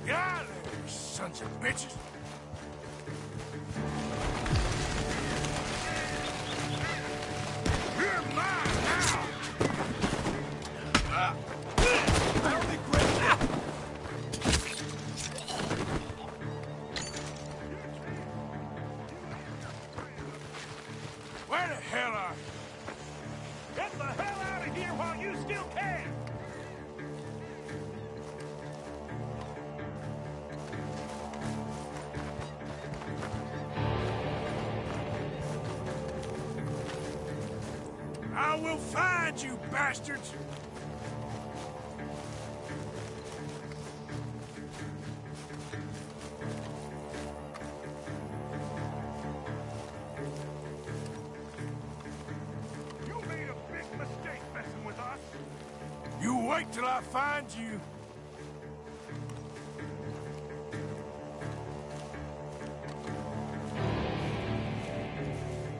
Get out of there, you sons of bitches. You're mine now. That'll be great. Where the hell are you? Get the hell out of here while you still can. I will find you, bastards! You made a big mistake messing with us. You wait till I find you.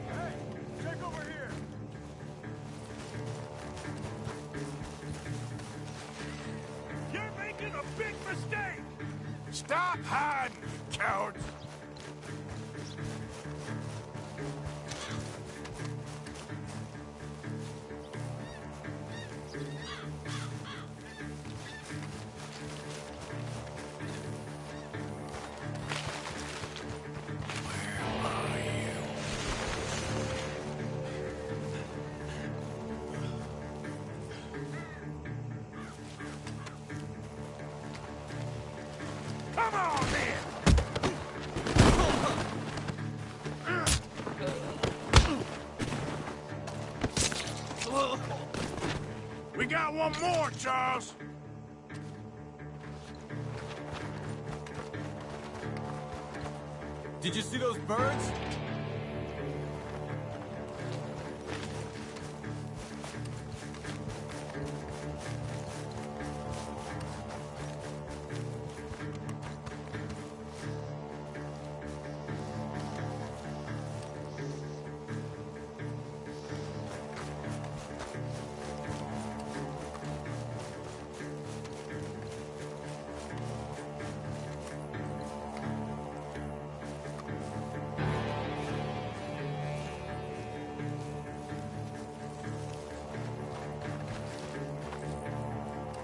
Hey, check over here. You're making a big mistake. Stop hiding, you cowards! Come on, then. We got one more, Charles. Did you see those birds?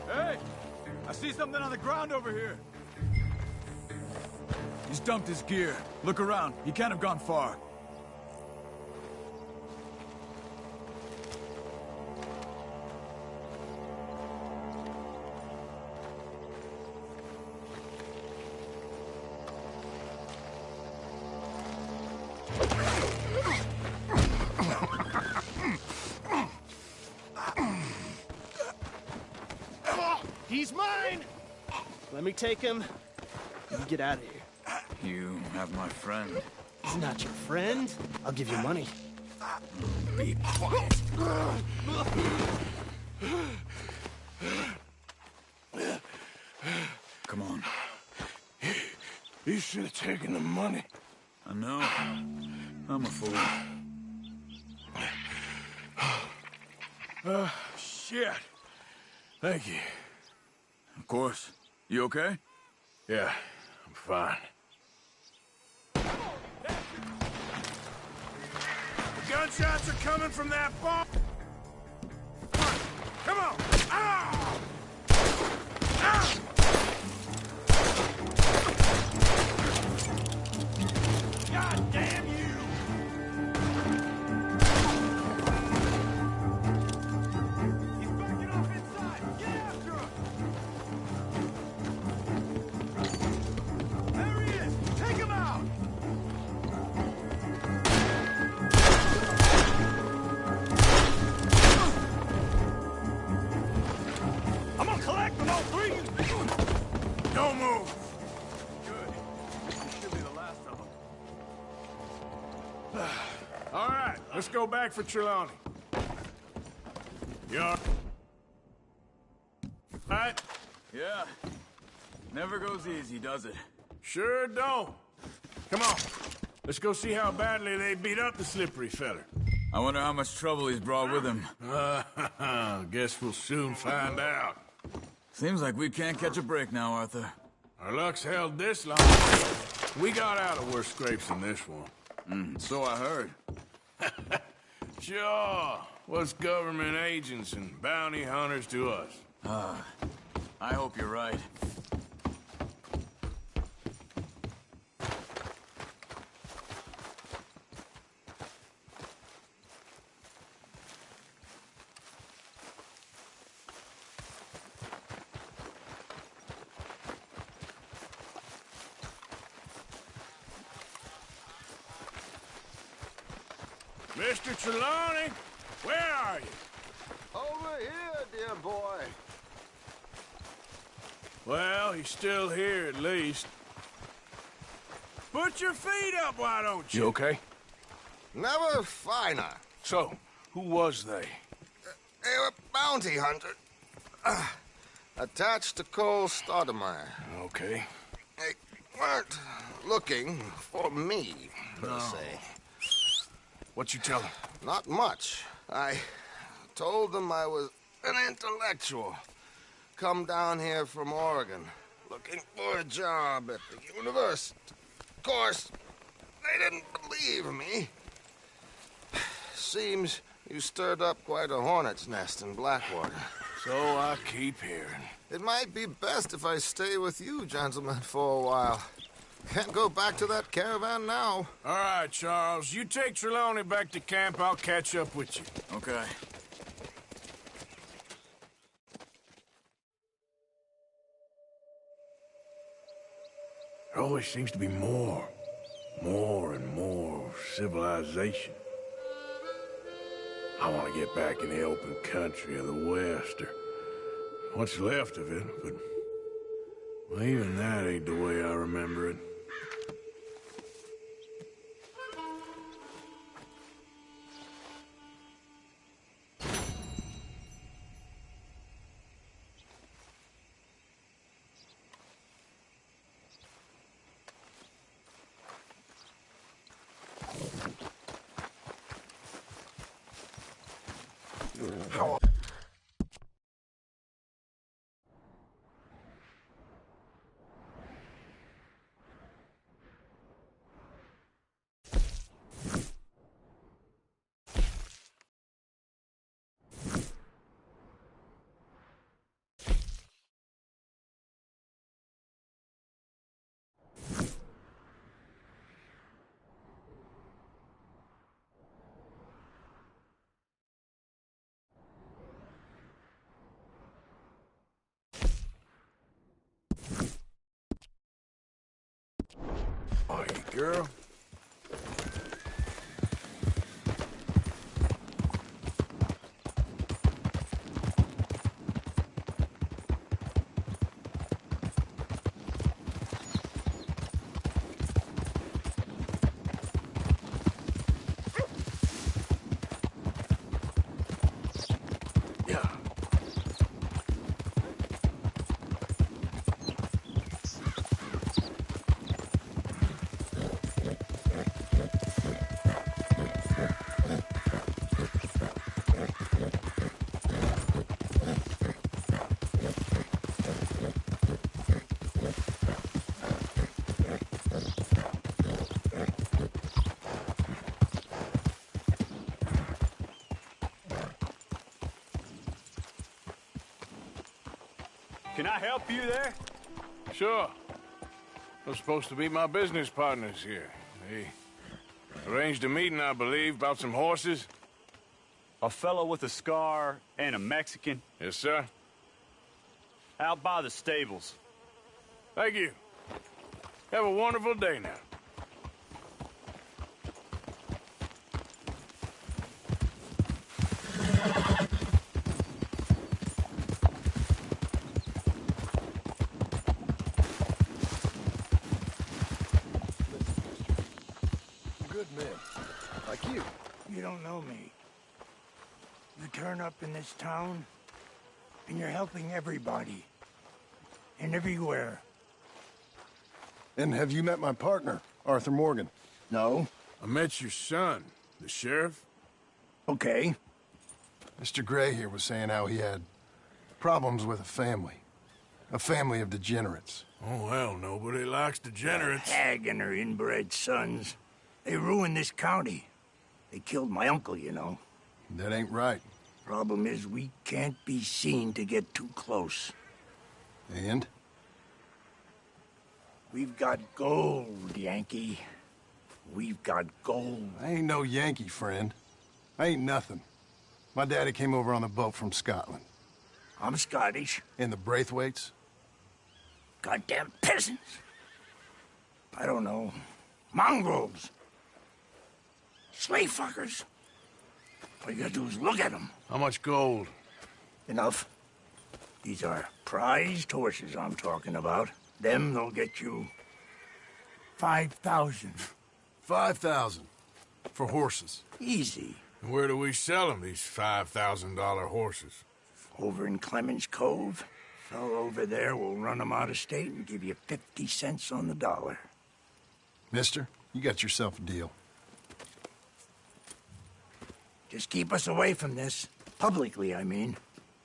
Hey! I see something on the ground over here. He's dumped his gear. Look around. He can't have gone far. He's mine! Let me take him. You get out of here. You have my friend. He's not your friend. I'll give you money. Be quiet. Come on. You should have taken the money. I know. I'm a fool. Shit. Thank you. Of course. You okay? Yeah, I'm fine. The gunshots are coming from that bar. Come on! Ah! Ah! God damn you! He's backing off inside! Get after him! There he is! Take him out! I'm gonna collect them all three! Don't move! Good. This should be the last of them. All right, let's go back for Trelawney. You all right? Yeah. Never goes easy, does it? Sure don't. Come on. Let's go see how badly they beat up the slippery feller. I wonder how much trouble he's brought with him. Guess we'll soon find out. Seems like we can't catch a break now, Arthur. Our luck's held this long. We got out of worse scrapes than this one. So I heard. Sure. What's government agents and bounty hunters to us? I hope you're right. Mr. Trelawney, where are you? Over here, dear boy. Well, he's still here at least. Put your feet up, why don't you? You okay? Never finer. So, who was they? They were bounty hunters. Attached to Cole Stoudemire. Okay. They weren't looking for me, per se. What you tell them? Not much. I told them I was an intellectual. Come down here from Oregon, looking for a job at the university. Of course, they didn't believe me. Seems you stirred up quite a hornet's nest in Blackwater. So I keep hearing. It might be best if I stay with you, gentlemen, for a while. Can't go back to that caravan now. All right, Charles. You take Trelawney back to camp. I'll catch up with you. Okay. There always seems to be more and more civilization. I want to get back in the open country of the West, or what's left of it, but well, even that ain't the way I remember it. Oh, you girl. Can I help you there? Sure. They're supposed to be my business partners here. They arranged a meeting, I believe, about some horses. A fellow with a scar and a Mexican. Yes, sir. Out by the stables. Thank you. Have a wonderful day now. Good men. Like you. You don't know me. You turn up in this town, and you're helping everybody. And everywhere. And have you met my partner, Arthur Morgan? No. I met your son, the sheriff. Okay. Mr. Gray here was saying how he had problems with a family of degenerates. Oh, well, nobody likes degenerates. The hag and her inbred sons. They ruined this county. They killed my uncle, you know. That ain't right. Problem is, we can't be seen to get too close. And? We've got gold, Yankee. We've got gold. I ain't no Yankee, friend. I ain't nothing. My daddy came over on a boat from Scotland. I'm Scottish. And the Braithwaites? Goddamn peasants. I don't know. Mongrels. Slave fuckers. All you gotta do is look at them. How much gold? Enough. These are prized horses I'm talking about. Them, they'll get you 5,000. 5,000 for horses. Easy. And where do we sell them, these $5,000 horses? Over in Clemens Cove. Fellow over there will run them out of state and give you 50 cents on the dollar. Mister, you got yourself a deal. Just keep us away from this. Publicly, I mean.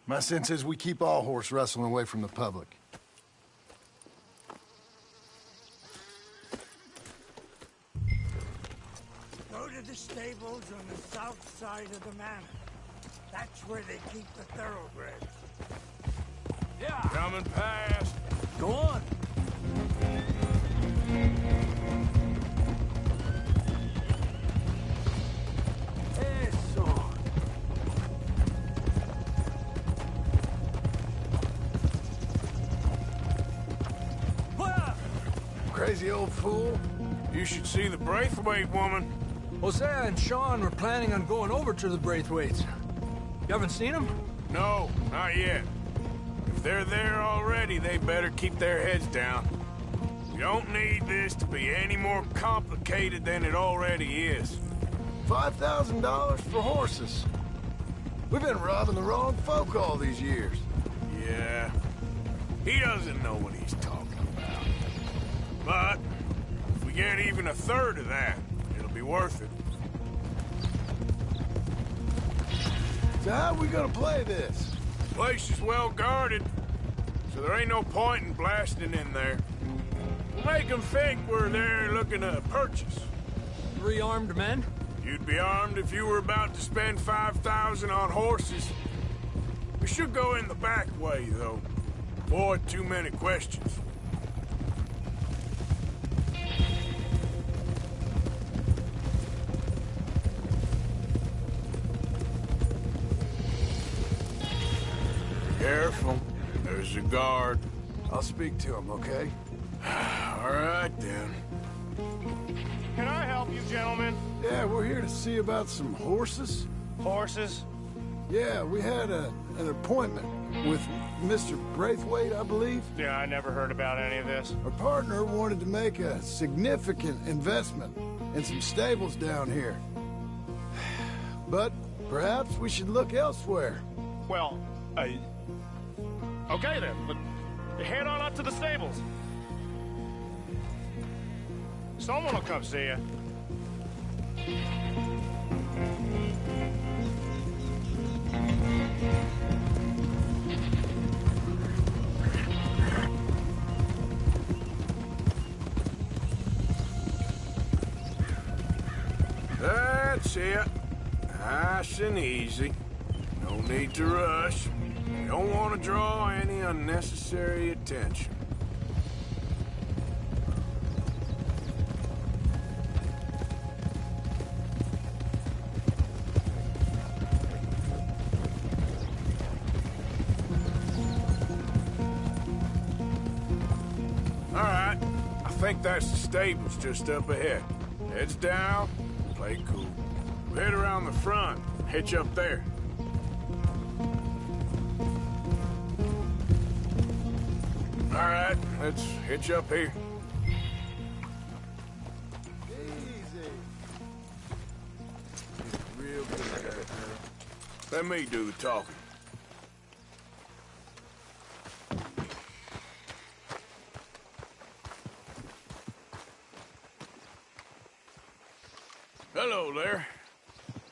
My sense is we keep all horse wrestling away from the public. Go to the stables on the south side of the manor. That's where they keep the thoroughbreds. Yeah. Coming past. Go on. Eso. Crazy old fool. You should see the Braithwaite woman. Hosea and Sean were planning on going over to the Braithwaites. You haven't seen them? No, not yet. If they're there already, they better keep their heads down. We don't need this to be any more complicated than it already is. $5,000 for horses. We've been robbing the wrong folk all these years. Yeah. He doesn't know what he's talking about. But if we get even a third of that, it'll be worth it. So how are we gonna play this? The place is well guarded, so there ain't no point in blasting in there. We'll make them think we're there looking to purchase. 3 armed men? You'd be armed if you were about to spend 5,000 on horses. We should go in the back way, though. Avoid too many questions. Careful. There's a guard. I'll speak to him, okay? All right, then. Can I help you, gentlemen? Yeah, we're here to see about some horses. Horses? Yeah, we had an appointment with Mr. Braithwaite, I believe. Yeah, I never heard about any of this. Our partner wanted to make a significant investment in some stables down here. But perhaps we should look elsewhere. Well, okay then, but head on up to the stables. Someone will come see you. That's it. Nice and easy. No need to rush. We don't Don't want to draw any unnecessary attention. All right, I think that's the stables just up ahead. Heads down, play cool. We'll head around the front, hitch up there. All right, let's hitch up here. Easy. Real good at that, girl. Let me do the talking. Hello there.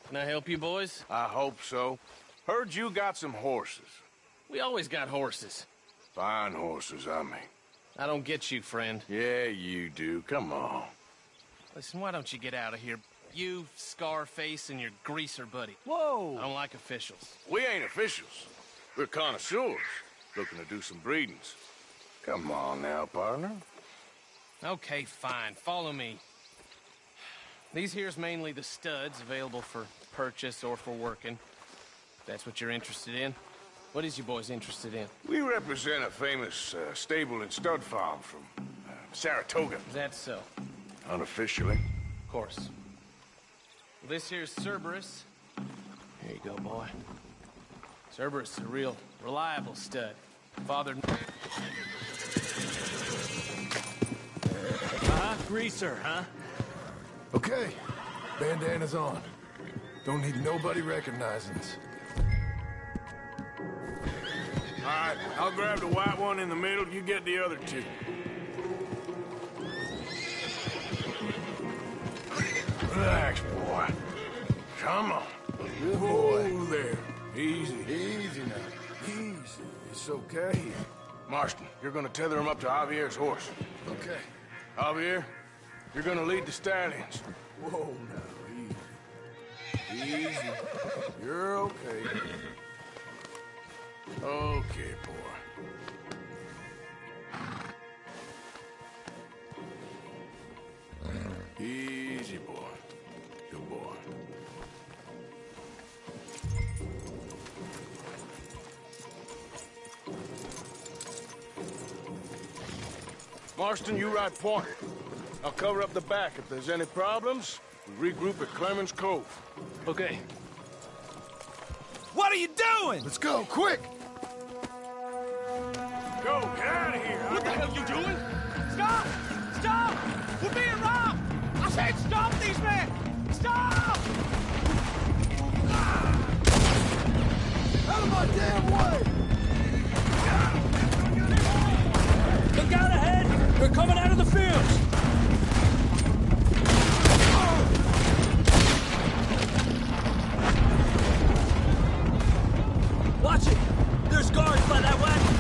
Can I help you, boys? I hope so. Heard you got some horses. We always got horses. Fine horses, I mean. I don't get you, friend. Yeah, you do. Come on. Listen, why don't you get out of here? You, Scarface, and your greaser buddy. Whoa! I don't like officials. We ain't officials. We're connoisseurs, looking to do some breedings. Come on now, partner. Okay, fine. Follow me. These here's mainly the studs available for purchase or for working. If that's what you're interested in. What is you boys interested in? We represent a famous stable and stud farm from Saratoga. Is that so? Unofficially. Of course. Well, this here's Cerberus. Here you go, boy. Cerberus is a real reliable stud. Father... Greaser, huh? Okay, bandana's on. Don't need nobody recognizing us. All right, I'll grab the white one in the middle. You get the other two. Relax, boy. Come on. Good boy. Whoa there. Easy. Easy now. Easy. It's okay. Marston, you're gonna tether him up to Javier's horse. Okay. Javier, you're gonna lead the stallions. Whoa now, easy. Easy. You're okay. Okay, boy. Easy, boy. Good boy. Marston, you ride point. I'll cover up the back. If there's any problems, we regroup at Clemens Cove. Okay. What are you doing? Let's go, quick! Go, get out of here! What the hell you doing? Stop! Stop! We're being robbed! I said stop these men! Stop! Out of my damn way! Look out ahead! They're coming out of the fields! Watch it! There's guards by that wagon!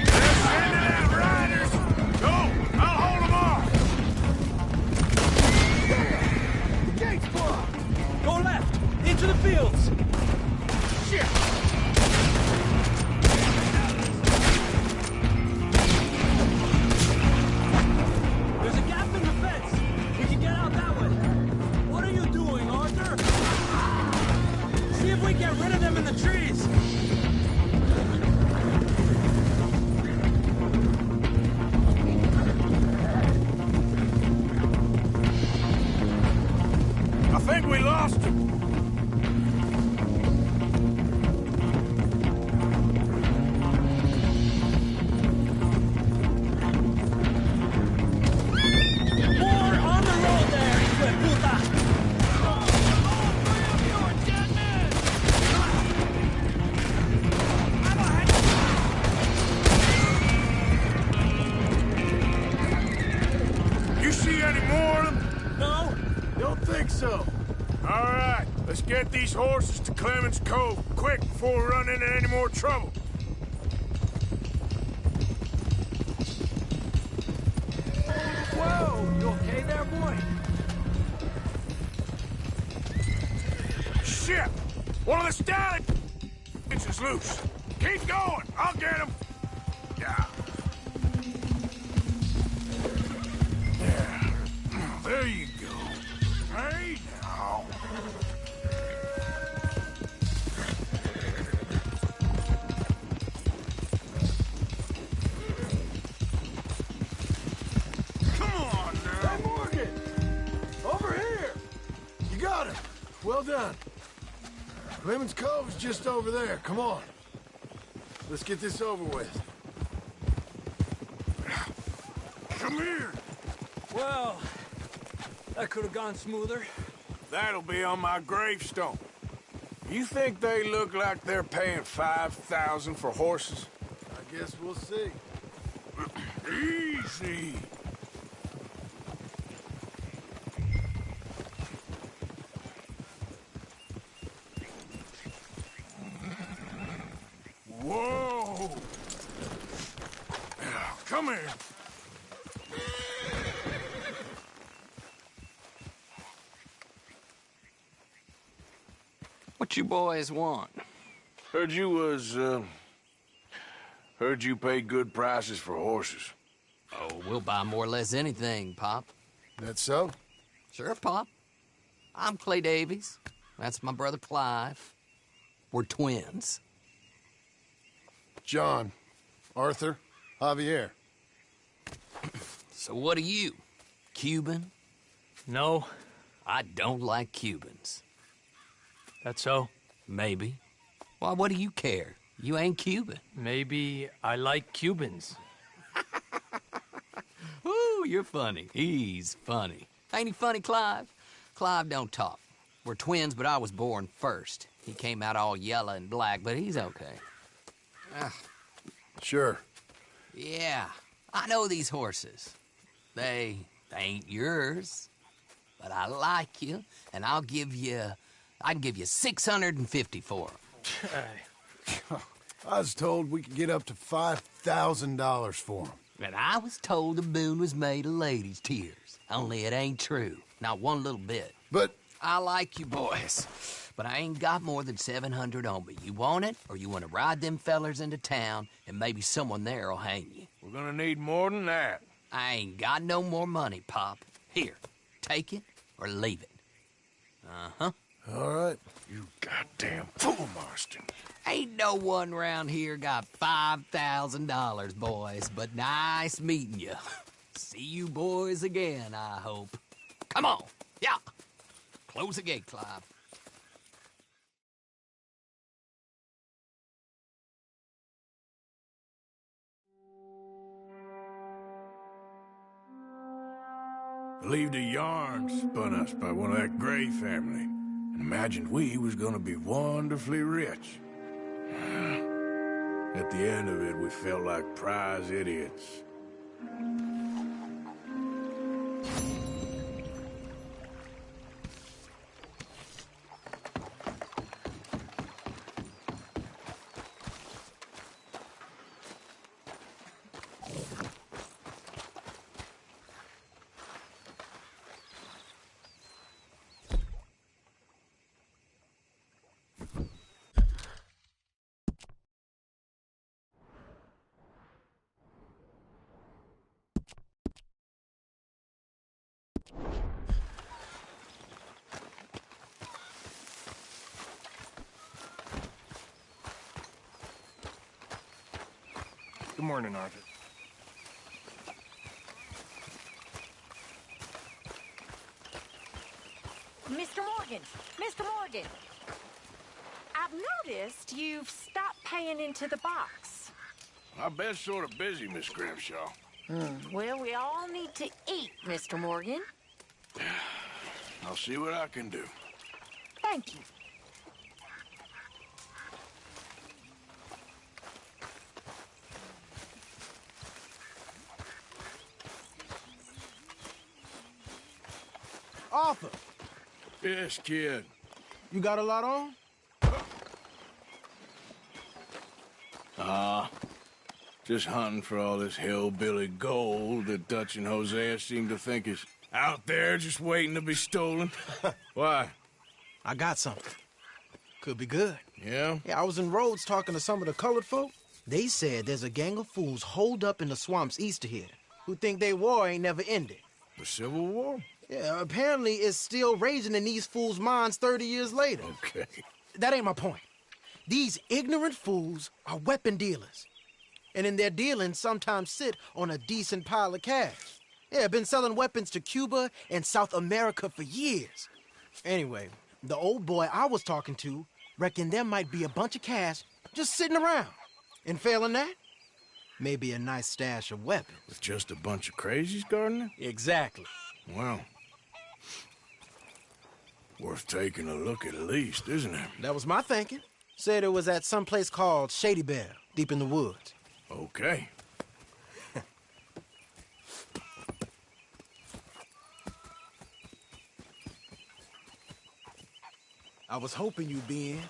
They're sending out riders! Go! I'll hold them off! The gate's blocked! Go left! Into the fields! Shit! There's a gap in the fence! We can get out that way! What are you doing, Arthur? See if we get rid of them in the trees! I think we lost him. More on the road there, hijo de puta! You see any more of them? No? Don't think so. All right, let's get these horses to Clemens Cove quick before we run into any more trouble. Whoa! You okay there, boy? Shit! One of the stallions is loose. Keep going. I'll get him. Yeah. There you go. Hey, now. Come on now. Hey, Morgan! Over here! You got him. Well done. Lemons Cove is just over there. Come on. Let's get this over with. Come here. Well, that could have gone smoother. That'll be on my gravestone. You think they look like they're paying $5,000 for horses? I guess we'll see. Easy. Whoa! Come here. What you boys want? Heard you paid good prices for horses. Oh, we'll buy more or less anything, Pop. That so? Sure, Pop. I'm Clay Davies. That's my brother Clive. We're twins. John, Arthur, Javier. So what are you? Cuban? No. I don't like Cubans. That so? Maybe. Why, what do you care? You ain't Cuban. Maybe I like Cubans. Ooh, you're funny. He's funny. Ain't he funny, Clive? Clive don't talk. We're twins, but I was born first. He came out all yellow and black, but he's okay. Sure. Yeah, I know these horses. They ain't yours. But I like you, and I can give you 650 for them. I was told we could get up to $5,000 for them. And I was told the moon was made of ladies' tears. Only it ain't true. Not one little bit. But I like you boys, but I ain't got more than 700 on me. You want it, or you want to ride them fellers into town, and maybe someone there'll hang you? We're gonna need more than that. I ain't got no more money, Pop. Here, take it or leave it. Uh-huh. All right. You goddamn fool, Marston. Ain't no one round here got $5,000, boys, but nice meeting you. See you boys again, I hope. Come on. Yeah. Close the gate, Clive. Believed a yarn spun us by one of that Gray family, and imagined we was gonna be wonderfully rich. At the end of it, we felt like prize idiots. Good morning, Arthur. Mr. Morgan! Mr. Morgan! I've noticed you've stopped paying into the box. I've been sort of busy, Miss Grimshaw. Well, we all need to eat, Mr. Morgan. I'll see what I can do. Thank you. Arthur! Yes, kid. You got a lot on? Just hunting for all this hillbilly gold that Dutch and Hosea seem to think is out there just waiting to be stolen. Why? I got something. Could be good. Yeah? Yeah, I was in Rhodes talking to some of the colored folk. They said there's a gang of fools holed up in the swamps east of here who think they war ain't never ended. The Civil War? Yeah, apparently it's still raging in these fools' minds 30 years later. Okay. That ain't my point. These ignorant fools are weapon dealers. And in their dealings sometimes sit on a decent pile of cash. Yeah, been selling weapons to Cuba and South America for years. Anyway, the old boy I was talking to reckoned there might be a bunch of cash just sitting around. And failing that, maybe a nice stash of weapons. With just a bunch of crazies, Gardner? Exactly. Well, worth taking a look at least, isn't it? That was my thinking. Said it was at some place called Shady Belle, deep in the woods. Okay. I was hoping you'd be in.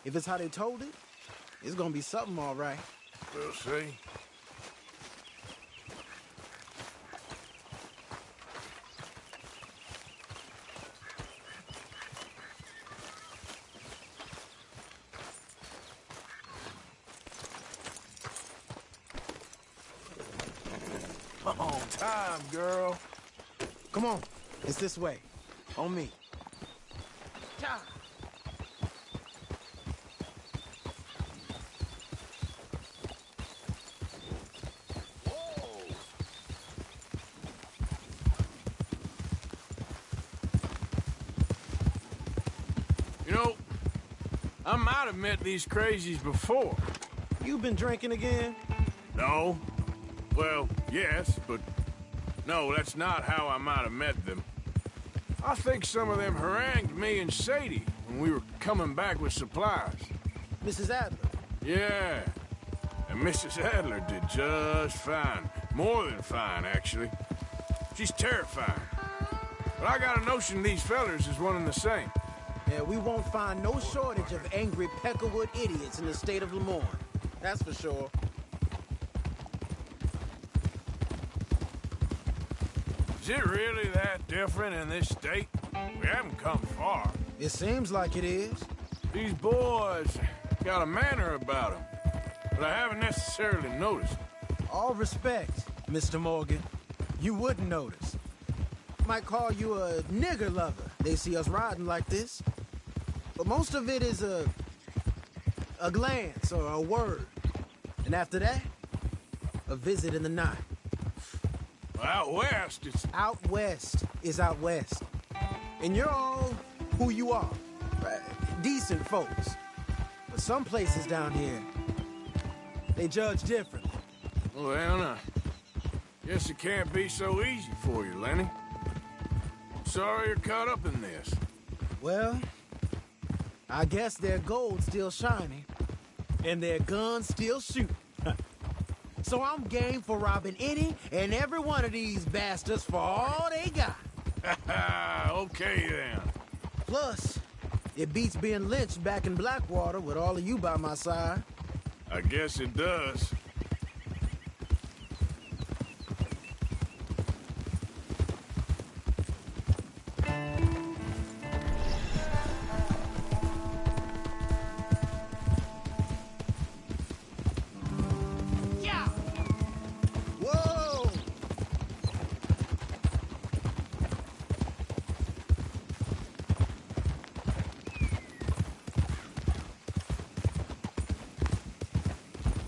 If it's how they told it, it's gonna be something all right. We'll see. On time, girl. Come on. It's this way. On me. Time. You know, I might have met these crazies before. You been drinking again? No. Well, yes, but no, that's not how I might have met them. I think some of them harangued me and Sadie when we were coming back with supplies. Mrs. Adler? Yeah. And Mrs. Adler did just fine. More than fine, actually. She's terrifying. But I got a notion these fellers is one and the same. Yeah, we won't find no shortage of angry Peckerwood idiots in the state of Lemoyne. That's for sure. Is it really that different in this state? We haven't come far. It seems like it is. These boys got a manner about them, but I haven't necessarily noticed. All respect, Mr. Morgan. You wouldn't notice. Might call you a nigger lover. They see us riding like this. But most of it is a glance or a word. And after that, a visit in the night. Out west, it's... Out west is out west. And you're all who you are. Decent folks. But some places down here, they judge differently. Well, I guess it can't be so easy for you, Lenny. Sorry you're caught up in this. Well, I guess their gold's still shining, and their guns still shoot. So I'm game for robbing any and every one of these bastards for all they got. Okay, then. Plus, it beats being lynched back in Blackwater with all of you by my side. I guess it does.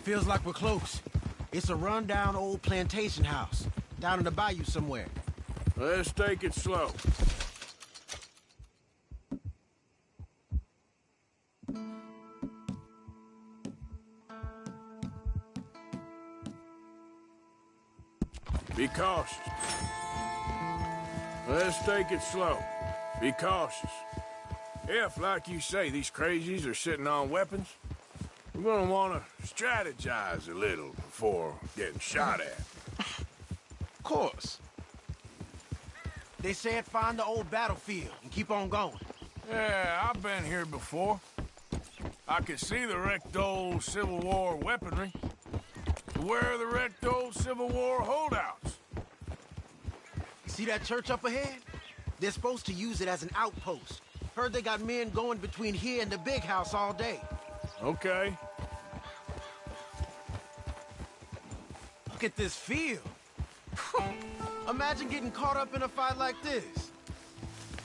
Feels like we're close. It's a rundown old plantation house, down in the bayou somewhere. Let's take it slow. Be cautious. Let's take it slow. Be cautious. If, like you say, these crazies are sitting on weapons, we're gonna want to strategize a little before getting shot at. Of course. They said find the old battlefield and keep on going. Yeah, I've been here before. I can see the wrecked old Civil War weaponry. Where are the wrecked old Civil War holdouts? See that church up ahead? They're supposed to use it as an outpost. Heard they got men going between here and the big house all day. Okay. Look at this field. Imagine getting caught up in a fight like this.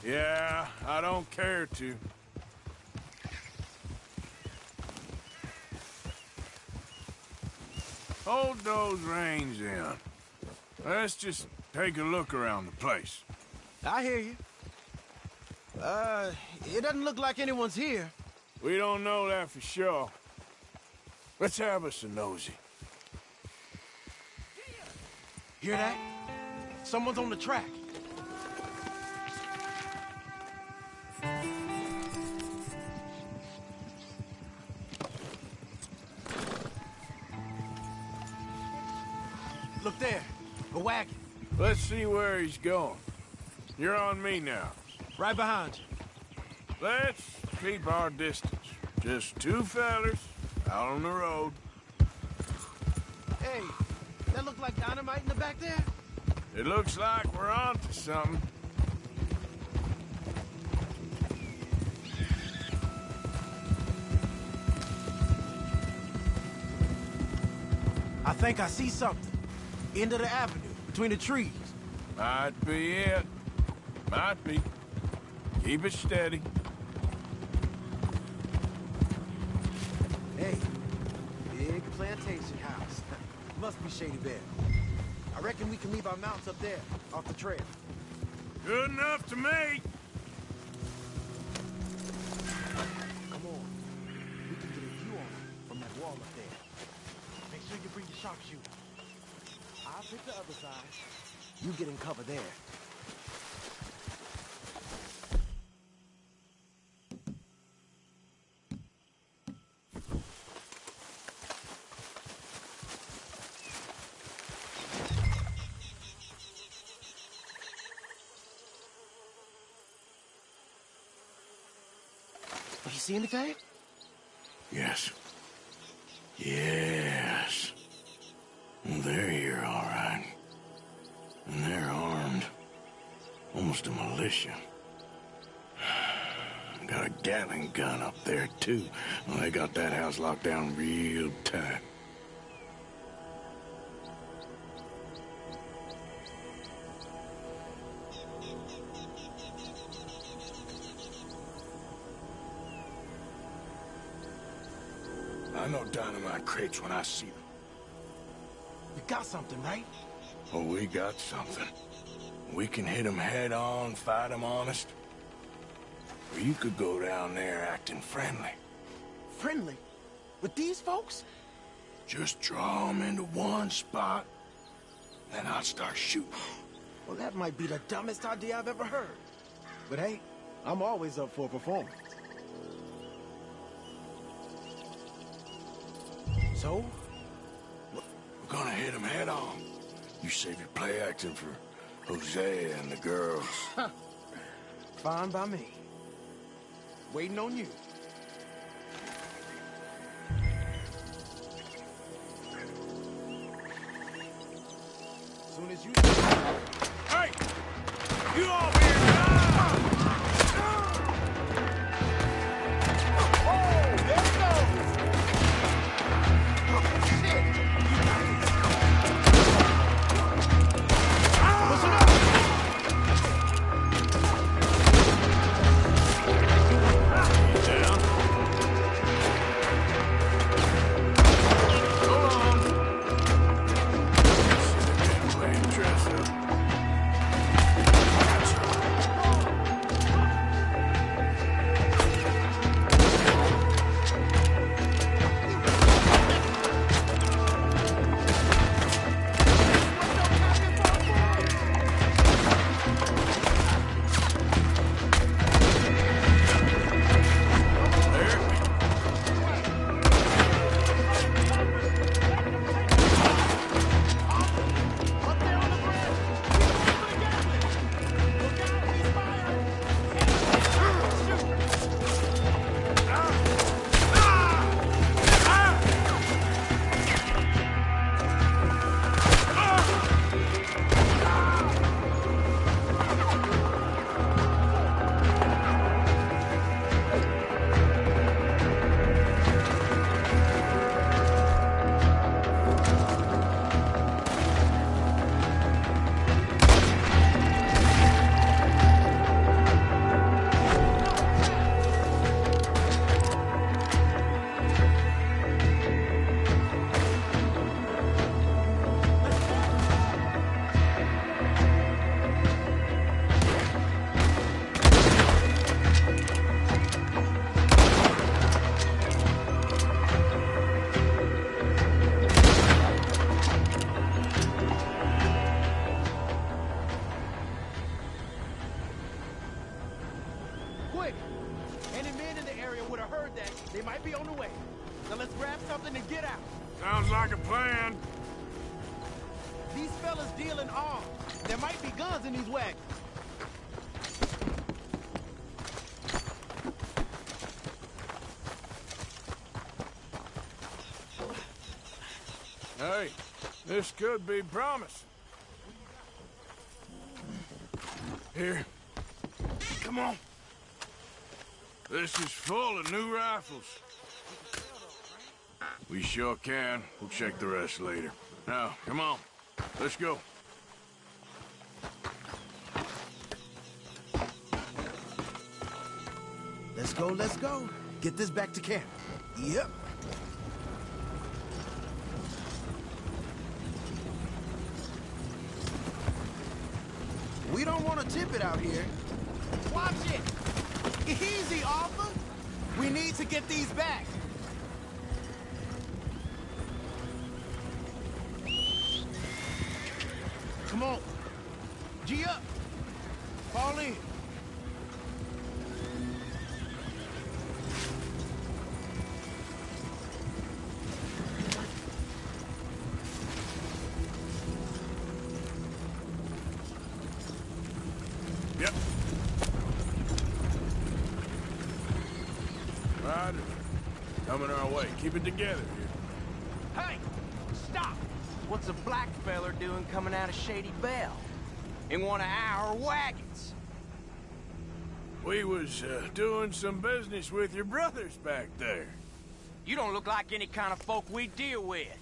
Yeah, I don't care to. Hold those reins in. Let's just take a look around the place. I hear you. It doesn't look like anyone's here. We don't know that for sure. Let's have us a nosy. Hear that? Someone's on the track. Look there, a wagon. Let's see where he's going. You're on me now. Right behind you. Let's keep our distance. Just two fellers out on the road. Hey, that look like dynamite in the back there? It looks like we're onto something. I think I see something. End of the avenue, between the trees. Might be it. Might be. Keep it steady. Hey, big plantation house. Must be Shady Bear. I reckon we can leave our mounts up there, off the trail. Good enough to me. Come on. We can get a view on them from that wall up there. Make sure you bring your sharpshooter. I'll pick the other side. You get in cover there. You see anything? Yes. Yes. They're here, all right. And they're armed. Almost a militia. Got a Gatling gun up there, too. Well, they got that house locked down real tight. I know dynamite crates when I see them. You got something, right? Oh, we got something. We can hit them head on, fight them honest. Or you could go down there acting friendly. Friendly? With these folks? Just draw them into one spot, then I'll start shooting. Well, that might be the dumbest idea I've ever heard. But hey, I'm always up for a performance. So? We're gonna hit them head on. You save your play acting for Hosea and the girls. Fine by me. Waiting on you. Soon as you... Hey! You all here now! Oh, there it goes! Oh, shit! Listen up! might be on the way. Now let's grab something and get out. Sounds like a plan. These fellas deal in arms. There might be guns in these wagons. Hey, this could be promising. Here. Come on. This is full of new rifles. We sure can. We'll check the rest later. Now, come on. Let's go. Let's go, let's go. Get this back to camp. Yep. We don't want to tip it out here. Watch it! Easy, Arthur! We need to get these back. Come on. G up. Fall in. Yep. Right. Coming our way. Keep it together here. Hey! Stop! What's a black feller doing coming out of Shady Belle? In one of our wagons? We was doing some business with your brothers back there. You don't look like any kind of folk we deal with.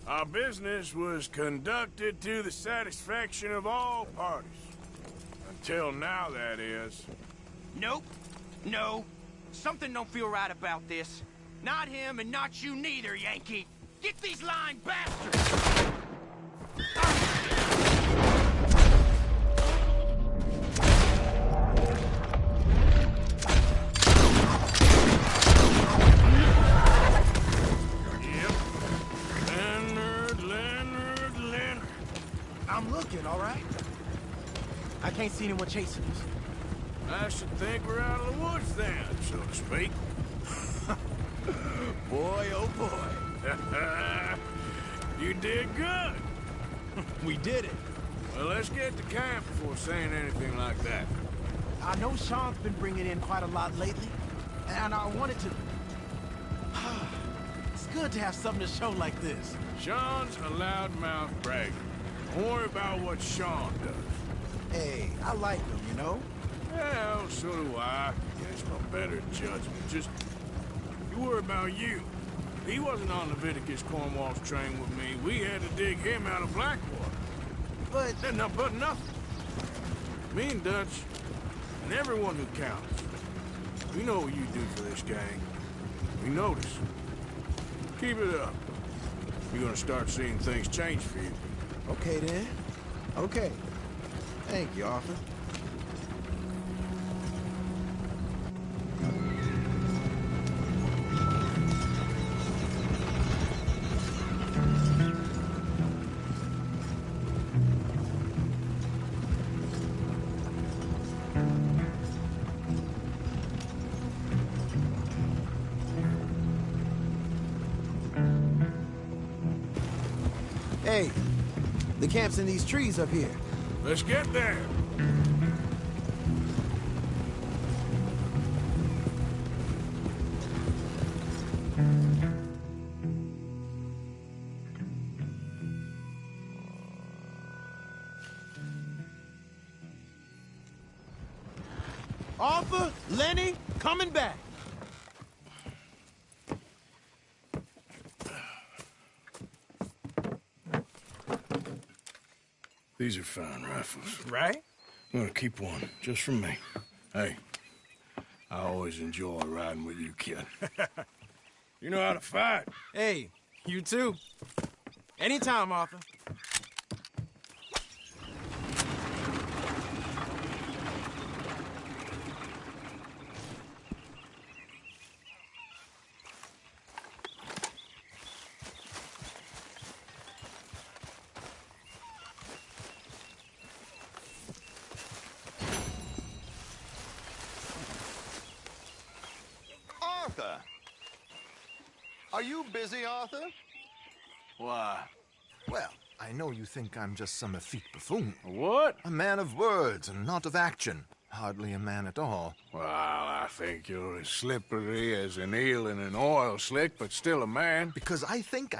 Our business was conducted to the satisfaction of all parties. Until now, that is. Nope. No. Something don't feel right about this. Not him and not you neither, Yankee. Get these lying bastards! Leonard. I'm looking, all right? I can't see anyone chasing us. I should think we're out of the woods then, so to speak. Boy, oh boy. You did good. We did it. Well, let's get to camp before saying anything like that. I know Sean's been bringing in quite a lot lately, and I wanted to... It's good to have something to show like this. Sean's a loudmouth bragger. Don't worry about what Sean does. Hey, I like him, you know? Well, so do I. Guess no better judgment. Just, you worry about you. He wasn't on Leviticus Cornwall's train with me. We had to dig him out of Blackwater. But... But nothing. Me and Dutch, and everyone who counts. We know what you do for this gang. We notice. Keep it up. You're gonna start seeing things change for you. Okay, then. Okay. Thank you, Arthur. Hey, the camp's in these trees up here. Let's get there. Arthur, Lenny, coming back. These are fine rifles. Right? I'm gonna keep one, just for me. Hey, I always enjoy riding with you, kid. You know how to fight. Hey, you too. Anytime, Arthur. Arthur. Are you busy, Arthur? Why? Well, I know you think I'm just some effete buffoon. What? A man of words and not of action. Hardly a man at all. Well, I think you're as slippery as an eel in an oil slick, but still a man. Because I think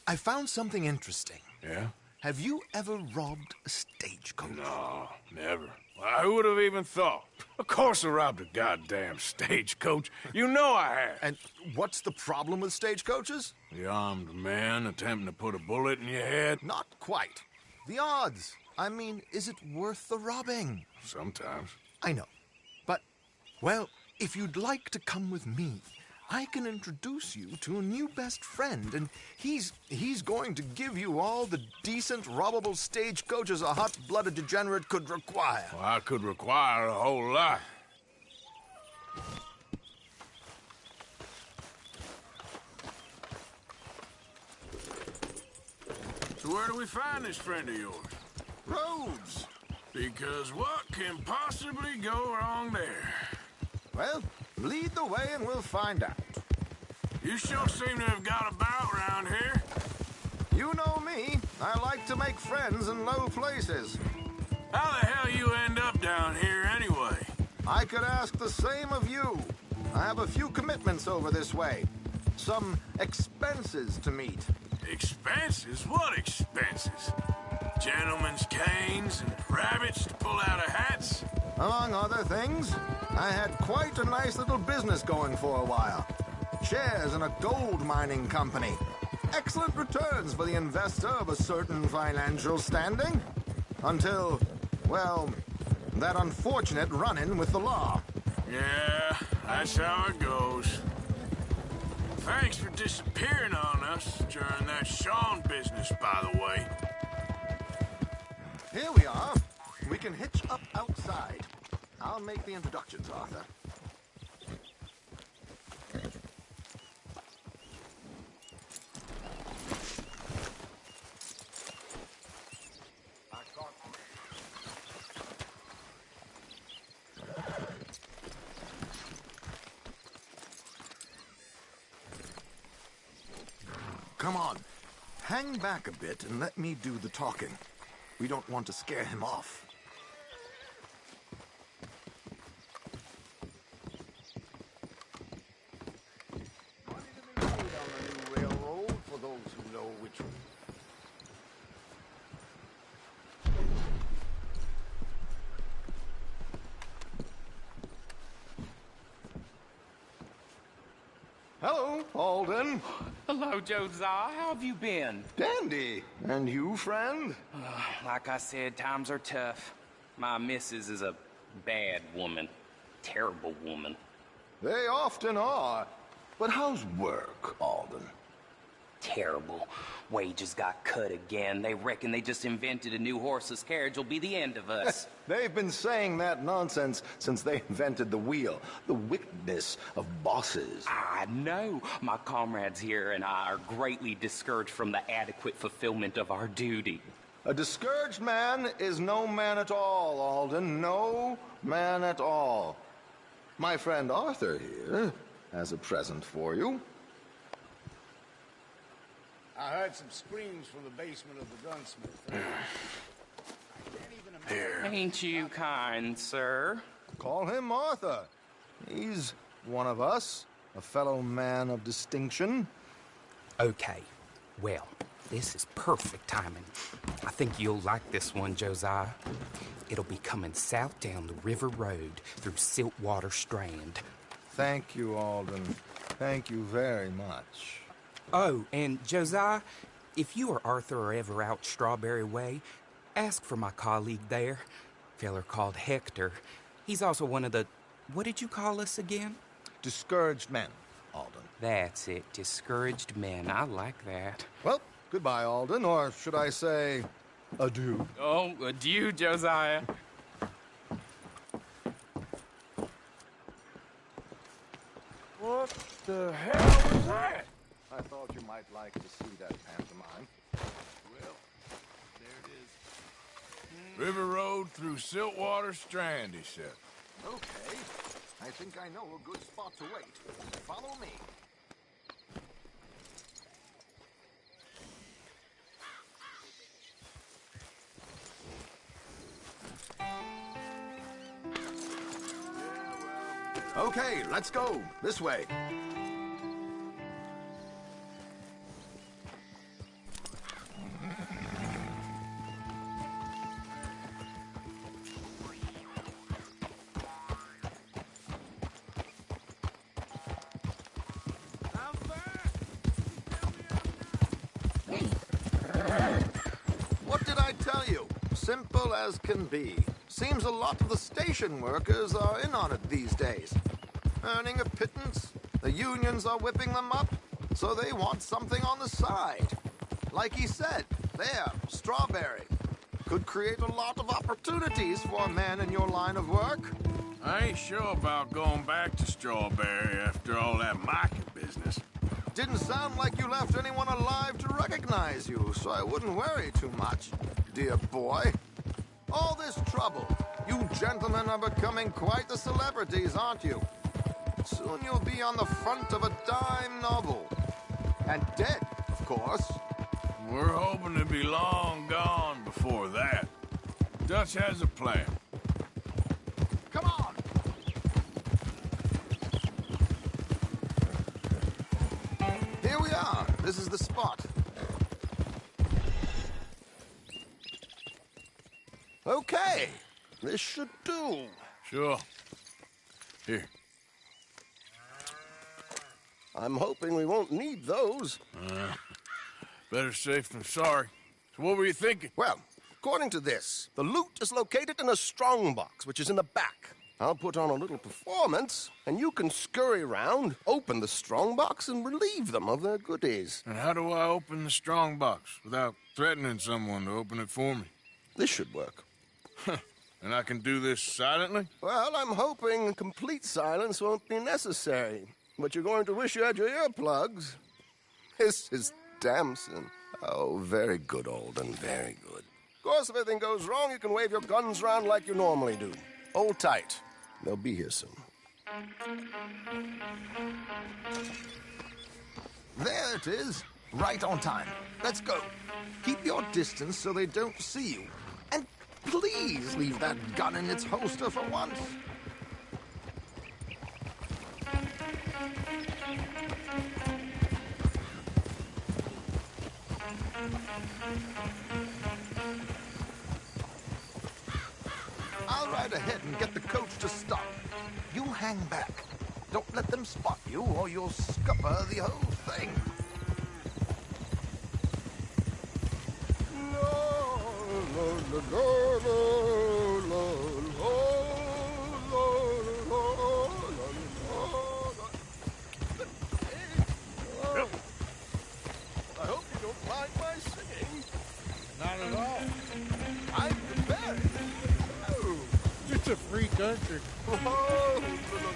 I found something interesting. Yeah? Have you ever robbed a stagecoach? No, never. Well, who would have even thought? Of course I robbed a goddamn stagecoach. You know I have. And what's the problem with stagecoaches? The armed man attempting to put a bullet in your head? Not quite. The odds. I mean, is it worth the robbing? Sometimes. I know. But, well, if you'd like to come with me, I can introduce you to a new best friend, and he's going to give you all the decent, robbable stagecoaches a hot-blooded degenerate could require. Well, I could require a whole lot. So where do we find this friend of yours? Rhodes. Because what can possibly go wrong there? Well, lead the way and we'll find out. You sure seem to have got about around here. You know me. I like to make friends in low places. How the hell you end up down here anyway? I could ask the same of you. I have a few commitments over this way. Some expenses to meet. Expenses? What expenses? Gentlemen's canes and rabbits to pull out of hats? Among other things, I had quite a nice little business going for a while. Shares in a gold mining company. Excellent returns for the investor of a certain financial standing. Until, well, that unfortunate run-in with the law. Yeah, that's how it goes. Thanks for disappearing on us during that Sean business, by the way. Here we are. We can hitch up outside. I'll make the introductions, Arthur. Come on. Hang back a bit and let me do the talking. We don't want to scare him off. On the new railroad, for those who know which one. Hello, Alden. Hello, Josiah. How have you been? Dandy. And you, friend? Like I said, times are tough. My missus is a bad woman. Terrible woman. They often are. But how's work, Alden? Terrible. Wages got cut again. They reckon they just invented a new horseless carriage will be the end of us. They've been saying that nonsense since they invented the wheel. The wickedness of bosses. I know. My comrades here and I are greatly discouraged from the adequate fulfillment of our duty. A discouraged man is no man at all, Alden. No man at all. My friend Arthur here has a present for you. I heard some screams from the basement of the gunsmith. Here. Ain't you kind, sir? Call him Arthur. He's one of us, a fellow man of distinction. Okay, well, this is perfect timing. I think you'll like this one, Josiah. It'll be coming south down the river road through Siltwater Strand. Thank you, Alden. Thank you very much. Oh, and Josiah, if you or Arthur are ever out Strawberry Way, ask for my colleague there, feller called Hector. He's also one of the, what did you call us again? Discouraged men, Alden. That's it, discouraged men. I like that. Well, goodbye, Alden, or should I say, adieu. Oh, adieu, Josiah. What the hell was that? I thought you might like to see that pantomime. Well, there it is. River Road through Siltwater Strand, he said. Okay. I think I know a good spot to wait. Follow Okay, let's go. This way. What did I tell you? Simple as can be. Seems a lot of the station workers are in on it these days. Earning a pittance, the unions are whipping them up, so they want something on the side. Like he said, there, Strawberry. Could create a lot of opportunities for a man in your line of work. I ain't sure about going back to Strawberry after all that market business. Didn't sound like you left anyone alive to recognize you, so I wouldn't worry too much, dear boy. All this trouble, you gentlemen are becoming quite the celebrities, aren't you? Soon you'll be on the front of a dime novel. And dead, of course. We're hoping to be long gone before that. Dutch has a plan. Come on! Here we are. This is the spot. Okay. This should do. Sure. Here. I'm hoping we won't need those. Better safe than sorry. So what were you thinking? Well, according to this, the loot is located in a strongbox, which is in the back. I'll put on a little performance, and you can scurry around, open the strongbox, and relieve them of their goodies. And how do I open the strongbox without threatening someone to open it for me? This should work. And I can do this silently? Well, I'm hoping complete silence won't be necessary. But you're going to wish you had your earplugs. This is Damson. Oh, very good, Alden, very good. Of course, if anything goes wrong, you can wave your guns around like you normally do. Hold tight. They'll be here soon. There it is. Right on time. Let's go. Keep your distance so they don't see you. And please leave that gun in its holster for once. I'll ride ahead and get the coach to stop. You hang back. Don't let them spot you, or you'll scupper the whole thing. I hope you don't mind my singing. Not at all. I'm prepared. It's a free country.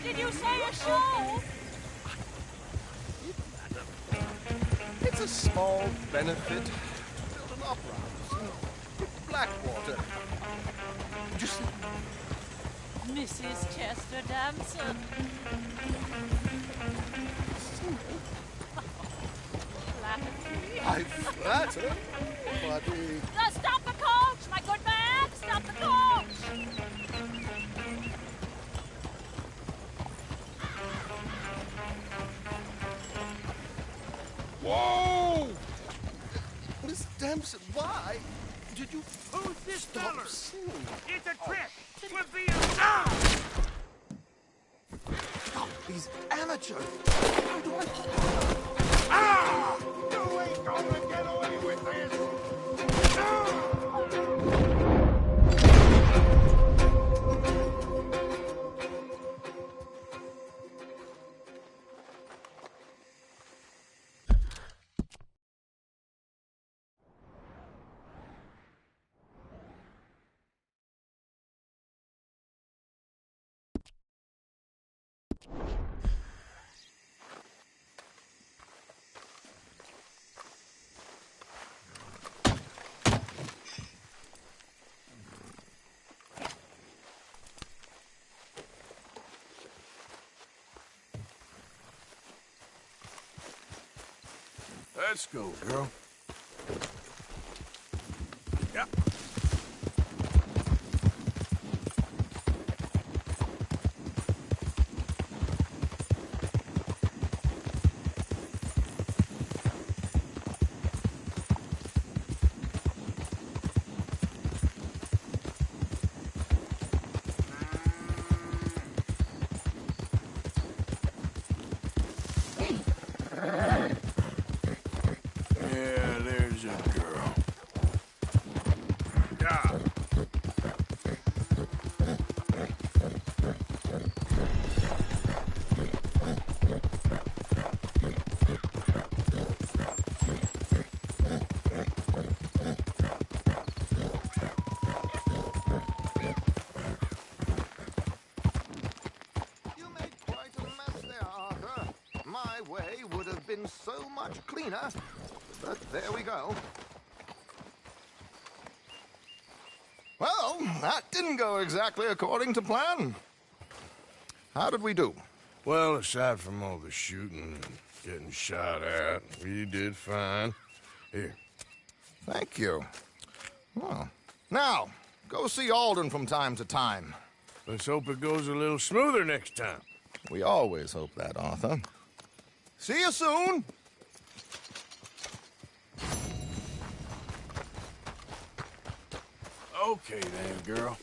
Did you say a show? It's a small benefit to build an opera house in Blackwater. Just Mrs. Chester Damson. I flatter, buddy. Stop the coach, my good man! Stop the coach! Whoa! Miss Damson, why did you Who's this stop feller? singing? It's a trick. We're being... Stop these amateurs! How do I... You ain't gonna get away with this! Let's go, girl. Yep. Yeah, there's a girl. Yeah. So much cleaner, but there we go. Well, that didn't go exactly according to plan. How did we do? Well, aside from all the shooting and getting shot at, we did fine. Here. Thank you. Well, now, go see Alden from time to time. Let's hope it goes a little smoother next time. We always hope that, Arthur. See you soon! Okay then, girl.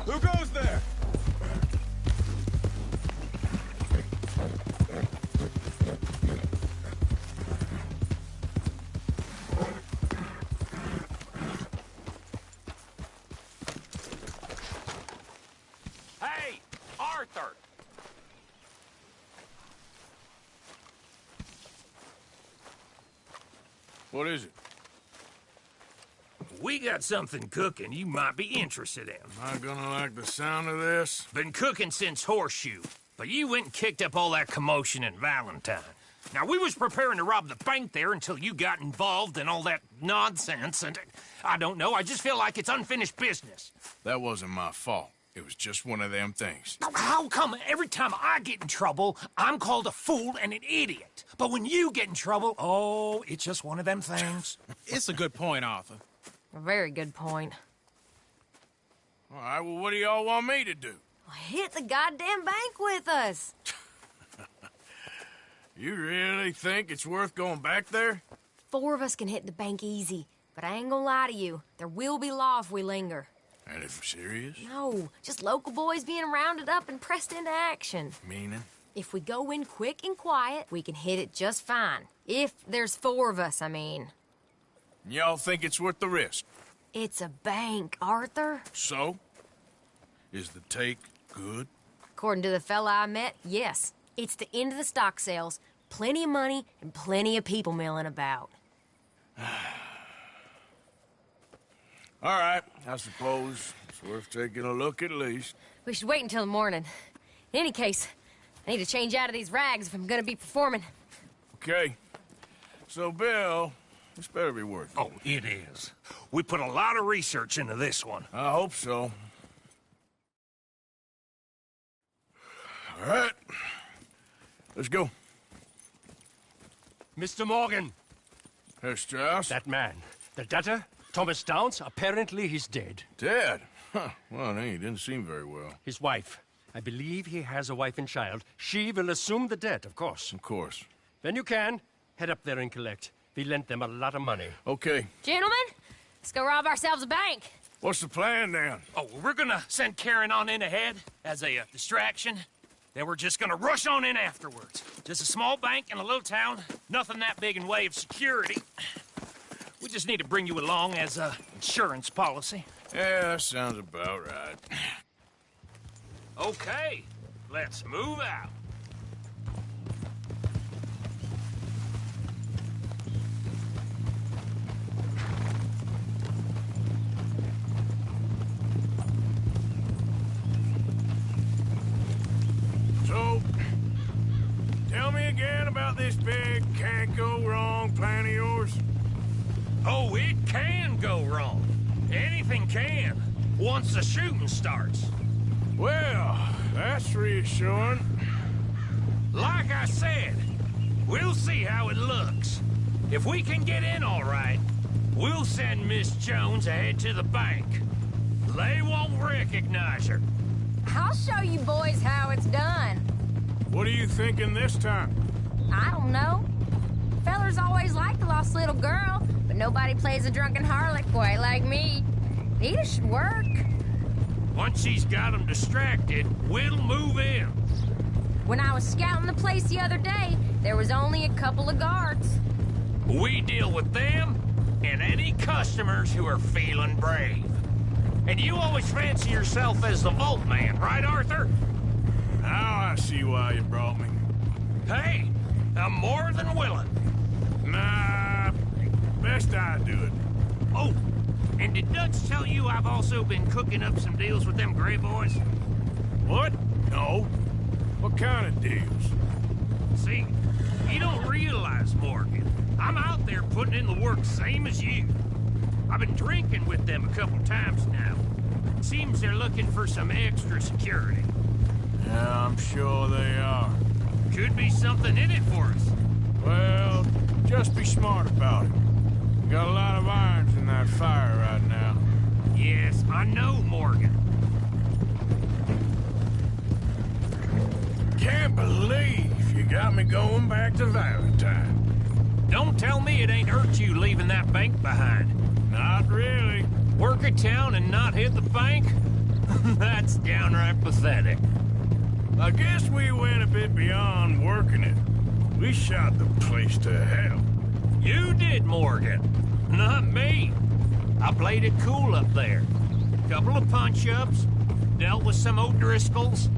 Who goes there? Hey, Arthur! What is it? We got something cooking you might be interested in. Am I gonna like the sound of this? Been cooking since Horseshoe, but you went and kicked up all that commotion in Valentine. Now, we was preparing to rob the bank there until you got involved in all that nonsense, and I don't know, I just feel like it's unfinished business. That wasn't my fault. It was just one of them things. How come every time I get in trouble, I'm called a fool and an idiot? But when you get in trouble, oh, it's just one of them things. It's a good point, Arthur. A very good point. All right, well, what do y'all want me to do? Hit the goddamn bank with us. You really think it's worth going back there? 4 of us can hit the bank easy, but I ain't gonna lie to you. There will be law if we linger. And if serious? No, just local boys being rounded up and pressed into action. Meaning? If we go in quick and quiet, we can hit it just fine. If there's 4 of us, I mean. Y'all think it's worth the risk? It's a bank, Arthur. So? Is the take good? According to the fella I met, yes. It's the end of the stock sales, plenty of money, and plenty of people milling about. All right, I suppose it's worth taking a look at least. We should wait until the morning. In any case, I need to change out of these rags if I'm gonna be performing. Okay. So, Bill, this better be worth it. Oh, it is. We put a lot of research into this one. I hope so. All right. Let's go. Mr. Morgan. Herr Strauss? That man. The debtor, Thomas Downs, apparently he's dead. Dead? Huh. Well, he didn't seem very well. His wife. I believe he has a wife and child. She will assume the debt, of course. Of course. When you can, head up there and collect. We lent them a lot of money. Okay. Gentlemen, let's go rob ourselves a bank. What's the plan, then? Oh, we're gonna send Karen on in ahead as a distraction. Then we're just gonna rush on in afterwards. Just a small bank in a little town. Nothing that big in way of security. We just need to bring you along as a insurance policy. Yeah, that sounds about right. Okay, let's move out. So, tell me again about this big can't-go-wrong plan of yours. Oh, it can go wrong. Anything can, once the shooting starts. Well, that's reassuring. Like I said, we'll see how it looks. If we can get in all right, we'll send Miss Jones ahead to the bank. They won't recognize her. I'll show you boys how it's done. What are you thinking this time? I don't know. Fellers always like the lost little girl, but nobody plays a drunken harlot quite like me. Nita should work. Once she's got them distracted, we'll move in. When I was scouting the place the other day, there was only a couple of guards. We deal with them and any customers who are feeling brave. And you always fancy yourself as the vault man, right, Arthur? Now I see why you brought me. Hey, I'm more than willing. Nah, best I do it. Oh, and did Dutch tell you I've also been cooking up some deals with them Gray boys? What? No. What kind of deals? See, you don't realize, Morgan. I'm out there putting in the work same as you. I've been drinking with them a couple times now. Seems they're looking for some extra security. Yeah, I'm sure they are. Could be something in it for us. Well, just be smart about it. Got a lot of irons in that fire right now. Yes, I know, Morgan. Can't believe you got me going back to Valentine. Don't tell me it ain't hurt you leaving that bank behind. Not really. Work a town and not hit the bank? That's downright pathetic. I guess we went a bit beyond working it. We shot the place to hell. You did, Morgan. Not me. I played it cool up there. Couple of punch-ups, dealt with some O'Driscolls.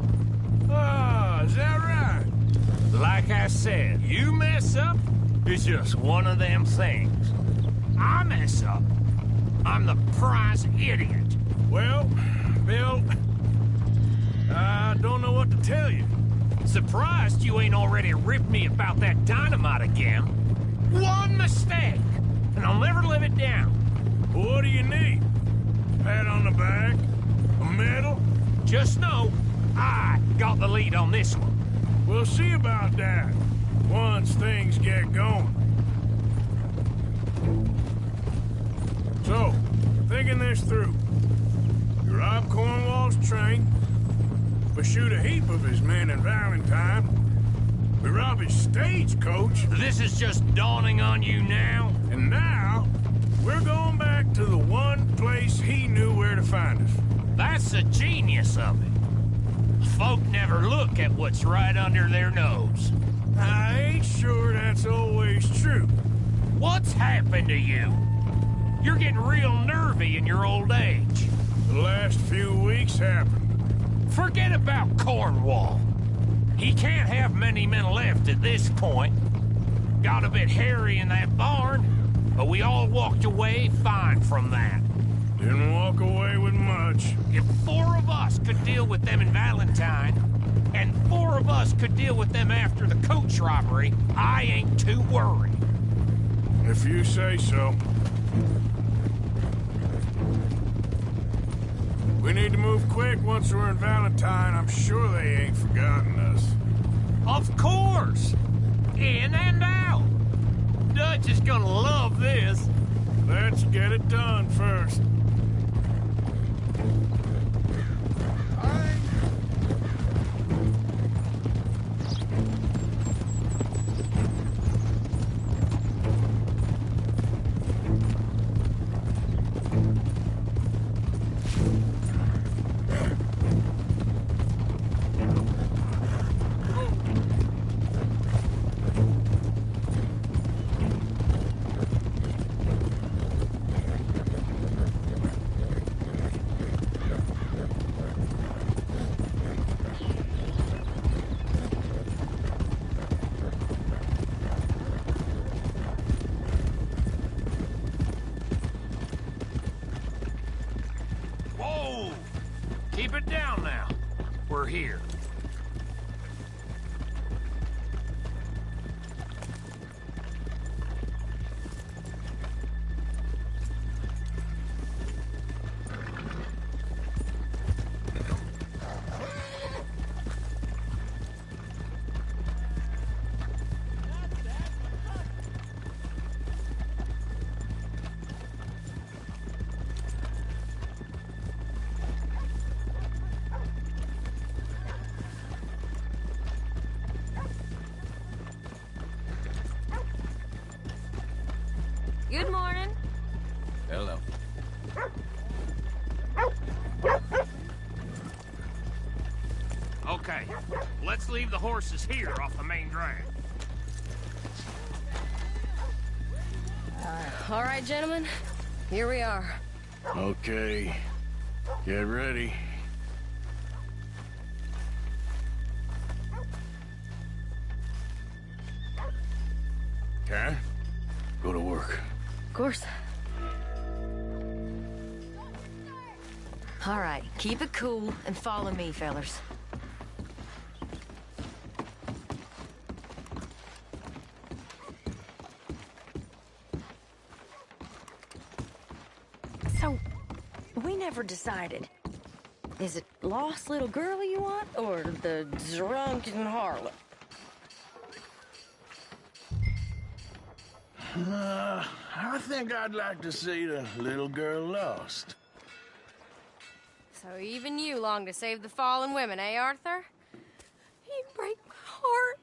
Ah, is that right? Like I said, you mess up, it's just one of them things. I mess up, I'm the prize idiot. Well, Bill, I don't know what to tell you. Surprised you ain't already ripped me about that dynamite again. One mistake, and I'll never live it down. What do you need? Pat on the back? A medal? Just know, I got the lead on this one. We'll see about that, once things get going. So, thinking this through. You rob Cornwall's train. We shoot a heap of his men in Valentine. We rob his stagecoach. This is just dawning on you now? And now, we're going back to the one place he knew where to find us. That's the genius of it. Folk never look at what's right under their nose. I ain't sure that's always true. What's happened to you? You're getting real nervy in your old age. The last few weeks happened. Forget about Cornwall. He can't have many men left at this point. Got a bit hairy in that barn, but we all walked away fine from that. Didn't walk away with much. If 4 of us could deal with them in Valentine, and 4 of us could deal with them after the coach robbery, I ain't too worried. If you say so. We need to move quick once we're in Valentine. I'm sure they ain't forgotten us. Of course! In and out! Dutch is gonna love this. Let's get it done first. Keep it down now. We're here. Good morning. Hello. Okay, let's leave the horses here off the main drag. All right, gentlemen. Here we are. Okay. Get ready. Karen, go to work. Of course. All right, keep it cool and follow me, fellers. So, we never decided. Is it lost little girl you want, or the drunken harlot? I think I'd like to see the little girl lost. So even you long to save the fallen women, eh, Arthur? You break my heart.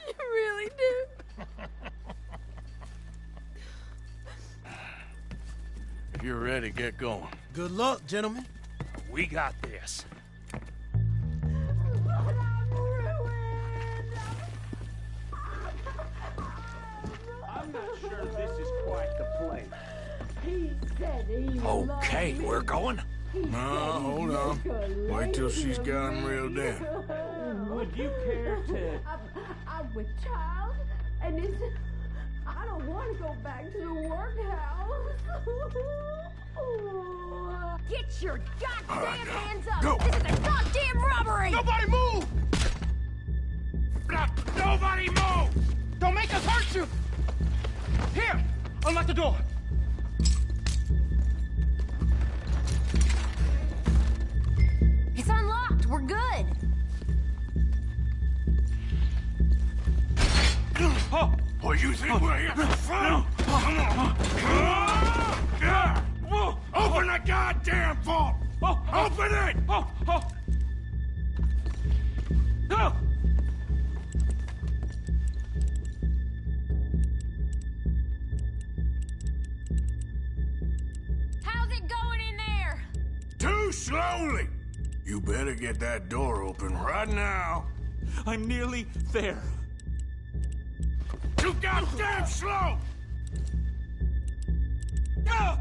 You really do. If you're ready, get going. Good luck, gentlemen. We got this. I'm not sure this is quite the place. He said he Okay, we're going. No, hold on. Wait till she's got him reeled in. Would you care to... I'm with child, and I don't want to go back to the workhouse. Get your goddamn hands up! Go. This is a goddamn robbery! Nobody move! Nobody move! Don't make us hurt you! Here! Unlock the door! It's unlocked. We're good. Oh, you think we're here for fun? Come on. Open the goddamn vault! Open it! Go! slowly! You better get that door open right now. I'm nearly there. Too goddamn slow! Go!